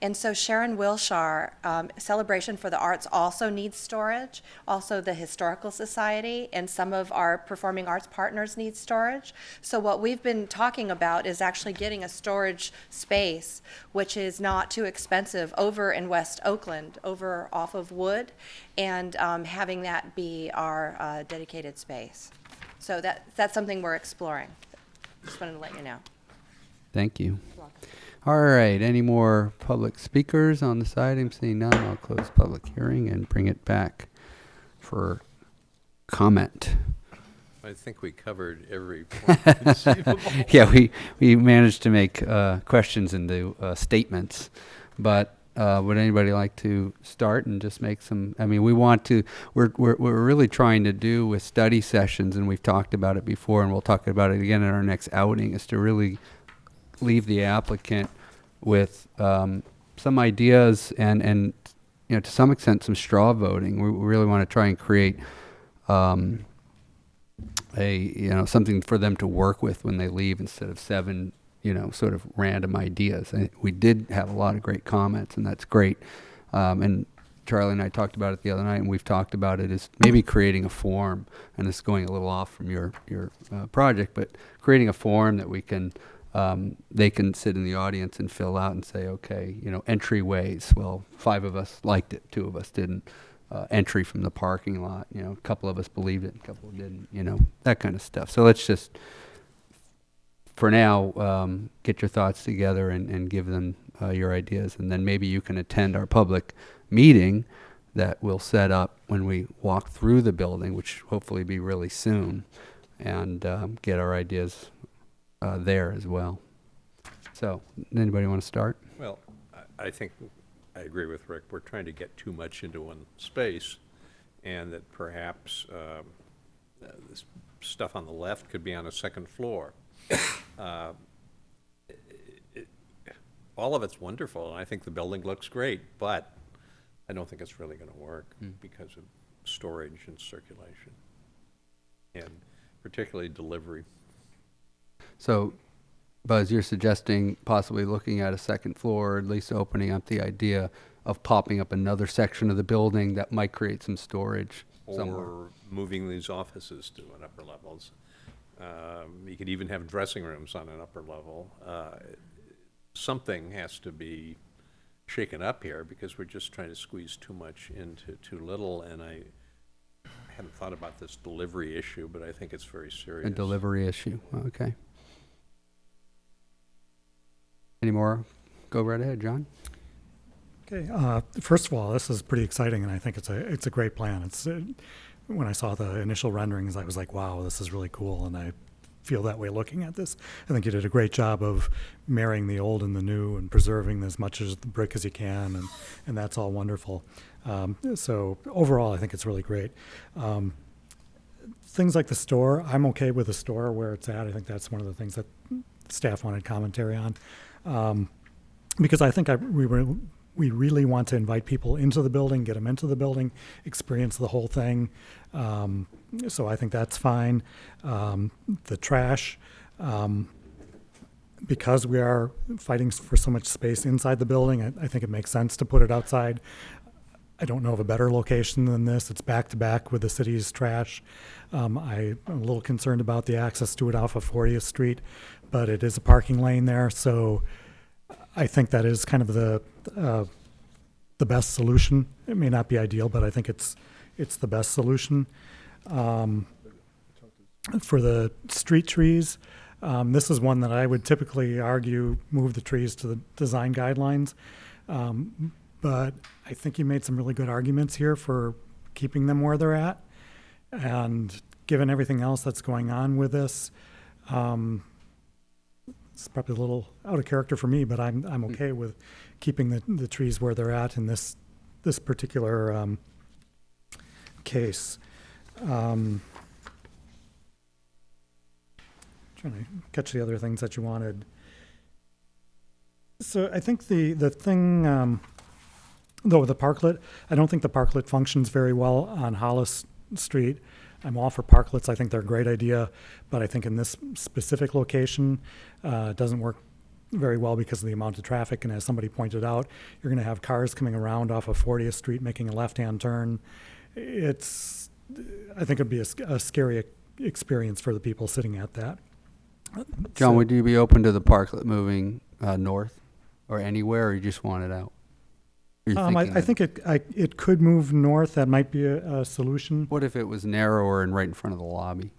And so Sharon Wilshire, Celebration for the Arts also needs storage. Also the Historical Society and some of our performing arts partners need storage. So what we've been talking about is actually getting a storage space which is not too expensive over in West Oakland, over off of Wood, and having that be our dedicated space. So that's something we're exploring. Just wanted to let you know. Thank you. All right, any more public speakers on the side? I'm seeing none. I'll close public hearing and bring it back for comment. I think we covered every point conceivable. Yeah, we managed to make questions into statements, but would anybody like to start and just make some? I mean, we're really trying to do with study sessions, and we've talked about it before, and we'll talk about it again in our next outing, is to really leave the applicant with some ideas and to some extent some straw voting. We really want to try and create something for them to work with when they leave instead of 7 sort of random ideas. We did have a lot of great comments, and that's great. And Charlie and I talked about it the other night, and we've talked about it as maybe creating a form, and it's going a little off from your project, but creating a form that we can they can sit in the audience and fill out and say, okay, entryways. Well, 5 of us liked it, 2 of us didn't. Entry from the parking lot, a couple of us believed it, a couple didn't, that kind of stuff. So let's just, for now, get your thoughts together and give them your ideas, and then maybe you can attend our public meeting that we'll set up when we walk through the building, which hopefully be really soon, and get our ideas there as well. So, anybody want to start? Well, I think I agree with Rick. We're trying to get too much into one space, and that perhaps this stuff on the left could be on a second floor. All of it's wonderful, and I think the building looks great, but I don't think it's really going to work because of storage and circulation, and particularly delivery. So, Buzz, you're suggesting possibly looking at a second floor, or at least opening up the idea of popping up another section of the building that might create some storage somewhere. Or moving these offices to an upper levels. You could even have dressing rooms on an upper level. Something has to be shaken up here because we're just trying to squeeze too much into too little, and I haven't thought about this delivery issue, but I think it's very serious. A delivery issue, okay. Any more? Go right ahead, John. Okay. First of all, this is pretty exciting, and I think it's a great plan. It's when I saw the initial renderings, I was like, wow, this is really cool, and I feel that way looking at this. I think you did a great job of marrying the old and the new and preserving as much as the brick as you can, and that's all wonderful. So overall, I think it's really great. Things like the store, I'm okay with the store where it's at. I think that's one of the things that staff wanted commentary on. Because I think we really want to invite people into the building, get them into the building, experience the whole thing. So I think that's fine. The trash, because we are fighting for so much space inside the building, I think it makes sense to put it outside. I don't know of a better location than this. It's back to back with the city's trash. I'm a little concerned about the access to it off of 40th Street, but it is a parking lane there, so I think that is kind of the best solution. It may not be ideal, but I think it's the best solution. For the street trees, this is one that I would typically argue move the trees to the design guidelines. But I think you made some really good arguments here for keeping them where they're at. And given everything else that's going on with this, it's probably a little out of character for me, but I'm okay with keeping the trees where they're at in this particular case. Trying to catch the other things that you wanted. So I think the thing, though, with the parklet, I don't think the parklet functions very well on Hollis Street. I'm all for parklets. I think they're a great idea, but I think in this specific location, it doesn't work very well because of the amount of traffic. And as somebody pointed out, you're going to have cars coming around off of 40th Street making a left-hand turn. I think it'd be a scary experience for the people sitting at that. John, would you be open to the parklet moving north or anywhere, or you just want it out? I think it could move north. That might be a solution. What if it was narrower and right in front of the lobby?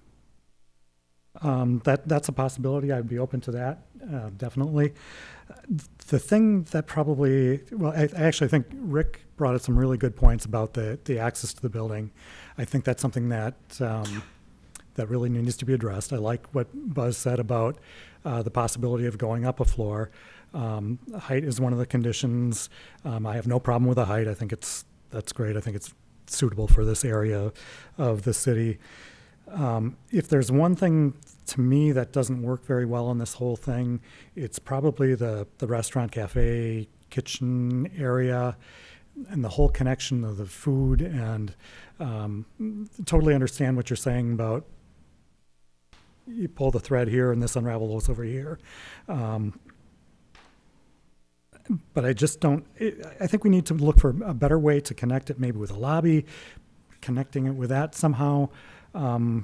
That's a possibility. I'd be open to that, definitely. The thing that probably, well, I actually think Rick brought up some really good points about the access to the building. I think that's something that that really needs to be addressed. I like what Buzz said about the possibility of going up a floor. Height is one of the conditions. I have no problem with the height. I think that's great. I think it's suitable for this area of the city. If there's one thing to me that doesn't work very well in this whole thing, it's probably the restaurant, cafe, kitchen area, and the whole connection of the food. And totally understand what you're saying about you pull the thread here and this unravels over here. But I just don't, I think we need to look for a better way to connect it, maybe with a lobby, connecting it with that somehow. I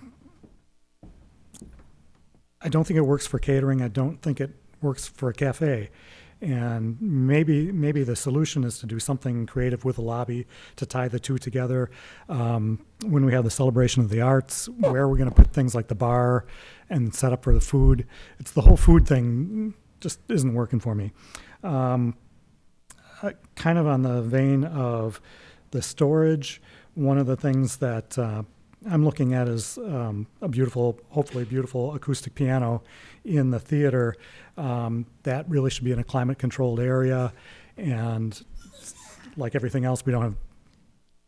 don't think it works for catering. I don't think it works for a cafe. And maybe the solution is to do something creative with a lobby to tie the two together. When we have the celebration of the arts, where we're going to put things like the bar and set up for the food. It's the whole food thing just isn't working for me. Kind of on the vein of the storage, one of the things that I'm looking at is a beautiful, hopefully beautiful acoustic piano in the theater. That really should be in a climate-controlled area, and like everything else, we don't have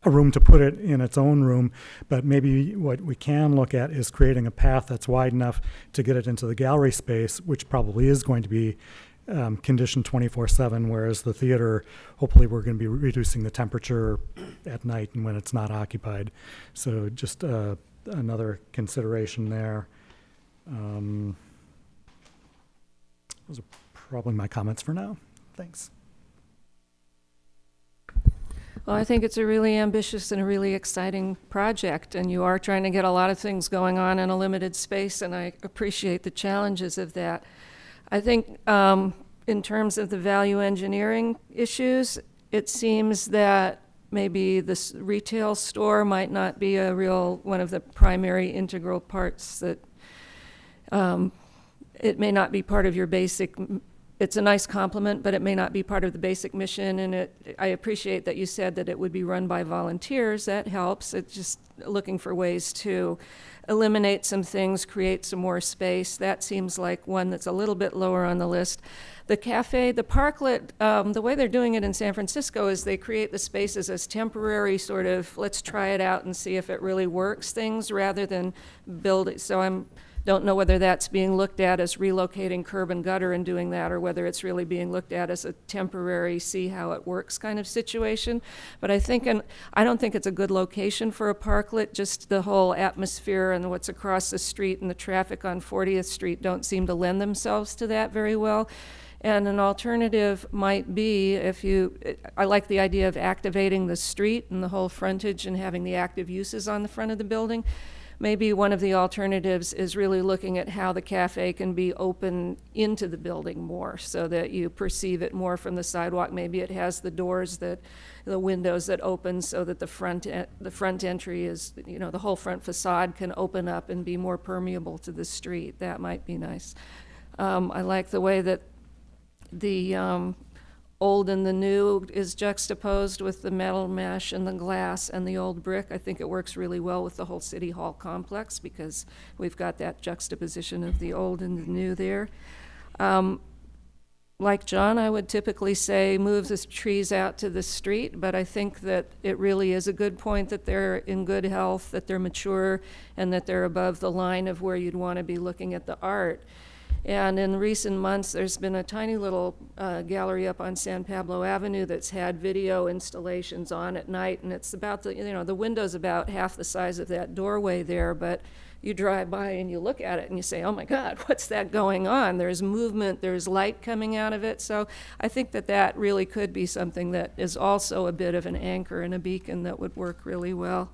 a room to put it in its own room, but maybe what we can look at is creating a path that's wide enough to get it into the gallery space, which probably is going to be conditioned 24/7, whereas the theater, hopefully we're going to be reducing the temperature at night and when it's not occupied. So just another consideration there. Those are probably my comments for now. Thanks. Well, I think it's a really ambitious and a really exciting project, and you are trying to get a lot of things going on in a limited space, and I appreciate the challenges of that. I think in terms of the value engineering issues, it seems that maybe this retail store might not be a real one of the primary integral parts, that it may not be part of your basic. It's a nice compliment, but it may not be part of the basic mission, and I appreciate that you said that it would be run by volunteers. That helps. It's just looking for ways to eliminate some things, create some more space. That seems like one that's a little bit lower on the list. The cafe, the parklet, the way they're doing it in San Francisco is they create the spaces as temporary sort of, let's try it out and see if it really works things, rather than build it. So don't know whether that's being looked at as relocating curb and gutter and doing that, or whether it's really being looked at as a temporary, see how it works kind of situation. But I don't think it's a good location for a parklet. Just the whole atmosphere and what's across the street and the traffic on 40th Street don't seem to lend themselves to that very well. And an alternative might be, I like the idea of activating the street and the whole frontage and having the active uses on the front of the building. Maybe one of the alternatives is really looking at how the cafe can be open into the building more, so that you perceive it more from the sidewalk. Maybe it has the doors, the windows that open, so that the front entry is, the whole front facade can open up and be more permeable to the street. That might be nice. I like the way that the old and the new is juxtaposed with the metal mesh and the glass and the old brick. I think it works really well with the whole City Hall complex, because we've got that juxtaposition of the old and the new there. Like John, I would typically say move the trees out to the street, but I think that it really is a good point that they're in good health, that they're mature, and that they're above the line of where you'd want to be looking at the art. And in recent months, there's been a tiny little gallery up on San Pablo Avenue that's had video installations on at night, and it's about the window's about half the size of that doorway there, but you drive by and you look at it and you say, oh my God, what's that going on? There's movement, there's light coming out of it. So I think that really could be something that is also a bit of an anchor and a beacon that would work really well.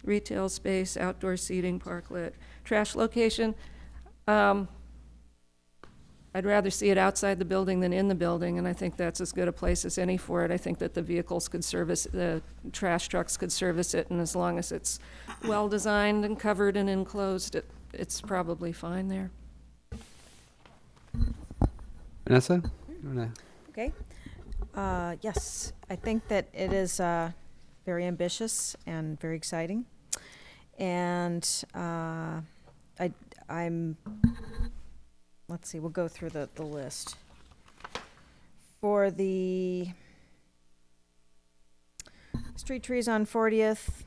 Retail space, outdoor seating, parklet, trash location. I'd rather see it outside the building than in the building, and I think that's as good a place as any for it. I think that the vehicles could service, the trash trucks could service it, and as long as it's well-designed and covered and enclosed, it's probably fine there. Vanessa? You wanna- Okay. Yes, I think that it is very ambitious and very exciting. And let's see, we'll go through the list. For the street trees on 40th,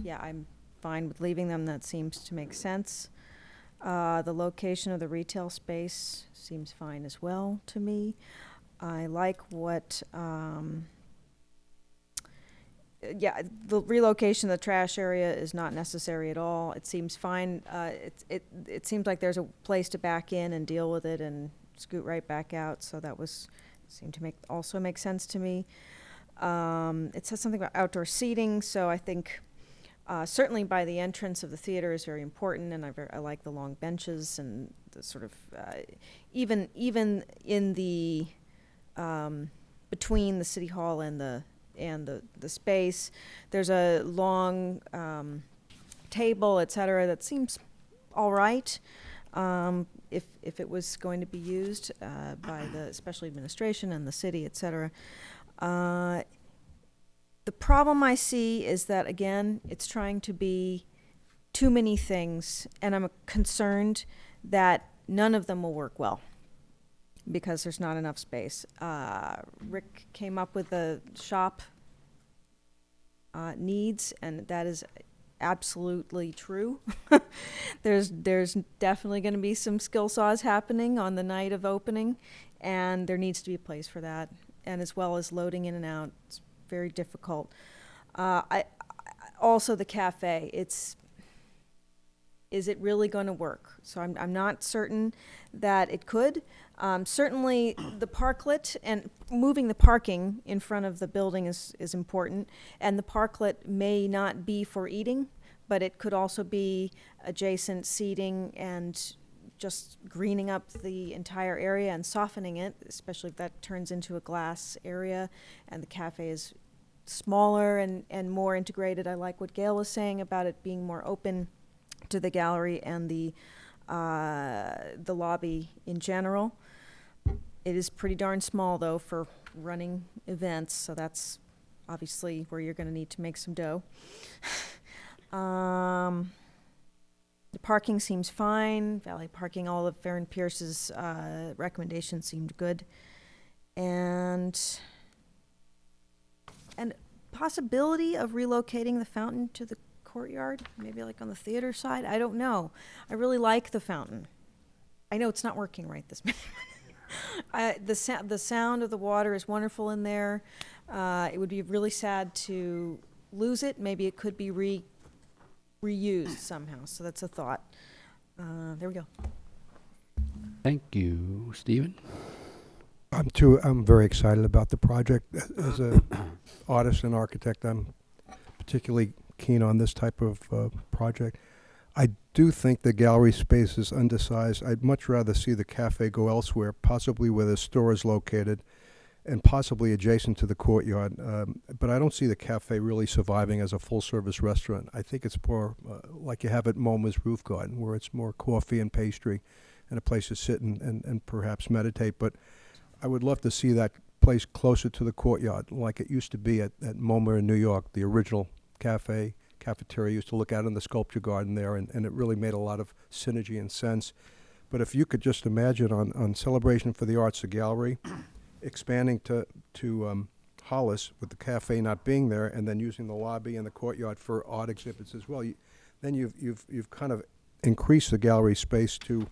yeah, I'm fine with leaving them. That seems to make sense. The location of the retail space seems fine as well to me. I like what, the relocation of the trash area is not necessary at all. It seems fine. It seems like there's a place to back in and deal with it and scoot right back out. So that seemed to also make sense to me. It says something about outdoor seating. So I think certainly by the entrance of the theater is very important, and I like the long benches and the sort of even in the between the City Hall and the space, there's a long table, et cetera, that seems all right if it was going to be used by the special administration and the city, et cetera. The problem I see is that, again, it's trying to be too many things, and I'm concerned that none of them will work well because there's not enough space. Rick came up with the shop needs, and that is absolutely true. There's definitely going to be some skill saws happening on the night of opening, and there needs to be a place for that, and as well as loading in and out. It's very difficult. Also the cafe, is it really going to work? So I'm not certain that it could. Certainly the parklet and moving the parking in front of the building is important, and the parklet may not be for eating, but it could also be adjacent seating and just greening up the entire area and softening it, especially if that turns into a glass area and the cafe is smaller and more integrated. I like what Gail was saying about it being more open to the gallery and the lobby in general. It is pretty darn small, though, for running events, so that's obviously where you're going to need to make some dough. The parking seems fine. Valet parking, all of Farron Pierce's recommendations seemed good. And possibility of relocating the fountain to the courtyard, maybe like on the theater side. I don't know. I really like the fountain. I know it's not working right this minute. The sound of the water is wonderful in there. It would be really sad to lose it. Maybe it could be reused somehow. So that's a thought. There we go. Thank you, Stephen. I'm very excited about the project. As an artist and architect, I'm particularly keen on this type of project. I do think the gallery space is undersized. I'd much rather see the cafe go elsewhere, possibly where the store is located and possibly adjacent to the courtyard. But I don't see the cafe really surviving as a full-service restaurant. I think it's more like you have at MoMA's Roof Garden, where it's more coffee and pastry and a place to sit and perhaps meditate. But I would love to see that place closer to the courtyard, like it used to be at MoMA in New York, the original cafeteria used to look out in the sculpture garden there, and it really made a lot of synergy and sense. But if you could just imagine on Celebration for the Arts, the gallery, expanding to Hollis with the cafe not being there, and then using the lobby and the courtyard for art exhibits as well, then you've kind of increased the gallery space to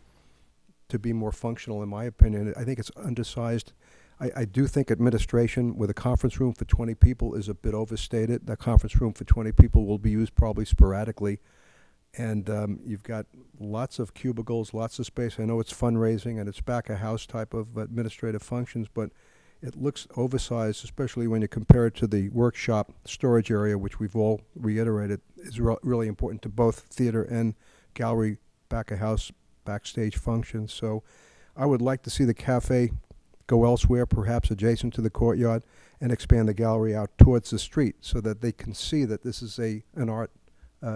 be more functional, in my opinion. I think it's undersized. I do think administration with a conference room for 20 people is a bit overstated. That conference room for 20 people will be used probably sporadically. And you've got lots of cubicles, lots of space. I know it's fundraising and it's back of house type of administrative functions, but it looks oversized, especially when you compare it to the workshop storage area, which we've all reiterated is really important to both theater and gallery back of house, backstage functions. So I would like to see the cafe go elsewhere, perhaps adjacent to the courtyard, and expand the gallery out towards the street so that they can see that this is an art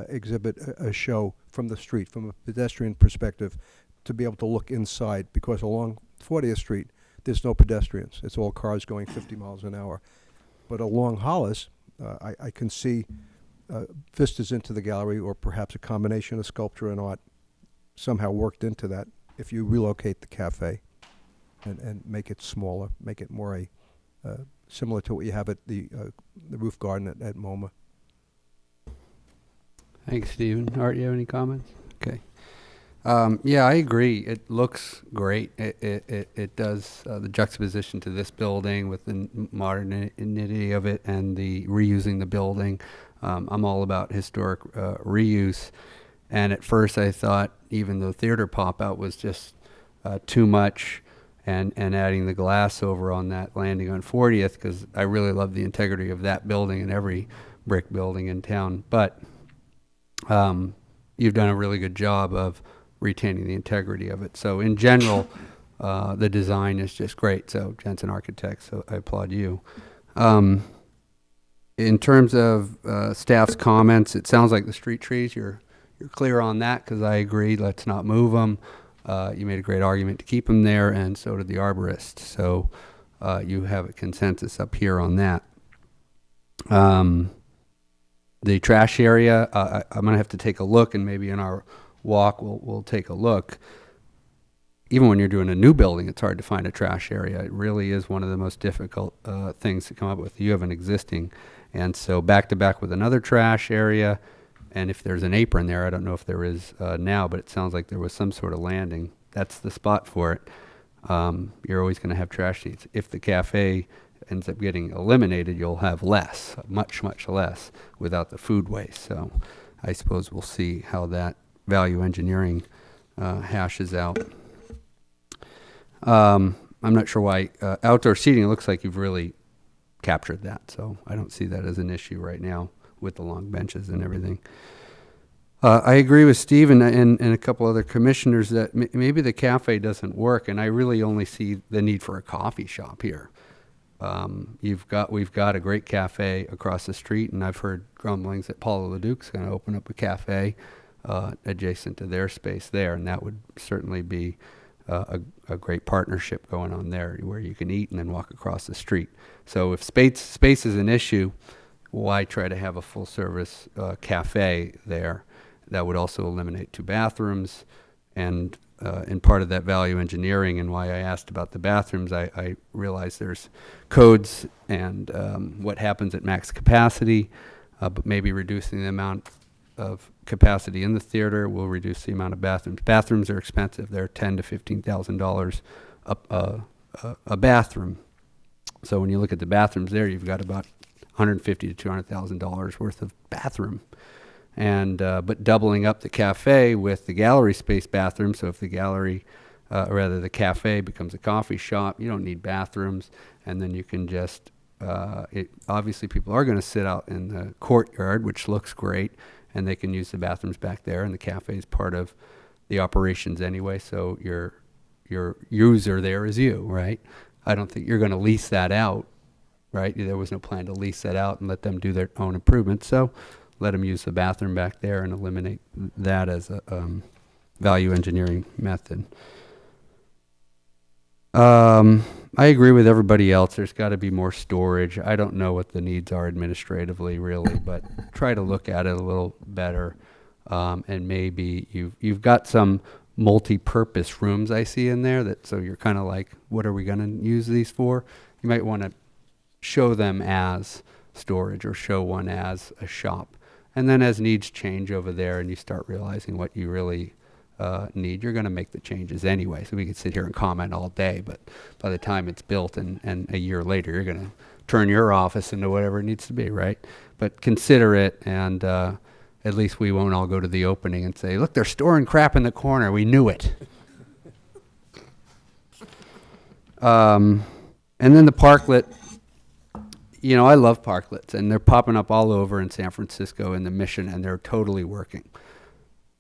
exhibit, a show from the street, from a pedestrian perspective, to be able to look inside, because along 40th Street, there's no pedestrians. It's all cars going 50 miles an hour. But along Hollis, I can see vistas into the gallery, or perhaps a combination of sculpture and art somehow worked into that if you relocate the cafe and make it smaller, make it more similar to what you have at the roof garden at MoMA. Thanks, Stephen. Art, you have any comments? Okay. Yeah, I agree. It looks great. It does the juxtaposition to this building with the modernity of it and the reusing the building. I'm all about historic reuse. And at first I thought even the theater pop-out was just too much, and adding the glass over on that landing on 40th, because I really love the integrity of that building and every brick building in town. But you've done a really good job of retaining the integrity of it. So in general, the design is just great. So Jensen Architects, so I applaud you. In terms of staff's comments, it sounds like the street trees, you're clear on that, because I agree, let's not move them. You made a great argument to keep them there, and so did the arborist. So you have a consensus up here on that. The trash area, I'm gonna have to take a look, and maybe in our walk we'll take a look. Even when you're doing a new building, it's hard to find a trash area. It really is one of the most difficult things to come up with. You have an existing, and so back to back with another trash area, and if there's an apron there, I don't know if there is now, but it sounds like there was some sort of landing. That's the spot for it. You're always going to have trash needs. If the cafe ends up getting eliminated, you'll have less, much less, without the food waste. So I suppose we'll see how that value engineering hashes out. I'm not sure why outdoor seating, it looks like you've really captured that. So I don't see that as an issue right now with the long benches and everything. I agree with Steve and a couple other commissioners that maybe the cafe doesn't work, and I really only see the need for a coffee shop here. We've got a great cafe across the street, and I've heard grumblings that Paula LeDuc's going to open up a cafe adjacent to their space there, and that would certainly be a great partnership going on there, where you can eat and then walk across the street. So if space is an issue, why try to have a full-service cafe there? That would also eliminate 2 bathrooms, and part of that value engineering and why I asked about the bathrooms, I realize there's codes and what happens at max capacity, but maybe reducing the amount of capacity in the theater will reduce the amount of bathrooms. Bathrooms are expensive. They're $10,000 to $15,000 a bathroom. So when you look at the bathrooms there, you've got about $150,000 to $200,000 worth of bathroom. And but doubling up the cafe with the gallery space bathroom, so if the gallery, the cafe becomes a coffee shop, you don't need bathrooms, and then you can just, obviously people are going to sit out in the courtyard, which looks great, and they can use the bathrooms back there, and the cafe is part of the operations anyway, so your user there is you, right? I don't think you're going to lease that out, right? There was no plan to lease that out and let them do their own improvements, so let them use the bathroom back there and eliminate that as a value engineering method. I agree with everybody else. There's got to be more storage. I don't know what the needs are administratively, really, but try to look at it a little better. And maybe you've got some multi-purpose rooms I see in there that, so you're kind of like, what are we going to use these for? You might want to show them as storage or show one as a shop. And then as needs change over there and you start realizing what you really need, you're going to make the changes anyway. So we could sit here and comment all day, but by the time it's built and a year later, you're going to turn your office into whatever it needs to be, right? But consider it, and at least we won't all go to the opening and say, look, they're storing crap in the corner. We knew it. And then the parklet. You know, I love parklets, and they're popping up all over in San Francisco and the Mission, and they're totally working.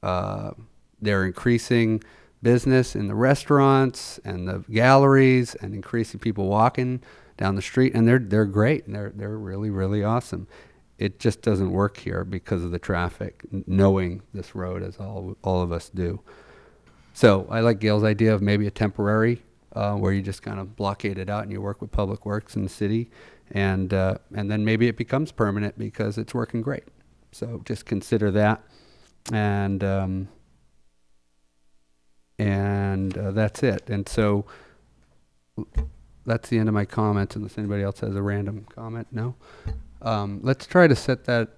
They're increasing business in the restaurants and the galleries, and increasing people walking down the street, and they're great, and they're really, really awesome. It just doesn't work here because of the traffic, knowing this road as all of us do. So I like Gail's idea of maybe a temporary, where you just kind of blockade it out and you work with Public Works in the city. And then maybe it becomes permanent because it's working great. So just consider that, and that's it. And so that's the end of my comments, unless anybody else has a random comment. No? Let's try to set that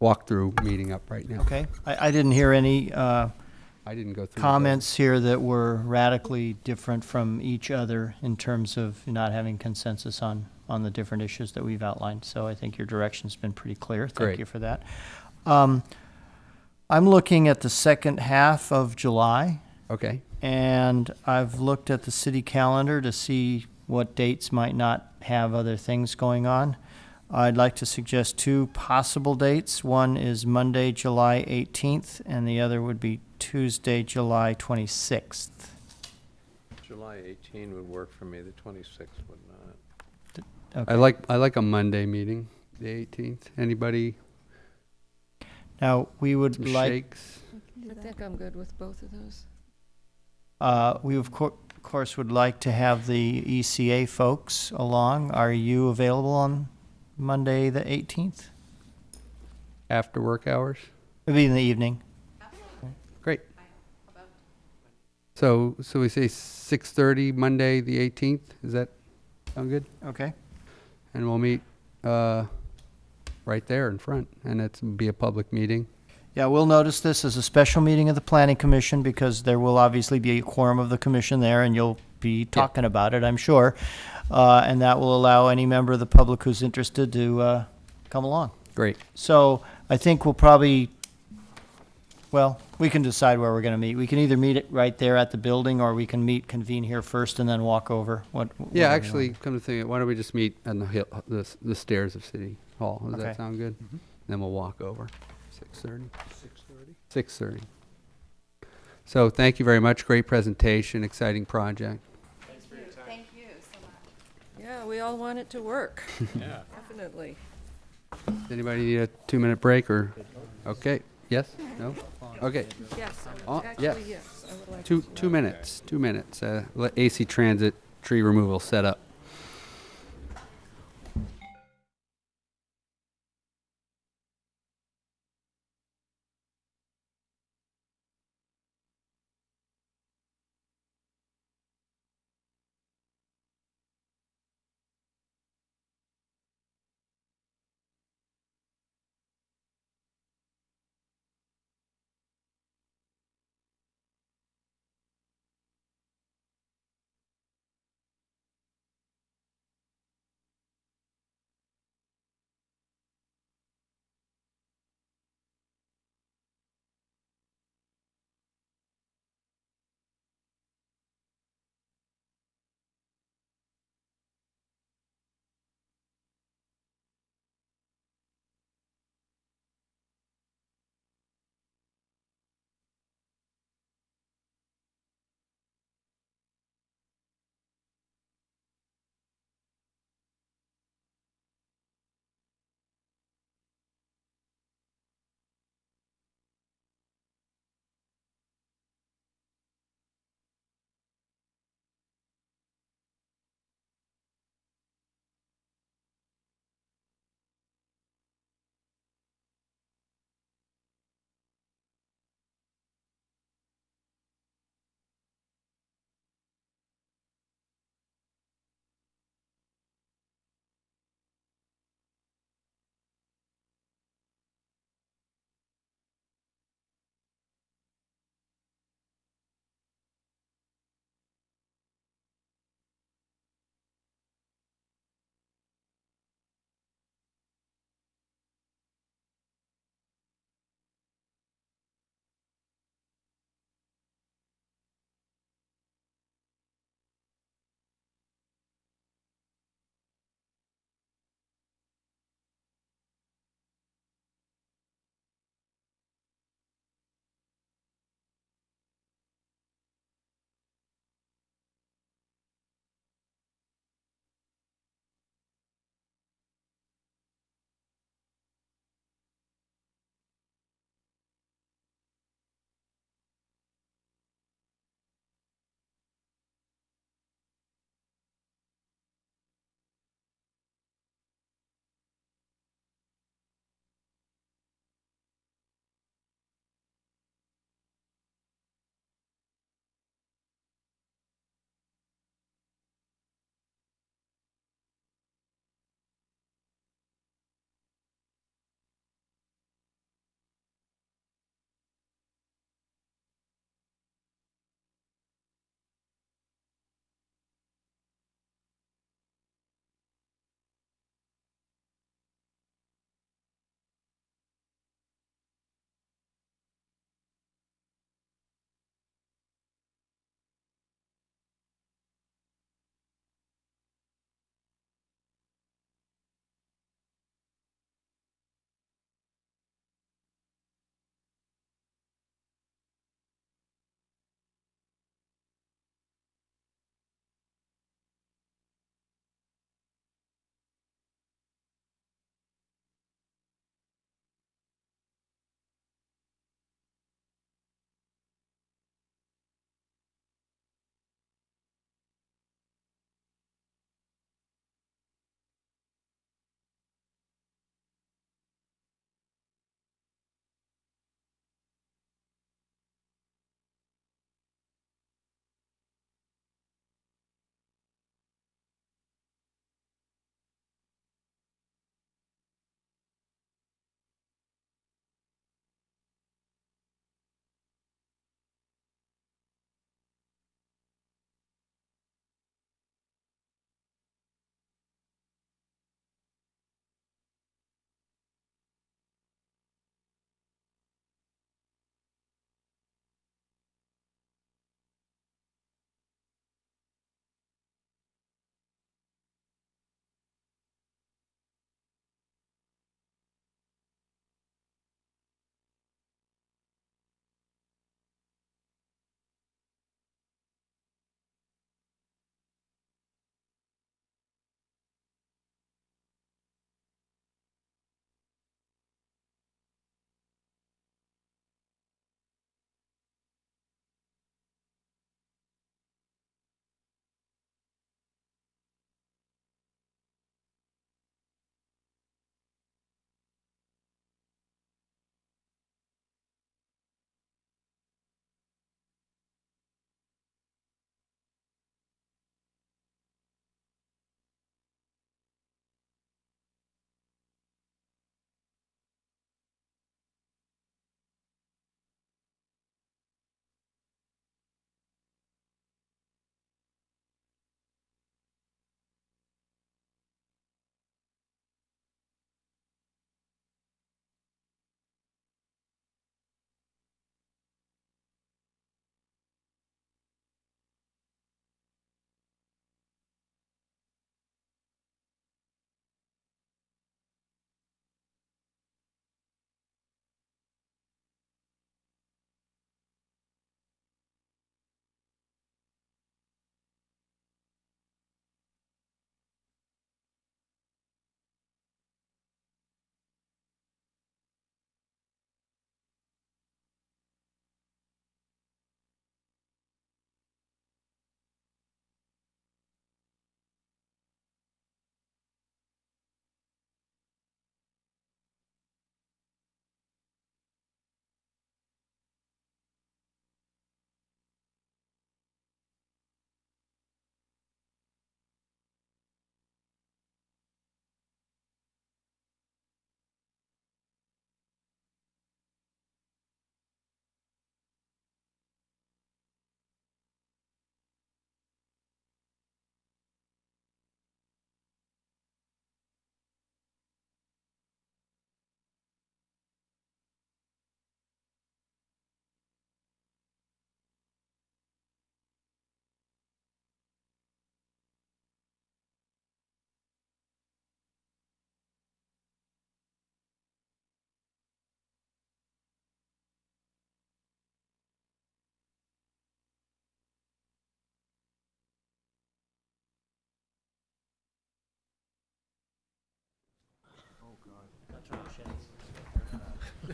walkthrough meeting up right now. Okay. I didn't hear any I didn't go through comments here that were radically different from each other in terms of not having consensus on the different issues that we've outlined. So I think your direction's been pretty clear. Thank you for that. I'm looking at the second half of July. Okay. And I've looked at the city calendar to see what dates might not have other things going on. I'd like to suggest 2 possible dates. One is Monday, July 18th, and the other would be Tuesday, July 26th. July 18 would work for me, the 26th would not. Okay. I like a Monday meeting, the 18th. Anybody? Now, we would Some like... shakes? I think I'm good with both of those. We, of course, would like to have the ECA folks along. Are you available on Monday, the 18th. After work hours? It'll be in the evening. Great. So we say 6:30 Monday, the 18th. Does that sound good? Okay. And we'll meet right there in front, and it's be a public meeting. Yeah, we'll notice this as a special meeting of the Planning Commission because there will obviously be a quorum of the commission there, and you'll be talking about it, I'm sure. And that will allow any member of the public who's interested to come along. Great. So I think we'll probably, well, we can decide where we're going to meet. We can either meet it right there at the building, or we can convene here first and then walk over. Yeah, whatever you actually, want. come to think of it, why don't we just meet on the stairs of City Hall? Does Okay. that sound good? Then we'll walk over. 6:30? 6:30. So thank you very much. Great presentation, exciting project. Thanks for your time. Thank you so much. Yeah, we all want it to work. Yeah. Definitely. Does anybody need a 2-minute break or? Okay, yes, no? Okay. Yes, Oh, actually, yes. yes. I would like Two to- minutes, 2 minutes. Let AC Transit tree removal set up.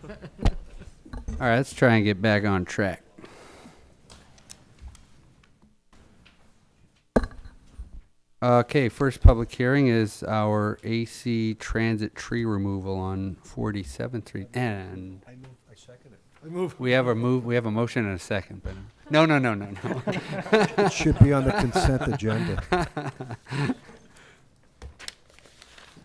All right, let's try and get back on track. Okay, first public hearing is our AC transit tree removal on 47th Street. And I second it. I move. we have a motion and a second, but no. It should be on the consent agenda.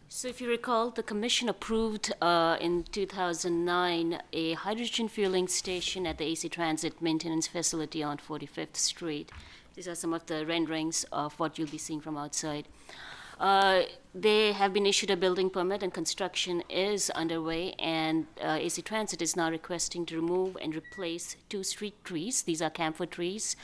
So if you recall, the commission approved in 2009 a hydrogen fueling station at the AC Transit Maintenance Facility on 45th Street. These are some of the renderings of what you'll be seeing from outside. They have been issued a building permit and construction is underway, and AC Transit is now requesting to remove and replace 2 street trees. These are camphor trees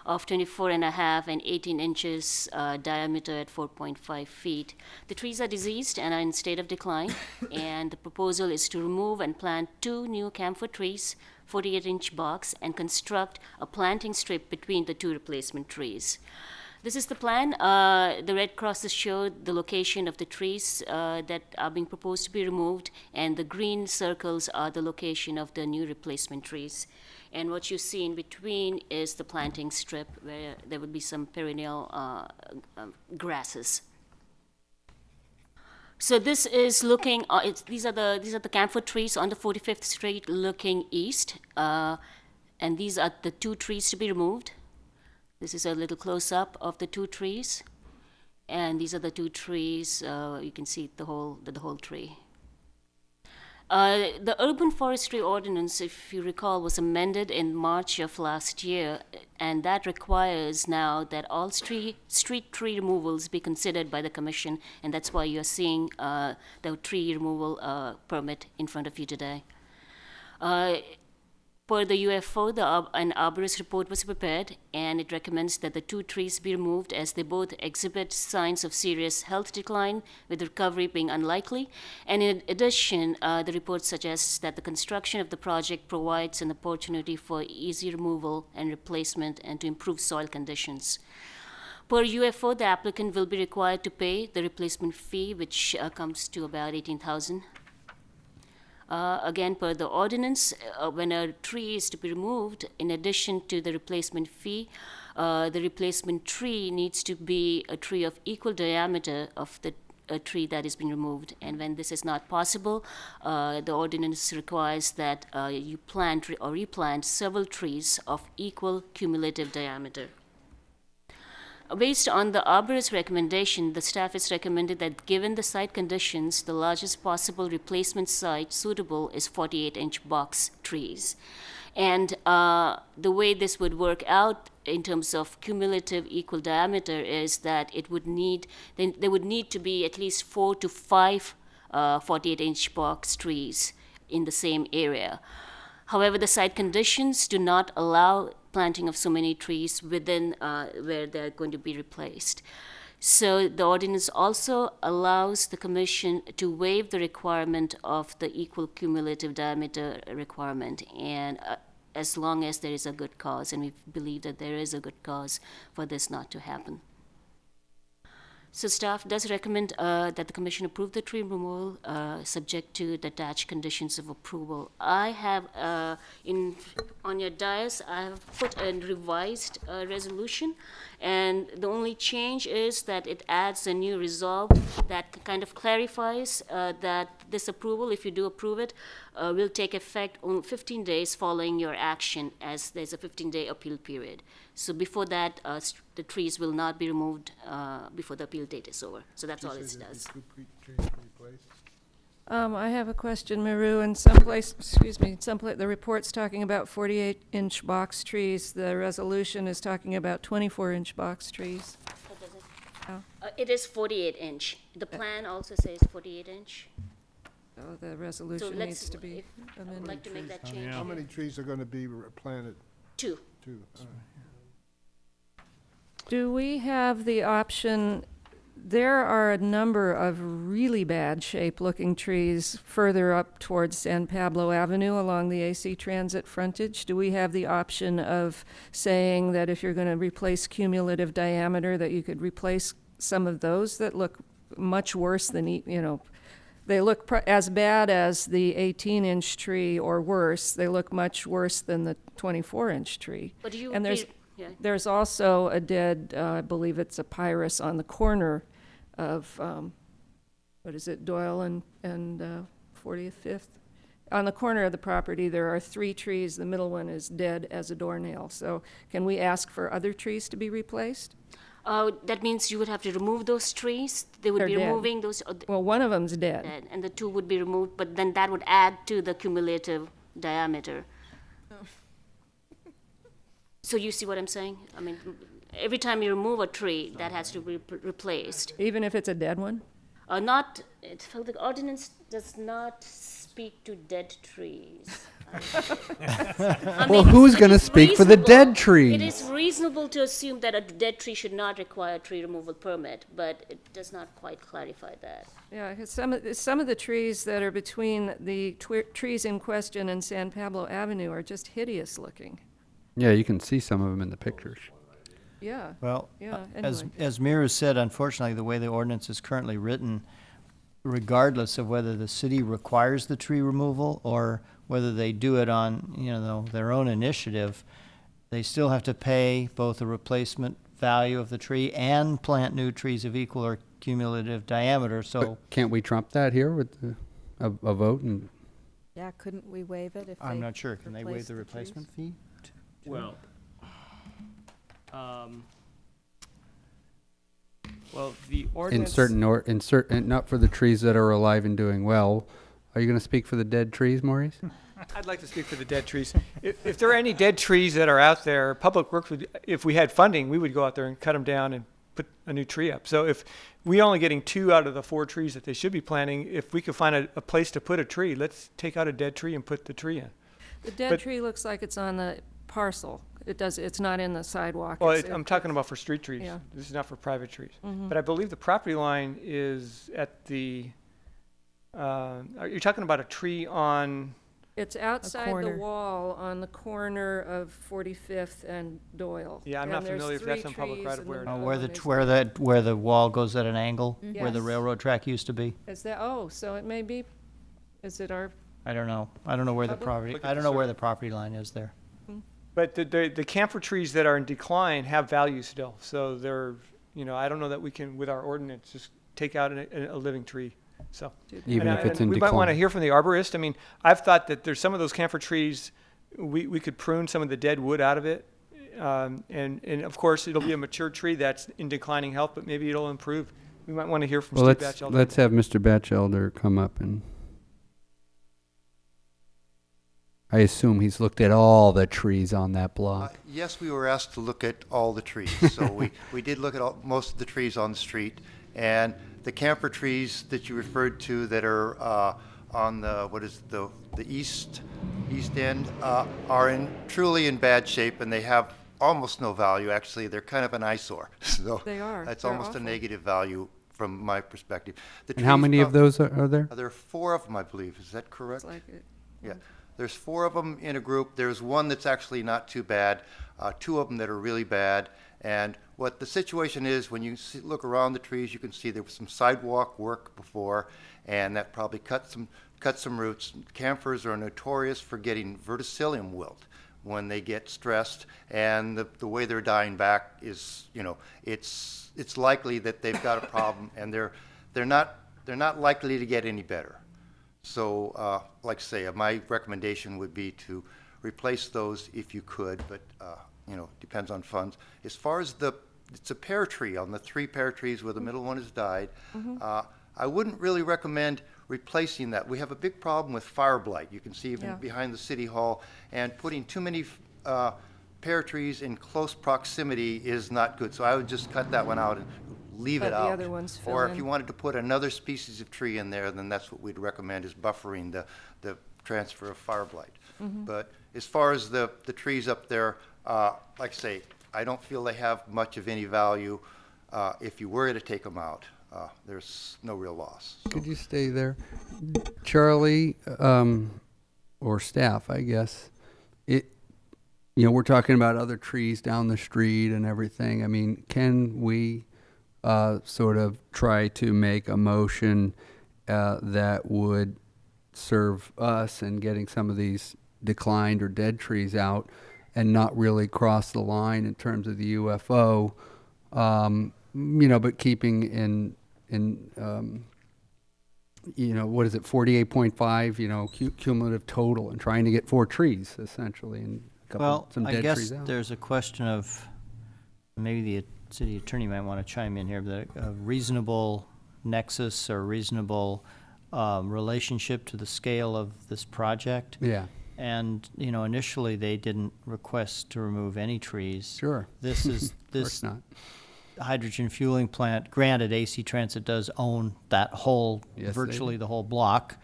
of 24.5 and 18 inches diameter at 4.5 feet. The trees are diseased and are in state of decline, and the proposal is to remove and plant 2 new camphor trees, 48-inch box, and construct a planting strip between the 2 replacement trees. This is the plan. The red crosses show the location of the trees that are being proposed to be removed, and the green circles are the location of the new replacement trees. And what you see in between is the planting strip where there would be some perennial grasses. So this is looking. These are the camphor trees on the 45th Street, looking east, and these are the 2 trees to be removed. This is a little close-up of the 2 trees, and these are the 2 trees. You can see the whole tree. The urban forestry ordinance, if you recall, was amended in March of last year, and that requires now that all street tree removals be considered by the commission, and that's why you're seeing the tree removal permit in front of you today. Per the UFO, an arborist report was prepared, and it recommends that the 2 trees be removed as they both exhibit signs of serious health decline, with recovery being unlikely. And in addition, the report suggests that the construction of the project provides an opportunity for easy removal and replacement and to improve soil conditions. Per UFO, the applicant will be required to pay the replacement fee, which comes to about $18,000. Again, per the ordinance, when a tree is to be removed, in addition to the replacement fee, the replacement tree needs to be a tree of equal diameter of the tree that is being removed. And when this is not possible, the ordinance requires that you plant or replant several trees of equal cumulative diameter. Based on the arborist's recommendation, the staff has recommended that given the site conditions, the largest possible replacement site suitable is 48-inch box trees. And the way this would work out in terms of cumulative equal diameter is that there would need to be at least 4 to 5 48-inch box trees in the same area. However, the site conditions do not allow planting of so many trees within where they're going to be replaced. So the ordinance also allows the commission to waive the requirement of the equal cumulative diameter requirement, and as long as there is a good cause, and we believe that there is a good cause for this not to happen. So staff does recommend that the commission approve the tree removal subject to the attached conditions of approval. I have, on your dais, I have put a revised resolution, and the only change is that it adds a new resolve that kind of clarifies that this approval, if you do approve it, will take effect on 15 days following your action, as there's a 15-day appeal period. So before that, the trees will not be removed before the appeal date is over. So that's all it does. I have a question, Maru. In someplace, the report's talking about 48-inch box trees. The resolution is talking about 24-inch box trees. What does it? Oh. It is 48-inch. The plan also says 48-inch. So the resolution needs to be I would like to make that change. How many trees are going to be planted? 2. 2. Do we have the option? There are a number of really bad shape looking trees further up towards San Pablo Avenue along the AC Transit frontage. Do we have the option of saying that if you're going to replace cumulative diameter, that you could replace some of those that look much worse than, they look as bad as the 18-inch tree or worse. They look much worse than the 24-inch tree. But you And would yeah. there's also a dead, I believe it's a pyrus on the corner of, what is it, Doyle and 40th, 5th? On the corner of the property, there are 3 trees. The middle one is dead as a doornail. So can we ask for other trees to be replaced? That means you would have to remove those trees. They would They're be dead. removing those. Well, one of them's dead. And the 2 would be removed, but then that would add to the cumulative diameter. So you see what I'm saying? I mean, every time you remove a tree, that has to be replaced. Even if it's a dead one? The ordinance does not speak to dead trees. Well, who's going to speak for the dead trees? It is reasonable to assume that a dead tree should not require a tree removal permit, but it does not quite clarify that. Yeah, 'cause some of the trees that are between the trees in question and San Pablo Avenue are just hideous looking. Yeah, you can see some of them in the pictures. Yeah. Well, Yeah, as anyway. Mira said, unfortunately, the way the ordinance is currently written, regardless of whether the city requires the tree removal or whether they do it on, their own initiative, they still have to pay both the replacement value of the tree and plant new trees of equal or cumulative diameter. So But can't we trump that here with a vote? And Yeah, couldn't we waive it if they I'm not sure. Can they replace waive the trees? replacement fee? Well, the ordinance. not for the trees that are alive and doing well. Are you going to speak for the dead trees, Maurice? I'd like to speak for the dead trees. If there are any dead trees that are out there, Public Works would, if we had funding, we would go out there and cut them down and put a new tree up. So if we only getting 2 out of the 4 trees that they should be planting, if we could find a place to put a tree, let's take out a dead tree and put the tree in. The dead tree looks like it's on the parcel. It's not in the sidewalk. Well, I'm talking about for street trees. Yeah. This is not for private trees. Mhm. But I believe the property line is at the, are you talking about a tree on? It's outside the corner. wall on the corner of 45th and Doyle. Yeah, I'm And not there's familiar if that's 3 on public trees right of and way or the not. middle Where one is- where the wall goes at an angle, Mhm. where the Yes. railroad track used to be? Is that, so it may be, is it our, I don't know. I don't know where the Public? property. Look at I the don't know where survey. the property line is there. But the camphor trees that are in decline have value still. So they're, I don't know that we can, with our ordinance, just take out a living tree. So. Even if it's in we might want to decline. hear from the arborist. I mean, I've thought that there's some of those camphor trees, we could prune some of the dead wood out of it. And of course, it'll be a mature tree that's in declining health, but maybe it'll improve. We might want to hear from Well, Steve let's Batchelder. let's have Mr. Batchelder come up, and I assume he's looked at all the trees on that block. Yes, we were asked to look at all the trees. So we did look at most of the trees on the street. And the camphor trees that you referred to that are on the east end are truly in bad shape, and they have almost no value. Actually, they're kind of an eyesore. So They are. that's They're almost a awful. negative value from my perspective. The And how trees many of those are there? There are 4 of them, I believe. Is that correct? it's like it. Yeah, there's 4 of them in a group. There's one that's actually not too bad, 2 of them that are really bad. And what the situation is, when you look around the trees, you can see there was some sidewalk work before, and that probably cut some roots. Camphors are notorious for getting verticillium wilt when they get stressed, and the way they're dying back is, it's likely that they've got a problem, and they're not likely to get any better. So, like I say, my recommendation would be to replace those if you could, but, depends on funds. As far as it's a pear tree on the 3 pear trees where the middle one has died. I wouldn't really recommend replacing that. We have a big problem with fire blight. You can see even Yeah. behind the city hall, and putting too many pear trees in close proximity is not good. So I would just cut that one out and leave Let it the out. other ones fill Or if in. you wanted to put another species of tree in there, then that's what we'd recommend, is buffering the transfer of fire blight. But as far as the trees up there, like I say, I don't feel they have much of any value. If you were to take them out, there's no real loss. So Could you stay there? Charlie, or staff, I guess. We're talking about other trees down the street and everything. I mean, can we sort of try to make a motion that would serve us in getting some of these declined or dead trees out and not really cross the line in terms of the UFO, but keeping in what is it, 48.5, cumulative total, and trying to get 4 trees, essentially, and some I dead guess trees out. there's a question of, maybe the city attorney might want to chime in here, but a reasonable nexus or reasonable relationship to the scale of this project. Yeah. And, initially they didn't request to remove any trees. Sure. This is, Of this course not. hydrogen fueling plant, granted, AC Transit does own that whole, Yes, they virtually do. the whole block.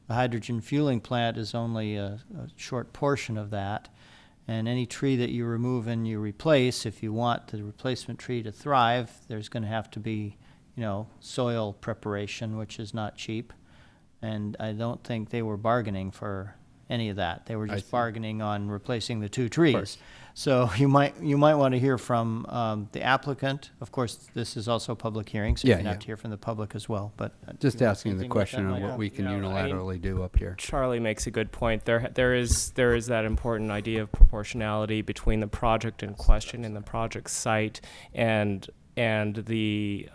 The hydrogen fueling plant is only a short portion of that. And any tree that you remove and you replace, if you want the replacement tree to thrive, there's going to have to be, soil preparation, which is not cheap. And I don't think they were bargaining for any of that. They were I just see. bargaining on replacing the 2 trees. course. So you might want to hear from the applicant. Of course, this is also a public hearing, so Yeah, you can have yeah. to hear from the public as well. But Just you wanna say asking the anything about question that, on what Michael? we can I mean, unilaterally do up here. Charlie makes a good point. There is that important idea of proportionality between the project in question and the project site and the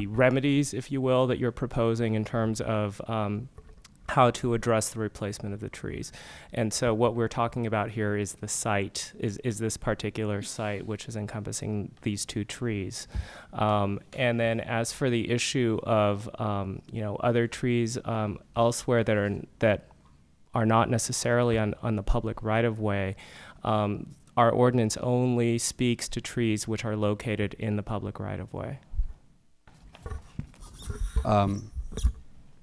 remedies, if you will, that you're proposing in terms of how to address the replacement of the trees. And so what we're talking about here is the site, is this particular site, which is encompassing these 2 trees. And then as for the issue of, other trees elsewhere that are not necessarily on the public right-of-way, our ordinance only speaks to trees which are located in the public right-of-way.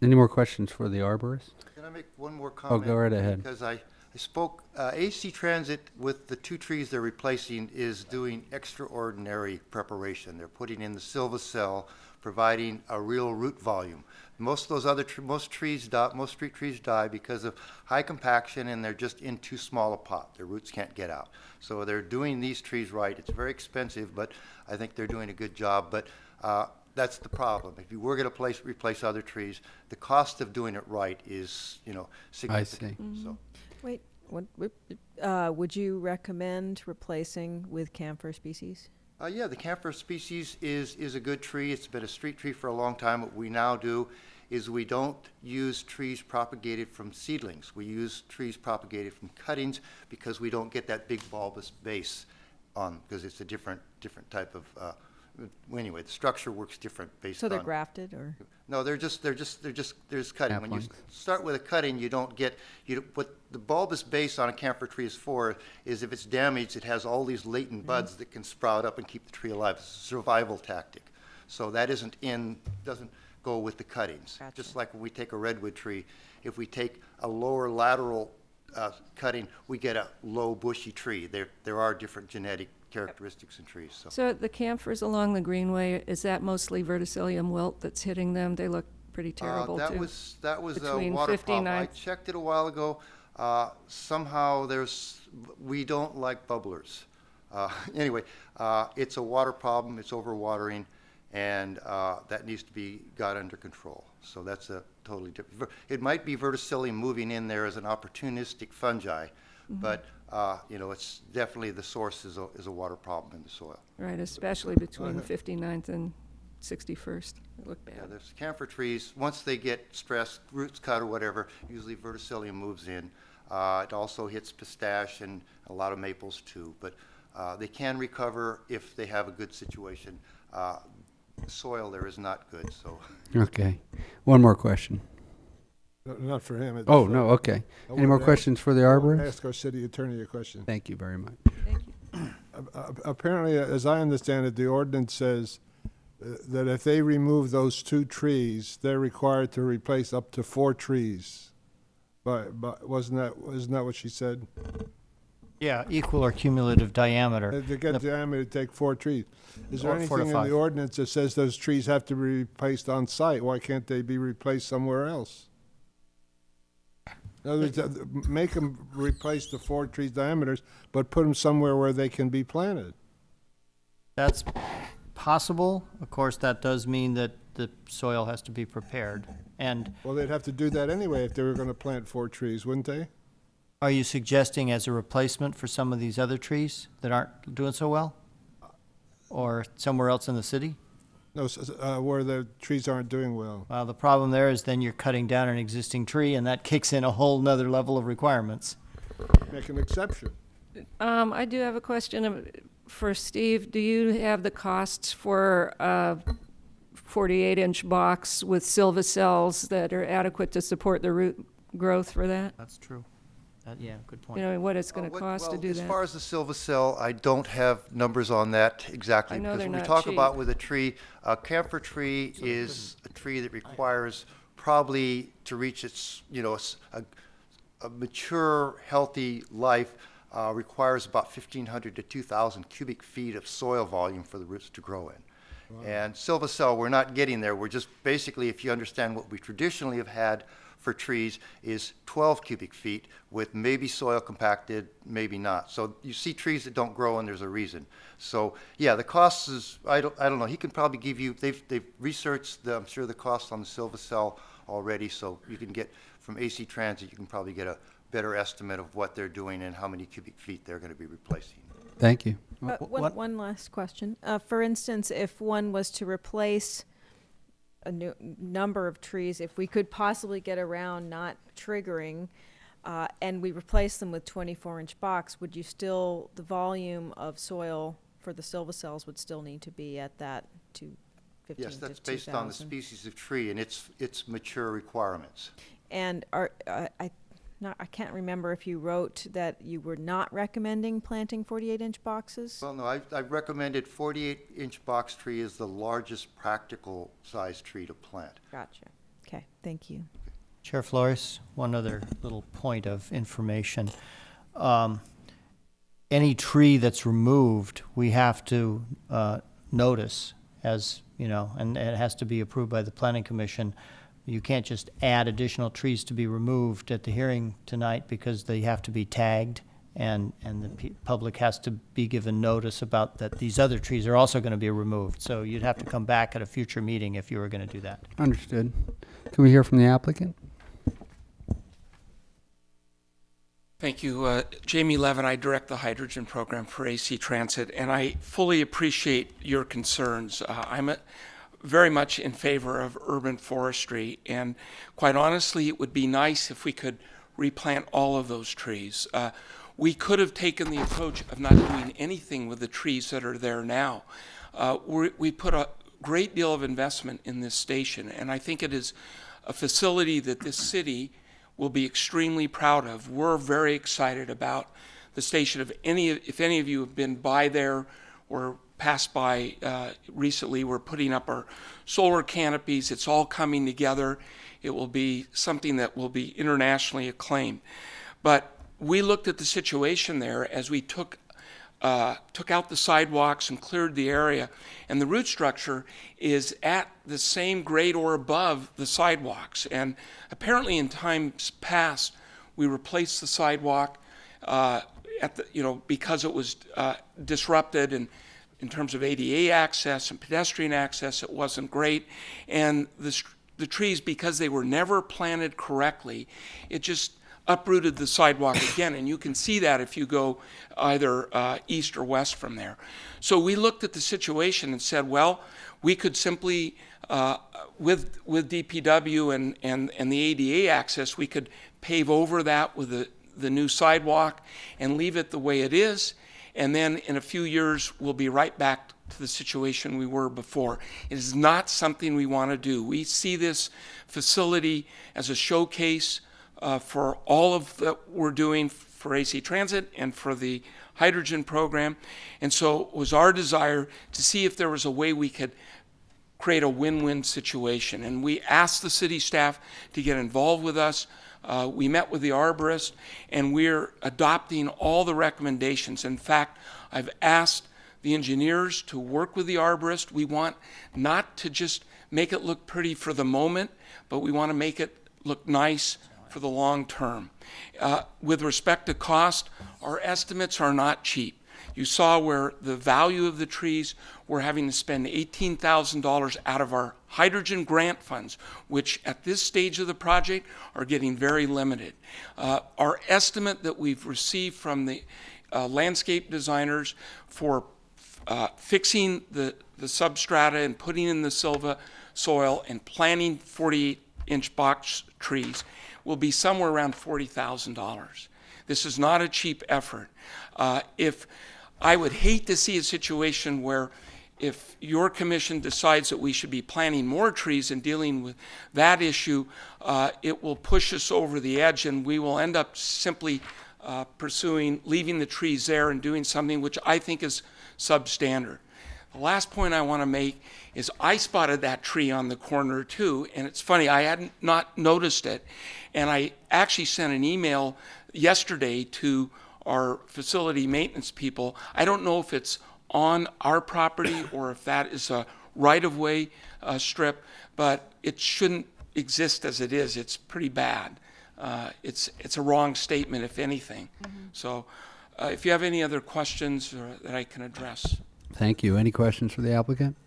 Any more questions for the arborist? Can I make one more comment? Go right ahead. Because I spoke, AC Transit with the 2 trees they're replacing is doing extraordinary preparation. They're putting in the silva cell, providing a real root volume. Most of those other most street trees die because of high compaction, and they're just in too small a pot. Their roots can't get out. So they're doing these trees right. It's very expensive, but I think they're doing a good job. But that's the problem. If you were going to replace other trees, the cost of doing it right is, significant. I see. So. Wait, would you recommend replacing with camphor species? Yeah, the camphor species is a good tree. It's been a street tree for a long time. What we now do is we don't use trees propagated from seedlings. We use trees propagated from cuttings because we don't get that big bulbous base on, because it's a different type of, anyway, the structure works different based on. So they're grafted, or? No, they're just cutting. When you Saplings. start with a cutting, you don't get, what the bulbous base on a camphor tree is for is if it's damaged, it has all these latent buds that can sprout up and keep the tree alive. It's a survival tactic. So that doesn't go with the cuttings. Gotcha. Just like when we take a redwood tree, if we take a lower lateral cutting, we get a low bushy tree. There are different genetic characteristics in trees. So the camphors along the greenway, is that mostly verticillium wilt that's hitting them? They look pretty terrible that too. was a Between water problem. I 59th checked it a while ago. Somehow we don't like bubblers. Anyway, it's a water problem. It's overwatering, and that needs to be got under control. So that's a totally different. It might be verticillium moving in there as an opportunistic fungi, but it's definitely the source is a water problem in the soil. Right, especially between 59th and 61st. They look Yeah, bad. there's camphor trees, once they get stressed, roots cut or whatever, usually verticillium moves in. It also hits pistache and a lot of maples too, but they can recover if they have a good situation. The soil there is not good, so. Okay. One more question. No, not for him. Oh, no, okay. Any more questions for the arborist? Ask our city attorney a question. Thank you very much. Thank you. Apparently, as I understand it, the ordinance says that if they remove those 2 trees, they're required to replace up to 4 trees. But wasn't that what she said? Yeah, equal or cumulative diameter. To get diameter, take 4 trees. Is there Or 4 to anything in 5. the ordinance that says those trees have to be replaced on site? Why can't they be replaced somewhere else? In other words, make them replace the 4 trees diameters, but put them somewhere where they can be planted. That's possible. Of course, that does mean that the soil has to be prepared. And Well, they'd have to do that anyway if they were going to plant 4 trees, wouldn't they? are you suggesting as a replacement for some of these other trees that aren't doing so well? Or somewhere else in the city? No, where the trees aren't doing well. Well, the problem there is then you're cutting down an existing tree, and that kicks in a whole nother level of requirements. Make an exception. I do have a question for Steve. Do you have the costs for a 48-inch box with silva cells that are adequate to support the root growth for that? That's true. Yeah, good point. You know, what it's going to cost to do as that? As far as the silva cell, I don't have numbers on that exactly. I know because they're when we not talk cheap. about with a tree, a camphor tree is a tree that requires probably to reach its, you know, a mature, healthy life requires about 1,500 to 2,000 cubic feet of soil volume for the roots to grow in. Wow. And silva cell, we're not getting there. We're just basically, if you understand what we traditionally have had for trees, is 12 cubic feet with maybe soil compacted, maybe not. So you see trees that don't grow, and there's a reason. So yeah, the cost is, I don't know. He can probably give you, they've researched, I'm sure, the cost on the silva cell already, so you can get, from AC Transit, you can probably get a better estimate of what they're doing and how many cubic feet they're going to be replacing. Thank you. One last question. For instance, if one was to replace a new number of trees, if we could possibly get around not triggering, and we replace them with 24-inch box, would you still, the volume of soil for the silva cells would still need to be at that 215 Yes, that's to based on the 2,000? species of tree and its mature requirements. And I can't remember if you wrote that you were not recommending planting 48-inch boxes? Well, no, I've recommended 48-inch box tree is the largest practical size tree to plant. Gotcha. Okay, thank you. Chair Flores, one other little point of information. Any tree that's removed, we have to notice, as you know, and it has to be approved by the Planning Commission. You can't just add additional trees to be removed at the hearing tonight because they have to be tagged, and the public has to be given notice about that these other trees are also going to be removed. So you'd have to come back at a future meeting if you were going to do that. Understood. Can we hear from the applicant? Thank you. Jamie Levin, I direct the hydrogen program for AC Transit, and I fully appreciate your concerns. I'm very much in favor of urban forestry, and quite honestly, it would be nice if we could replant all of those trees. We could have taken the approach of not doing anything with the trees that are there now. We put a great deal of investment in this station, and I think it is a facility that this city will be extremely proud of. We're very excited about the station. If any of you have been by there or passed by recently, we're putting up our solar canopies. It's all coming together. It will be something that will be internationally acclaimed. But we looked at the situation there as we took out the sidewalks and cleared the area, and the root structure is at the same grade or above the sidewalks. And apparently in times past, we replaced the sidewalk because it was disrupted, and in terms of ADA access and pedestrian access, it wasn't great. And the trees, because they were never planted correctly, it just uprooted the sidewalk again. And you can see that if you go either east or west from there. So we looked at the situation and said, well, we could simply, with DPW and the ADA access, we could pave over that with the new sidewalk and leave it the way it is. And then in a few years, we'll be right back to the situation we were before. It is not something we want to do. We see this facility as a showcase for all of that we're doing for AC Transit and for the hydrogen program. And so it was our desire to see if there was a way we could create a win-win situation. And we asked the city staff to get involved with us. We met with the arborist, and we're adopting all the recommendations. In fact, I've asked the engineers to work with the arborist. We want not to just make it look pretty for the moment, but we want to make it look nice for the long term. With respect to cost, our estimates are not cheap. You saw where the value of the trees, we're having to spend $18,000 out of our hydrogen grant funds, which at this stage of the project are getting very limited. Our estimate that we've received from the landscape designers for fixing the substrata and putting in the silva soil and planting 48-inch box trees will be somewhere around $40,000. This is not a cheap effort. If I would hate to see a situation where if your commission decides that we should be planting more trees and dealing with that issue, it will push us over the edge and we will end up simply leaving the trees there and doing something which I think is substandard. The last point I want to make is I spotted that tree on the corner too, and it's funny, I hadn't not noticed it, and I actually sent an email yesterday to our facility maintenance people. I don't know if it's on our property or if that is a right-of-way strip, but it shouldn't exist as it is. It's pretty bad. It's a wrong statement, if anything. So if you have any other questions that I can address. Thank you. Any questions for the applicant?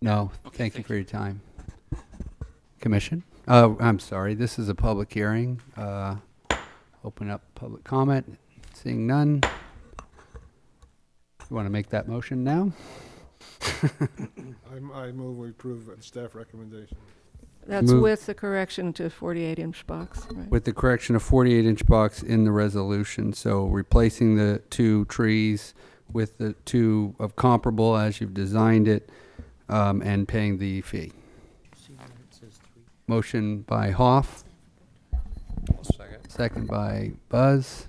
No. Okay, thank you for your time. Commission? Oh, I'm sorry. This is a public hearing. Open up public comment. Seeing none. You want to make that motion now? I move we approve the staff recommendation. That's with the correction to 48-inch box, right? With the correction of 48-inch box in the resolution. So replacing the 2 trees with the 2 of comparable as you've designed it, and paying the fee. Motion by Hoff. Second. Second by Buzz.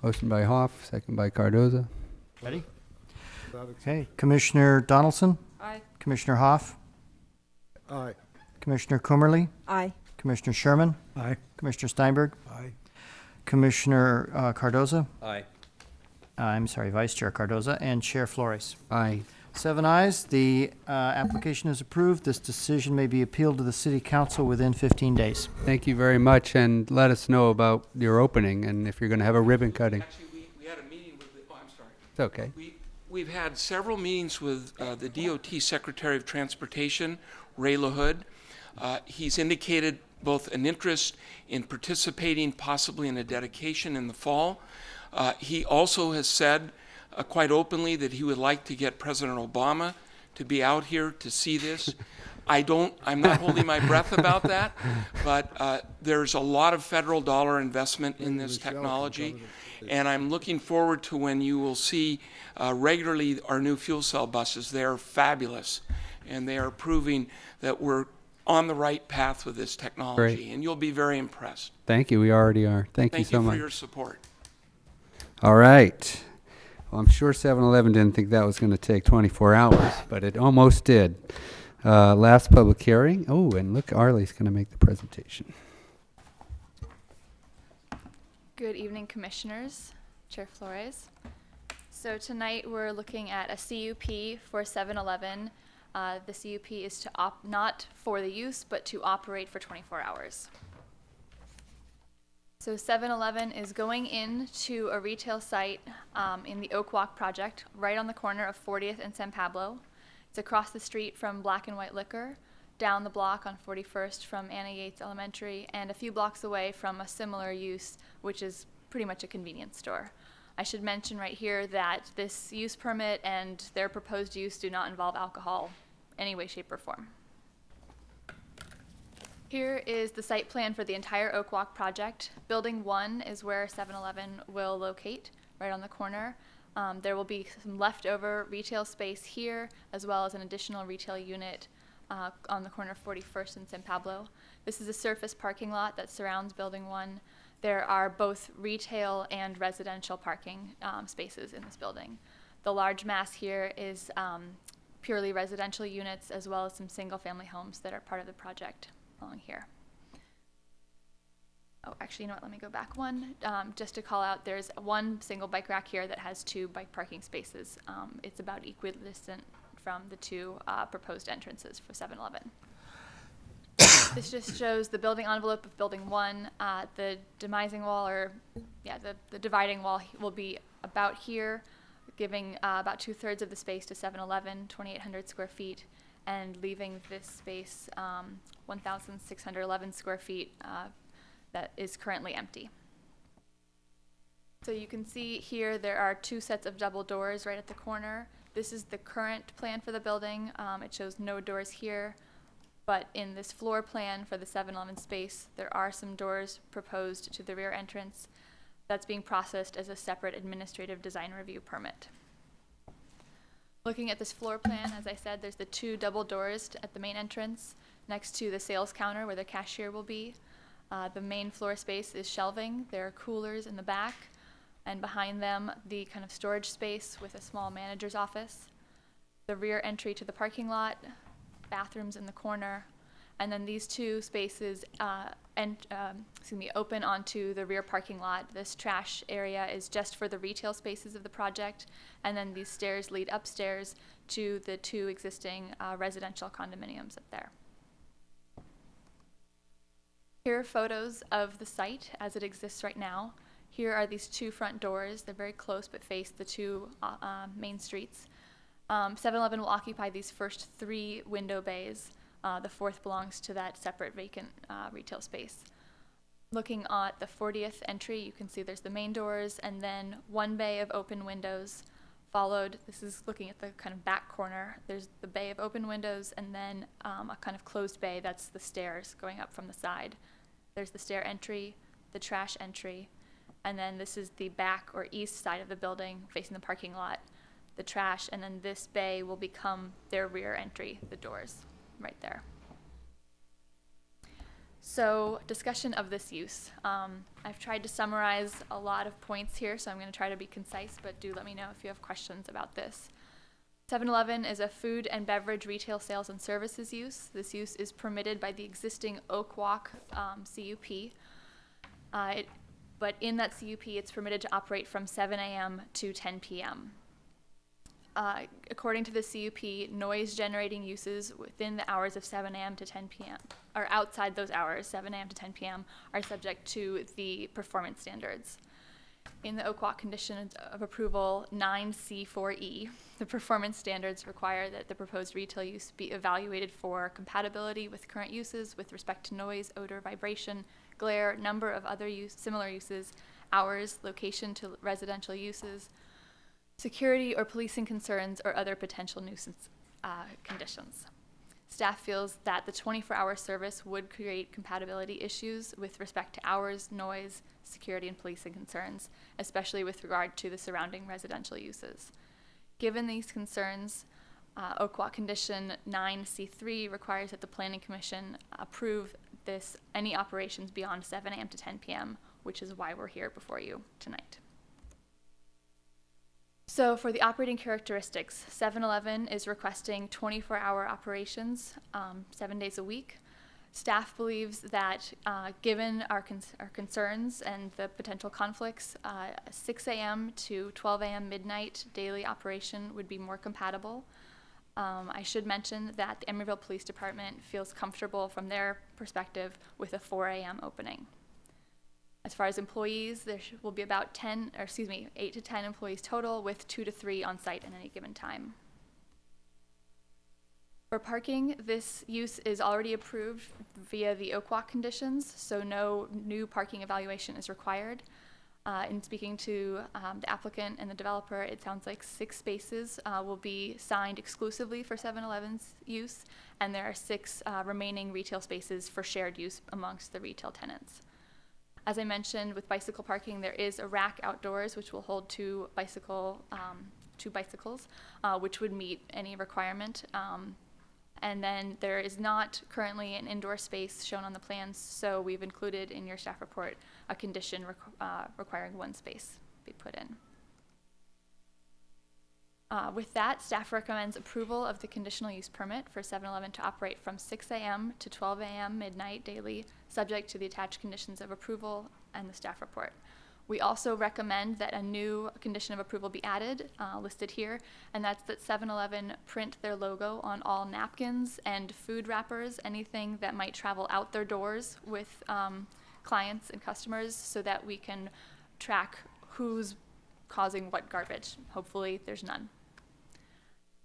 Motion by Hoff, second by Cardoza. Ready? Okay. Commissioner Donaldson? Aye. Commissioner Hoff? Aye. Commissioner Kummerly? Aye. Commissioner Sherman? Aye. Commissioner Steinberg? Aye. Commissioner Cardoza? Aye. I'm sorry, Vice Chair Cardoza, and Chair Flores. Aye. 7 ayes. The application is approved. This decision may be appealed to the City Council within 15 days. Thank you very much, and let us know about your opening and if you're going to have a ribbon cutting. Actually, we had a meeting with the, I'm sorry. It's okay. We've had several meetings with the DOT Secretary of Transportation, Ray LaHood. He's indicated both an interest in participating possibly in a dedication in the fall. He also has said quite openly that he would like to get President Obama to be out here to see this. I'm not holding my breath about that, but there's a lot of federal dollar investment in this technology, and I'm looking forward to when you will see regularly our new fuel cell buses. They are fabulous, and they are proving that we're on the right path with this technology, Great. and you'll be very impressed. Thank you. We already are. Thank you so much. Thank you for your support. All right. Well, I'm sure 7-Eleven didn't think that was going to take 24 hours, but it almost did. Last public hearing. Oh, and look, Arlie's going to make the presentation. Good evening, Commissioners, Chair Flores. So tonight we're looking at a CUP for 7-Eleven. The CUP is to not for the use, but to operate for 24 hours. So 7-Eleven is going into a retail site in the Oak Walk project, right on the corner of 40th and San Pablo. It's across the street from Black and White Liquor, down the block on 41st from Anna Yates Elementary, and a few blocks away from a similar use, which is pretty much a convenience store. I should mention right here that this use permit and their proposed use do not involve alcohol any way, shape, or form. Here is the site plan for the entire Oak Walk project. Building 1 is where 7-Eleven will locate, right on the corner. There will be some leftover retail space here, as well as an additional retail unit on the corner of 41st and San Pablo. This is a surface parking lot that surrounds Building 1. There are both retail and residential parking spaces in this building. The large mass here is purely residential units, as well as some single-family homes that are part of the project along here. Oh, actually, you know what, let me go back one. Just to call out, there's one single bike rack here that has 2 bike parking spaces. It's about equidistant from the 2 proposed entrances for 7-Eleven. This just shows the building envelope of building 1. The demising wall, the dividing wall will be about here, giving about 2/3 of the space to 7-Eleven, 2,800 square feet, and leaving this space 1,611 square feet that is currently empty. So you can see here there are 2 sets of double doors right at the corner. This is the current plan for the building. It shows no doors here, but in this floor plan for the 7-Eleven space, there are some doors proposed to the rear entrance. That's being processed as a separate administrative design review permit. Looking at this floor plan, as I said, there's the 2 double doors at the main entrance next to the sales counter where the cashier will be. The main floor space is shelving. There are coolers in the back, and behind them, the kind of storage space with a small manager's office. The rear entry to the parking lot, bathrooms in the corner, and then these 2 spaces open onto the rear parking lot. This trash area is just for the retail spaces of the project, and then these stairs lead upstairs to the 2 existing residential condominiums up there. Here are photos of the site as it exists right now. Here are these 2 front doors. They're very close but face the 2 main streets. 7-Eleven will occupy these first 3 window bays. The 4th belongs to that separate vacant retail space. Looking at the 40th entry, you can see there's the main doors and then 1 bay of open windows followed. This is looking at the kind of back corner. There's the bay of open windows and then a kind of closed bay. That's the stairs going up from the side. There's the stair entry, the trash entry, and then this is the back or east side of the building facing the parking lot, the trash, and then this bay will become their rear entry, the doors right there. So, discussion of this use. I've tried to summarize a lot of points here, so I'm going to try to be concise, but do let me know if you have questions about this. 7-Eleven is a food and beverage retail sales and services use. This use is permitted by the existing Oak Walk CUP. But in that CUP, it's permitted to operate from 7 a.m. to 10 p.m. According to the CUP, noise-generating uses within the hours of 7 a.m. to 10 p.m., or outside those hours, 7 a.m. to 10 p.m., are subject to the performance standards. In the Oak Walk Conditions of Approval 9C4E, the performance standards require that the proposed retail use be evaluated for compatibility with current uses with respect to noise, odor, vibration, glare, number of other similar uses, hours, location to residential uses, security or policing concerns, or other potential nuisance conditions. Staff feels that the 24-hour service would create compatibility issues with respect to hours, noise, security, and policing concerns, especially with regard to the surrounding residential uses. Given these concerns, Oak Walk Condition 9C3 requires that the Planning Commission approve any operations beyond 7 a.m. to 10 p.m., which is why we're here before you tonight. So for the operating characteristics, 7-Eleven is requesting 24-hour operations, 7 days a week. Staff believes that given our concerns and the potential conflicts, 6 a.m. to 12 a.m. midnight daily operation would be more compatible. I should mention that the Emeryville Police Department feels comfortable from their perspective with a 4 a.m. opening. As far as employees, there will be about 8 to 10 employees total, with 2 to 3 on site at any given time. For parking, this use is already approved via the Oak Walk conditions, so no new parking evaluation is required. In speaking to the applicant and the developer, it sounds like 6 spaces will be signed exclusively for 7-Eleven's use, and there are 6 remaining retail spaces for shared use amongst the retail tenants. As I mentioned, with bicycle parking, there is a rack outdoors which will hold 2 bicycles, which would meet any requirement. And then there is not currently an indoor space shown on the plans, so we've included in your staff report a condition requiring 1 space be put in. With that, staff recommends approval of the conditional use permit for 7-Eleven to operate from 6 a.m. to 12 a.m. midnight daily, subject to the attached conditions of approval and the staff report. We also recommend that a new condition of approval be added, listed here, and that's that 7-Eleven print their logo on all napkins and food wrappers, anything that might travel out their doors with clients and customers, so that we can track who's causing what garbage. Hopefully there's none.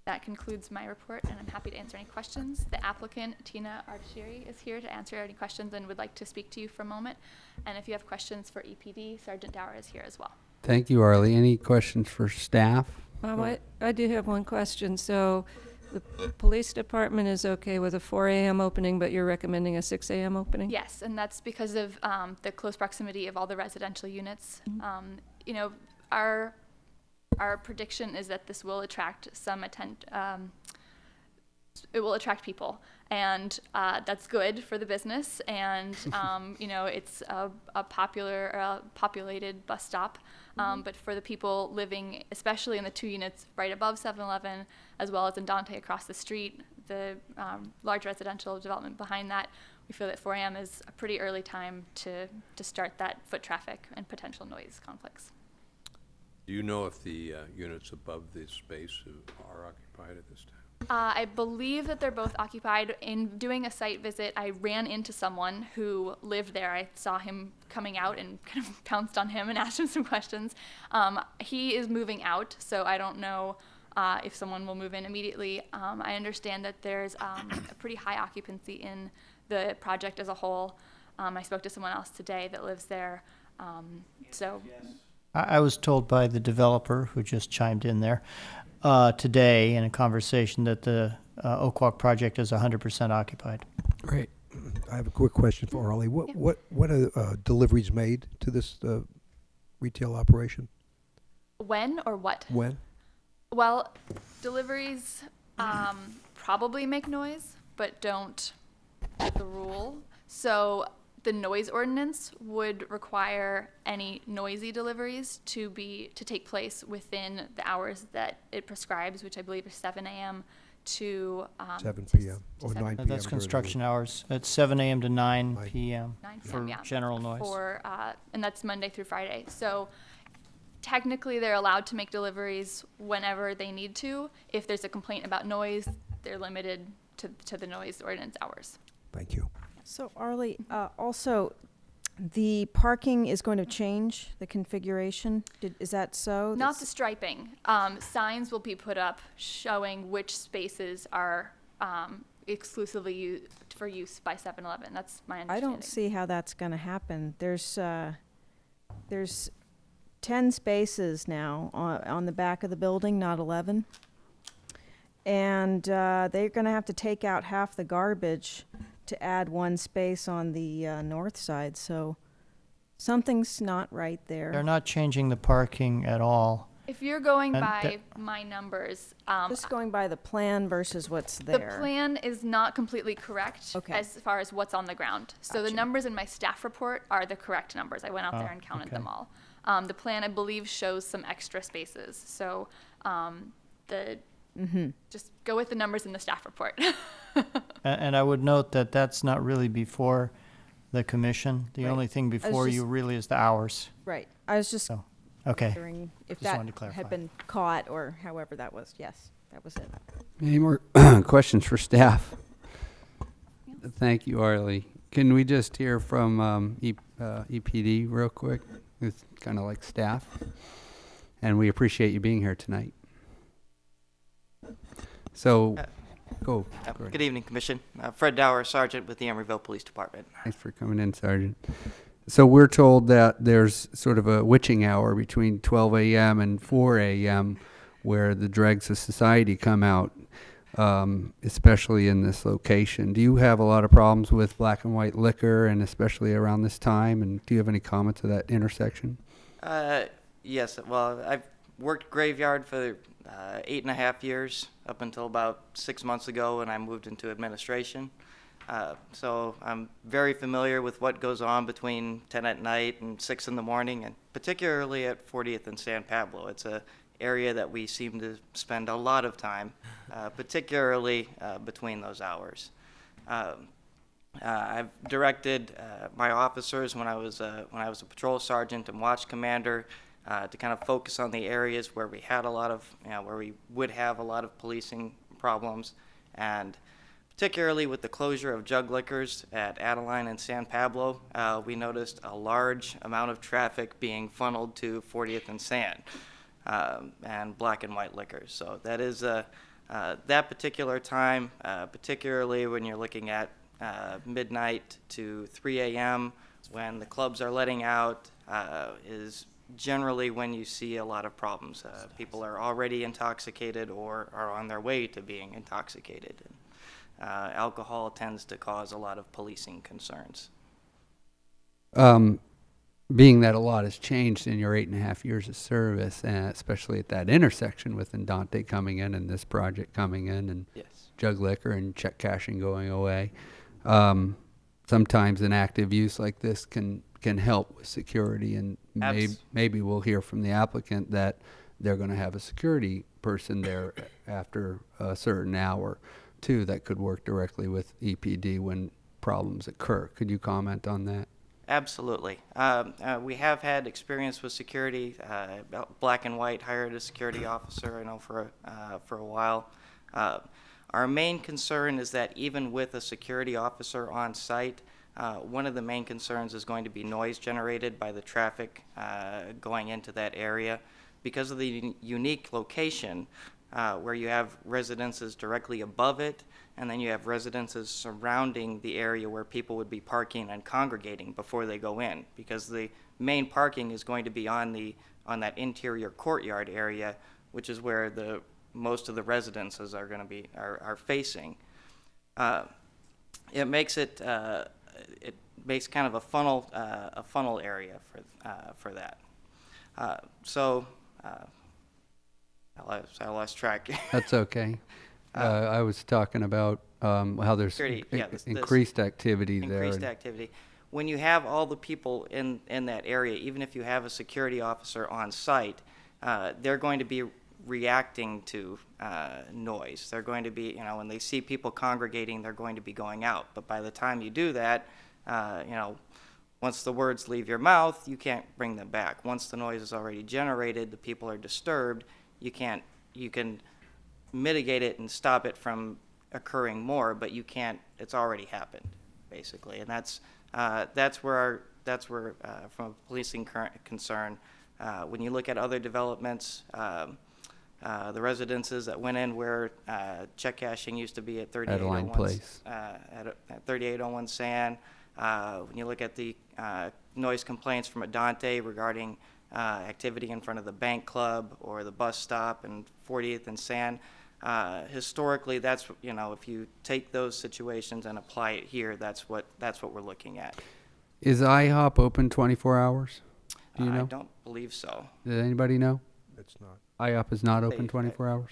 That concludes my report, and I'm happy to answer any questions. The applicant, Tina Artieri, is here to answer any questions and would like to speak to you for a moment. And if you have questions for EPD, Sergeant Dower is here as well. Thank you, Arlie. Any questions for staff? I do have one question. So the police department is okay with a 4 a.m. opening, but you're recommending a 6 a.m. opening? Yes, and that's because of the close proximity of all the residential units. You know, our prediction is that this will attract some it will attract people, and that's good for the business, and you know, it's a populated bus stop, but for the people living, especially in the 2 units right above 7-Eleven, as well as in Dante across the street, the large residential development behind that, we feel that 4 a.m. is a pretty early time to start that foot traffic and potential noise conflicts. Do you know if the units above this space are occupied at this time? I believe that they're both occupied. In doing a site visit, I ran into someone who lived there. I saw him coming out and kind of pounced on him and asked him some questions. He is moving out, so I don't know if someone will move in immediately. I understand that there's a pretty high occupancy in the project as a whole. I spoke to someone else today that lives there. I was told by the developer who just chimed in there today in a conversation that the Oak Walk project is 100% occupied. Great. I have a quick question for Arlie. What are deliveries made to this retail operation? When or what? When? Well, deliveries probably make noise, but don't the rule. So the noise ordinance would require any noisy deliveries to take place within the hours that it prescribes, which I believe is 7 a.m. to 7 p.m. or 9 p.m. That's construction hours. It's 7 a.m. to 9 p.m. 9 for p.m., yeah, general noise. And that's Monday through Friday. So technically, they're allowed to make deliveries whenever they need to. If there's a complaint about noise, they're limited to the noise ordinance hours. Thank you. So Arlie, also, the parking is going to change, the configuration. Is that so? Not the striping. Signs will be put up showing which spaces are exclusively for use by 7-Eleven. That's my understanding. I don't see how that's going to happen. There's 10 spaces now on the back of the building, not 11. And they're going to have to take out half the garbage to add one space on the north side, so something's not right there. They're not changing the parking at all. If you're going by my numbers, just going by the plan versus what's the there. plan is not completely correct as far as what's on the ground. So the numbers in my staff report are the correct numbers. I went out there and counted them all. The plan, I believe, shows some extra spaces. So just go with the numbers in the staff report. And I would note that that's not really before the commission. The only thing before you really is the hours. Right. I was just okay. wondering if Just that wanted to clarify. had been caught or however that was. Yes, that was it. Any more questions for staff? Thank you, Arlie. Can we just hear from EPD real quick? It's kind of like staff. And we appreciate you being here tonight. So, go. Good evening, Commission. Fred Dower, Sergeant with the Emeryville Police Department. Thanks for coming in, Sergeant. So we're told that there's sort of a witching hour between 12 a.m. and 4 a.m. where the dregs of society come out, especially in this location. Do you have a lot of problems with black and white liquor, and especially around this time? And do you have any comment to that intersection? Yes, well, I've worked graveyard for 8.5 years, up until about 6 months ago when I moved into administration. So I'm very familiar with what goes on between 10 at night and 6 in the morning, and particularly at 40th and San Pablo. It's an area that we seem to spend a lot of time, particularly between those hours. I've directed my officers when I was a patrol sergeant and watch commander to kind of focus on the areas where we had a lot of, where we would have a lot of policing problems, and particularly with the closure of jug liquors at Adeline and San Pablo, we noticed a large amount of traffic being funneled to 40th and San, and black and white liquors. So that is that particular time, particularly when you're looking at midnight to 3 a.m. when the clubs are letting out, is generally when you see a lot of problems. People are already intoxicated or are on their way to being intoxicated. Alcohol tends to cause a lot of policing concerns. Being that a lot has changed in your 8.5 years of service, especially at that intersection with Andante coming in and this project coming in, and yes, jug liquor and check cashing going away, sometimes an active use like this can help with security, and maybe we'll hear from the applicant that they're going to have a security person there after a certain hour too that could work directly with EPD when problems occur. Could you comment on that? Absolutely. We have had experience with security. Black and White hired a security officer, I know, for a while. Our main concern is that even with a security officer on site, one of the main concerns is going to be noise generated by the traffic going into that area. Because of the unique location where you have residences directly above it, and then you have residences surrounding the area where people would be parking and congregating before they go in, because the main parking is going to be on that interior courtyard area, which is where most of the residences are going to be are facing. It makes kind of a funnel area for that. I lost track. That's okay. I was talking about how there's increased activity there. Increased activity. When you have all the people in that area, even if you have a security officer on site, they're going to be reacting to noise. They're going to be, when they see people congregating, they're going to be going out. But by the time you do that, once the words leave your mouth, you can't bring them back. Once the noise is already generated, the people are disturbed, you can mitigate it and stop it from occurring more, but you can't, it's already happened, basically. And that's where from a policing concern, when you look at other developments, the residences that went in where check cashing used to be at 3801 Place. At 3801 San, when you look at the noise complaints from Andante regarding activity in front of the bank club or the bus stop and 40th and San, historically, that's, if you take those situations and apply it here, that's what we're looking at. Is IHOP open 24 hours? Do you know? I don't believe so. Does anybody know? It's not. IHOP is not open 24 hours?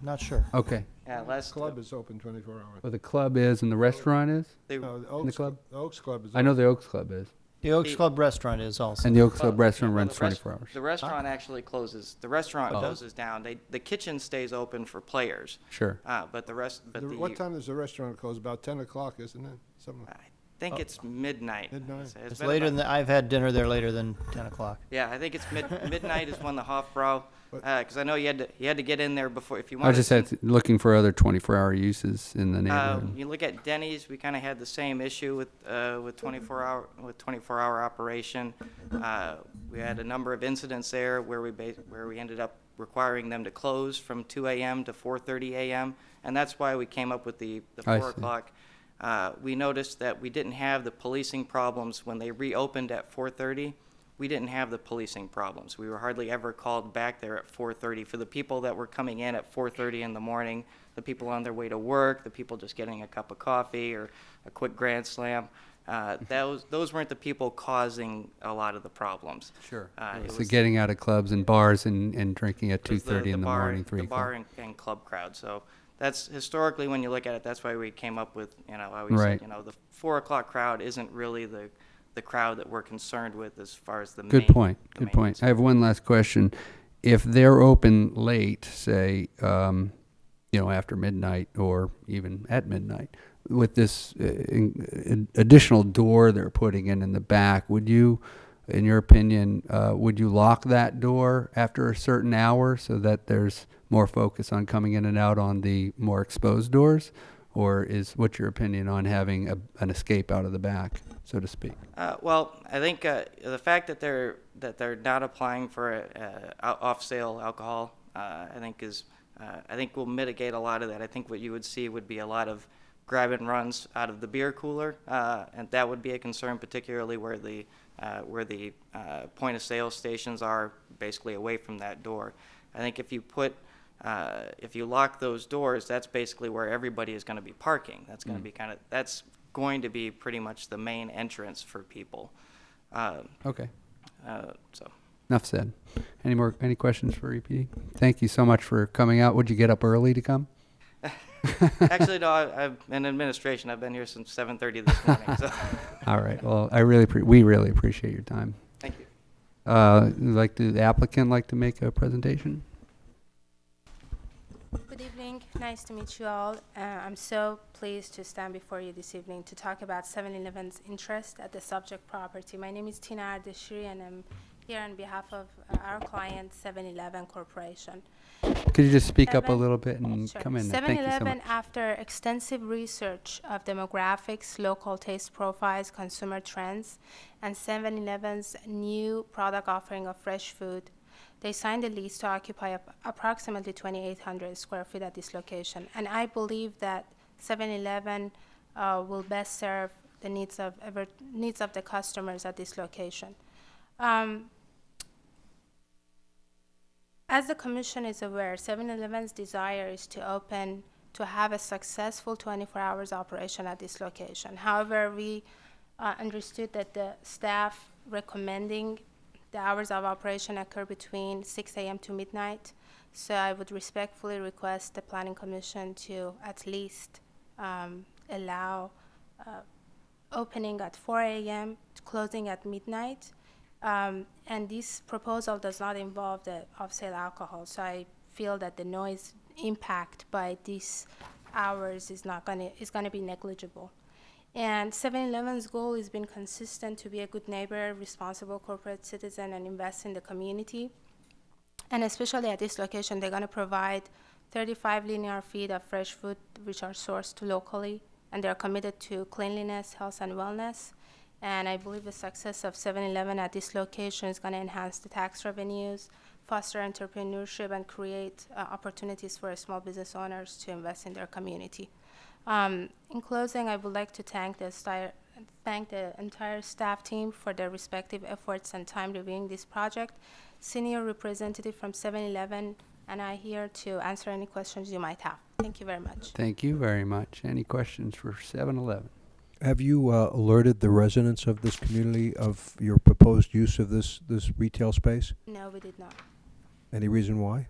Not sure. Okay. Yeah, The club is open 24 hours. Well, the club is and the restaurant is? No, the In the club? The Oaks Club is I know the Oaks Club is. The Oaks Club restaurant is also. And the Oaks Club restaurant Well, runs 24 hours. The restaurant actually closes. The restaurant closes down. The kitchen stays open for players. Sure. But the rest. But What time does the restaurant close? About 10 o'clock, isn't it? Something. I think it's midnight. Midnight. It's later than I've had dinner there later than 10 o'clock. Yeah, I think it's midnight is when the Hofbrau, because I know you had to get in there before if you I wanted. just looking for other 24-hour uses in the neighborhood. You look at Denny's, we kind of had the same issue with 24-hour operation. We had a number of incidents there where we ended up requiring them to close from 2 a.m. to 4:30 a.m. and that's why we came up with the 4 o'clock. We noticed that we didn't have the policing problems when they reopened at 4:30. We didn't have the policing problems. We were hardly ever called back there at 4:30. For the people that were coming in at 4:30 in the morning, the people on their way to work, the people just getting a cup of coffee or a quick Grand Slam, those weren't the people causing a lot of the problems. Sure. So getting out of clubs and bars and drinking at 2:30 in the morning, 3 o'clock. The bar and club crowd. So that's historically, when you look at it, that's why we came up with, I always Right. said, the 4 o'clock crowd isn't really the crowd that we're concerned with as far as the Good point. Good point. I have one last question. If they're open late, say, after midnight or even at midnight, with this additional door they're putting in the back, would you, in your opinion, would you lock that door after a certain hour so that there's more focus on coming in and out on the more exposed doors? Or what's your opinion on having an escape out of the back, so to speak? Well, I think the fact that they're not applying for off-sale alcohol, I think will mitigate a lot of that. I think what you would see would be a lot of grab and runs out of the beer cooler, and that would be a concern, particularly where the point of sale stations are basically away from that door. I think if you lock those doors, that's basically where everybody is going to be parking. That's going to be that's going to be pretty much the main entrance for people. Okay. So. Enough said. Any questions for EPD? Thank you so much for coming out. Would you get up early to come? Actually, no. I'm in administration. I've been here since 7:30 this morning. So. All right. Well, we really appreciate your time. Thank you. The applicant like to make a presentation? Good evening. Nice to meet you all. I'm so pleased to stand before you this evening to talk about 7-Eleven's interest at the subject property. My name is Tina Ardeshiri, and I'm here on behalf of our client, 7-Eleven Corporation. Could you just speak up a little bit and come in? Thank you so 7-Eleven, much. after extensive research of demographics, local taste profiles, consumer trends, and 7-Eleven's new product offering of fresh food, they signed a lease to occupy approximately 2,800 square feet at this location. And I believe that 7-Eleven will best serve the needs of the customers at this location. As the Commission is aware, 7-Eleven's desire is to have a successful 24 hours operation at this location. However, we understood that the staff recommending the hours of operation occur between 6 a.m. to midnight. So I would respectfully request the Planning Commission to at least allow opening at 4 a.m., closing at midnight. And this proposal does not involve the off-sale alcohol. So I feel that the noise impact by these hours is going to be negligible. And 7-Eleven's goal has been consistent to be a good neighbor, responsible corporate citizen, and invest in the community. And especially at this location, they're going to provide 35 linear feet of fresh food, which are sourced locally, and they're committed to cleanliness, health, and wellness. And I believe the success of 7-Eleven at this location is going to enhance the tax revenues, foster entrepreneurship, and create opportunities for small business owners to invest in their community. In closing, I would like to thank the entire staff team for their respective efforts and time reviewing this project. Senior representative from 7-Eleven and I here to answer any questions you might have. Thank you very much. Thank you very much. Any questions for 7-Eleven? Have you alerted the residents of this community of your proposed use of this retail space? No, we did not. Any reason why?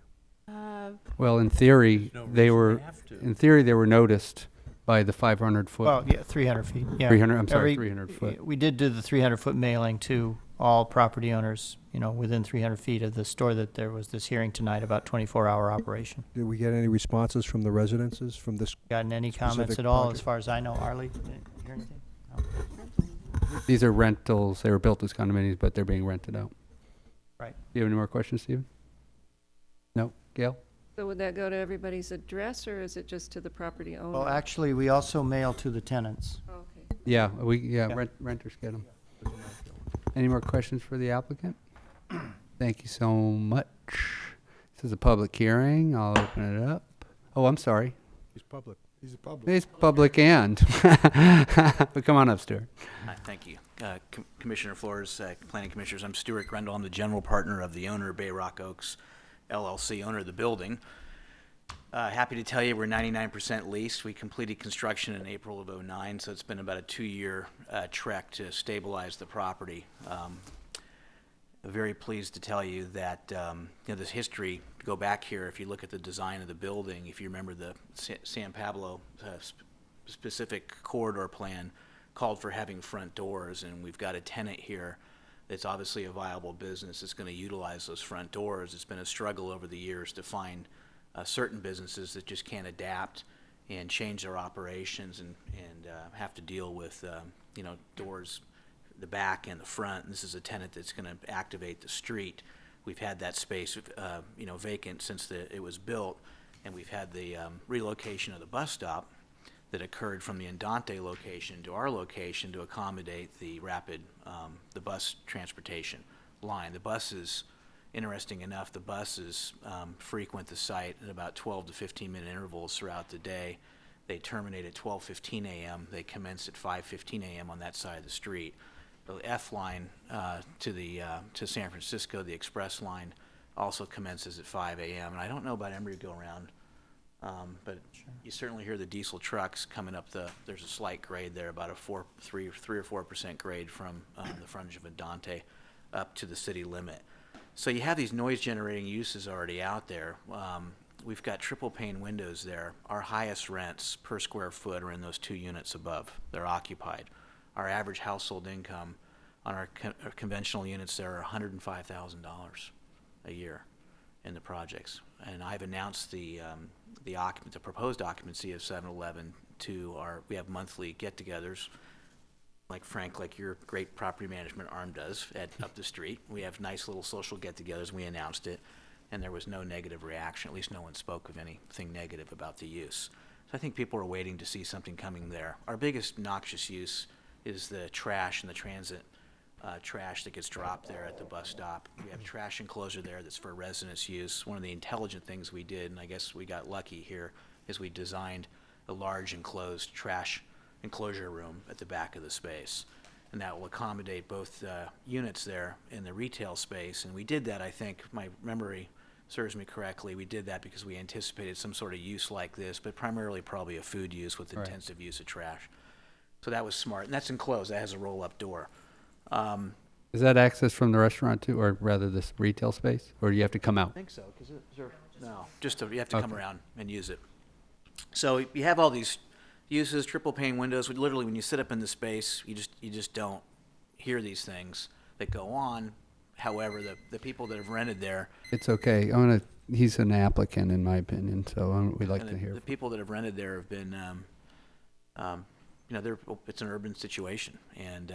Well, in theory, they were noticed by the 500-foot. Well, yeah, 300 feet. Yeah. 300 foot. We did do the 300-foot mailing to all property owners, within 300 feet of the store that there was this hearing tonight about 24-hour operation. Did we get any responses from the residences from this? Gotten any comments at all, as far as I know? Arlie, did you hear anything? No. These are rentals. They were built as condominiums, but they're being rented out. Right. Do you have any more questions, Stephen? No? Gail? So would that go to everybody's address, or is it just to the property owner? Well, actually, we also mail to the tenants. Okay. Yeah, renters get them. Any more questions for the applicant? Thank you so much. This is a public hearing. I'll open it up. Oh, I'm sorry. He's public. He's a public. He's public and. But come on up, Stuart. Hi, thank you. Commissioner Flores, Planning Commissioners, I'm Stuart Grendel. I'm the general partner of the owner of Bay Rock Oaks LLC, owner of the building. Happy to tell you we're 99% leased. We completed construction in April of '09, so it's been about a 2-year trek to stabilize the property. Very pleased to tell you that this history, to go back here, if you look at the design of the building, if you remember the San Pablo specific corridor plan called for having front doors, and we've got a tenant here that's obviously a viable business that's going to utilize those front doors. It's been a struggle over the years to find certain businesses that just can't adapt and change their operations and have to deal with, you know, doors, the back and the front. And this is a tenant that's going to activate the street. We've had that space, you know, vacant since it was built, and we've had the relocation of the bus stop that occurred from the Andante location to our location to accommodate the rapid, the bus transportation line. The buses, interesting enough, the buses frequent the site at about 12 to 15-minute intervals throughout the day. They terminate at 12:15 a.m. They commence at 5:15 a.m. on that side of the street. The F line to San Francisco, the express line, also commences at 5 a.m. And I don't know about Emeryville around, but you certainly hear the diesel trucks coming up there's a slight grade there, about a 3 or 4% grade from the frontage of Andante up to the city limit. So you have these noise generating uses already out there. We've got triple pane windows there. Our highest rents per square foot are in those 2 units above. They're occupied. Our average household income on our conventional units there are $105,000 a year in the projects. And I've announced the proposed occupancy of 7-Eleven to we have monthly get-togethers, like Frank, like your great property management arm does up the street. We have nice little social get-togethers. We announced it, and there was no negative reaction. At least no one spoke of anything negative about the use. So I think people are waiting to see something coming there. Our biggest noxious use is the trash and the transit trash that gets dropped there at the bus stop. We have a trash enclosure there that's for residents' use. One of the intelligent things we did, and I guess we got lucky here, is we designed a large enclosed trash enclosure room at the back of the space. And that will accommodate both units there in the retail space. And we did that, I think, my memory serves me correctly, we did that because we anticipated some sort of use like this, but primarily probably a food use with intensive use of trash. So that was smart. And that's enclosed. That has a roll-up door. Is that access from the restaurant too, or rather this retail space, or do you have to come out? I think so. No, you have to come around and use it. So you have all these uses, triple pane windows. Literally, when you sit up in the space, you just don't hear these things that go on. However, the people that have rented there, It's okay. He's an applicant, in my opinion, so we'd like to hear. The people that have rented there have been, you know, it's an urban situation, and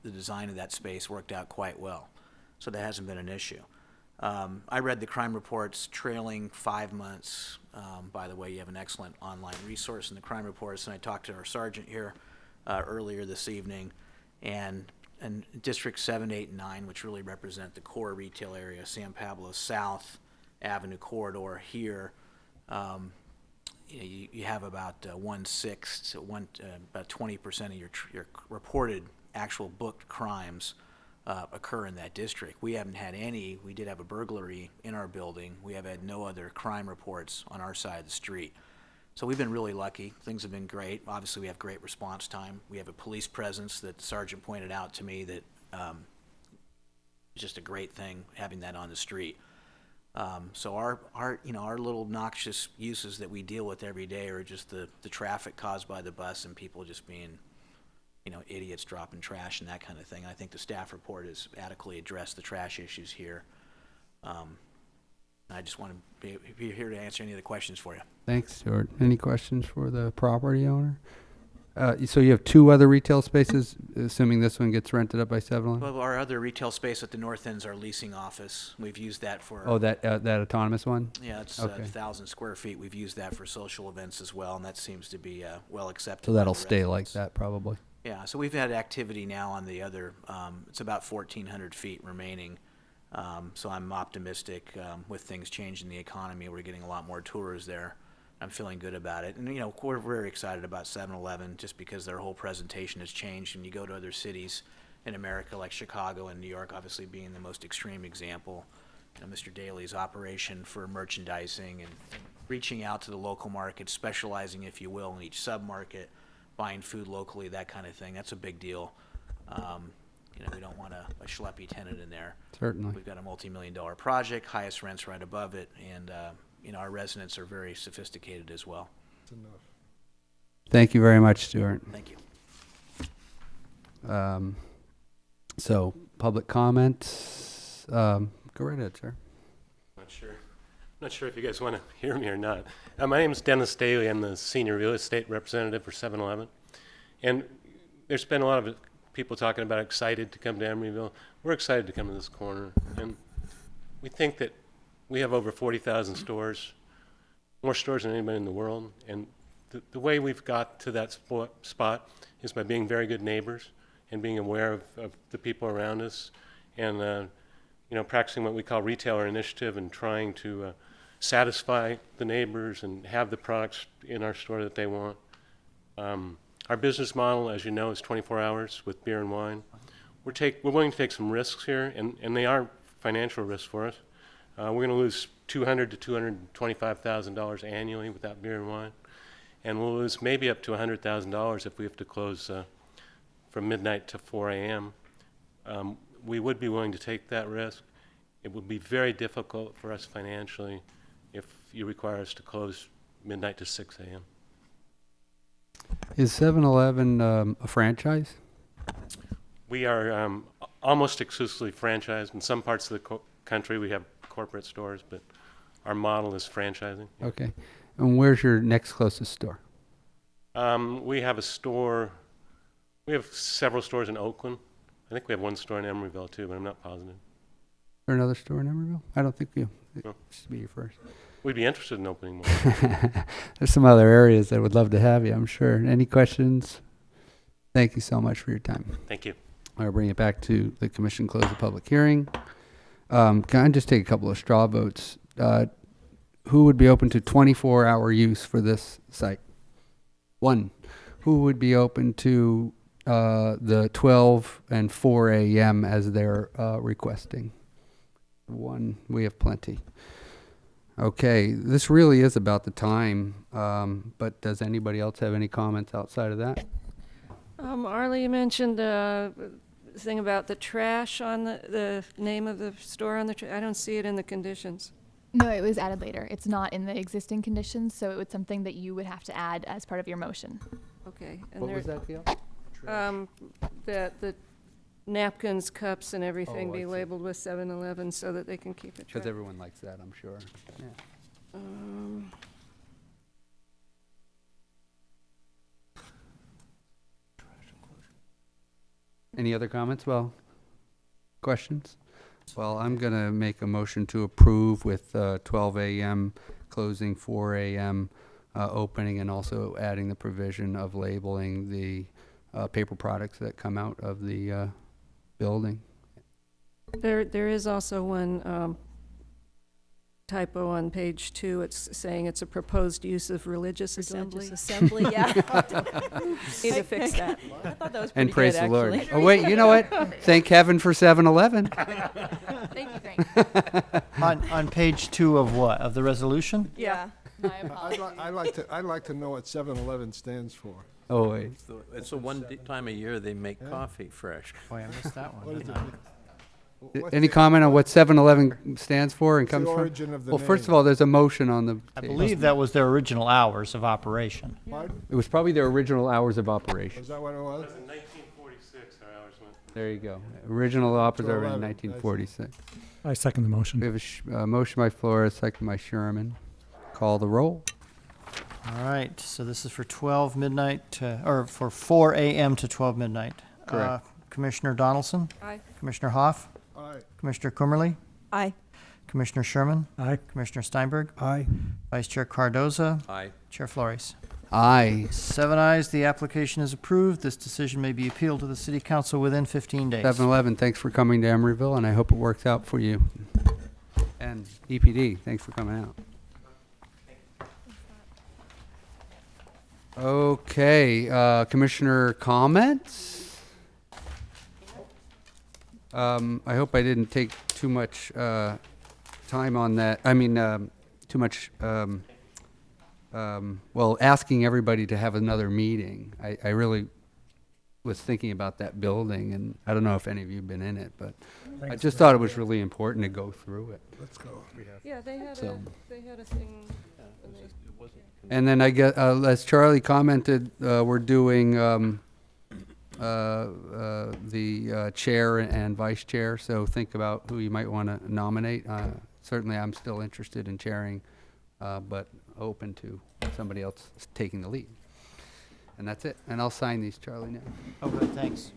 the design of that space worked out quite well. So that hasn't been an issue. I read the crime reports trailing 5 months. By the way, you have an excellent online resource in the crime reports, and I talked to our sergeant here earlier this evening, and District 7, 8, and 9, which really represent the core retail area, San Pablo South Avenue corridor here, you have about 1/6, about 20% of your reported actual booked crimes occur in that district. We haven't had any. We did have a burglary in our building. We have had no other crime reports on our side of the street. So we've been really lucky. Things have been great. Obviously, we have great response time. We have a police presence that the sergeant pointed out to me that is just a great thing, having that on the street. So our little noxious uses that we deal with every day are just the traffic caused by the bus and people just being, idiots dropping trash and that kind of thing. I think the staff report has adequately addressed the trash issues here. I just want to be here to answer any of the questions for you. Thanks, Stuart. Any questions for the property owner? So you have 2 other retail spaces, assuming this one gets rented up by 7-Eleven? Well, our other retail space at the north end is our leasing office. We've used that for... Oh, that autonomous one? Yeah, it's okay. 1,000 square feet. We've used that for social events as well, and that seems to be well accepted. So that'll stay like that, probably? Yeah, so we've had activity now on the other, it's about 1,400 feet remaining. So I'm optimistic with things changing the economy. We're getting a lot more tours there. I'm feeling good about it. And, we're very excited about 7-Eleven just because their whole presentation has changed. And you go to other cities in America like Chicago and New York, obviously being the most extreme example. Mr. Daly's operation for merchandising and reaching out to the local market, specializing, if you will, in each sub-market, buying food locally, that kind of thing. That's a big deal. We don't want a schleppy tenant in there. Certainly. We've got a multi-million-dollar project, highest rents right above it, and our residents are very sophisticated as well. That's enough. Thank you very much, Stuart. Thank you. So, public comments. Go right ahead, sir. Not sure. Not sure if you guys want to hear me or not. My name is Dennis Daly. I'm the senior real estate representative for 7-Eleven. And there's been a lot of people talking about excited to come to Emeryville. We're excited to come to this corner. And we think that we have over 40,000 stores, more stores than anybody in the world. And the way we've got to that spot is by being very good neighbors and being aware of the people around us and practicing what we call retailer initiative and trying to satisfy the neighbors and have the products in our store that they want. Our business model, as you know, is 24 hours with beer and wine. We're willing to take some risks here, and they are financial risks for us. We're going to lose $200,000 to $225,000 annually without beer and wine, and we'll lose maybe up to $100,000 if we have to close from midnight to 4 a.m. We would be willing to take that risk. It would be very difficult for us financially if you require us to close midnight to 6 a.m. Is 7-Eleven a franchise? We are almost exclusively franchised. In some parts of the country, we have corporate stores, but our model is franchising. Okay. And where's your next closest store? We have several stores in Oakland. I think we have one store in Emeryville, too, but I'm not positive. Is there another store in Emeryville? I don't think you. No. This should be your first. We'd be interested in opening more. There's some other areas that would love to have you, I'm sure. Any questions? Thank you so much for your time. Thank you. I'll bring it back to the commission, close the public hearing. Can I just take a couple of straw votes? Who would be open to 24-hour use for this site? 1. Who would be open to the 12 and 4 a.m. as they're requesting? 1. We have plenty. Okay, this really is about the time, but does anybody else have any comments outside of that? Arlie, you mentioned the thing about the trash on the name of the store on the I don't see it in the conditions. No, it was added later. It's not in the existing conditions, so it was something that you would have to add as part of your motion. Okay. And What was that, Gail? That the napkins, cups, and everything Oh, I be see. labeled with 7-Eleven so that they can keep it track. Because everyone likes that, I'm sure. Yeah. Any other comments? Well, questions? Well, I'm going to make a motion to approve with 12 a.m. closing, 4 a.m. Opening, and also adding the provision of labeling the paper products that come out of the building. There is also one typo on page 2. It's saying it's a proposed use of religious assembly. Assembly, yeah. Need to fix that. I thought that was pretty And praise good, the Lord. actually. Oh, wait, you know what? Thank heaven for 7-Eleven. Thank you, Frank. On page 2 of what? Of the resolution? Yeah. My apologies. I'd like to know what 7-Eleven stands for. Oh, wait. It's the one time a year they make coffee fresh. Boy, I missed that one, What is didn't it? I? What's Any the- comment on what 7-Eleven stands for and What's the comes from? origin of the Well, first of name? all, there's a motion on the I table. believe that was their original hours of operation. Pardon? It was probably their original hours of operation. Was that what it was? In 1946, our hours went. There you go. Original hours are in 12-11, I see. 1946. I second the motion. We have a motion by Flores, second by Sherman. Call the roll. All right, so this is for 12 midnight, or for 4 a.m. to 12 midnight. Correct. Commissioner Donaldson? Aye. Commissioner Hoff? Aye. Commissioner Kummerly? Aye. Commissioner Sherman? Aye. Commissioner Steinberg? Aye. Vice Chair Cardoza? Aye. Chair Flores? Aye. 7 ayes, the application is approved. This decision may be appealed to the City Council within 15 days. 7-Eleven, thanks for coming to Emeryville, and I hope it works out for you. And EPD, thanks for coming out. Okay, Commissioner comments? I hope I didn't take too much time on that. I mean, too much, well, asking everybody to have another meeting. I really was thinking about that building, and I don't know if any of you have been in it, but I just thought it was really important to go through it. Let's go. Yeah, they had So- a thing. And then I get, as Charlie commented, we're doing the chair and vice chair, so think about who you might want to nominate. certainly I'm still interested in chairing, but open to somebody else taking the lead. And that's it. And I'll sign these, Charlie, now. Oh, good, thanks.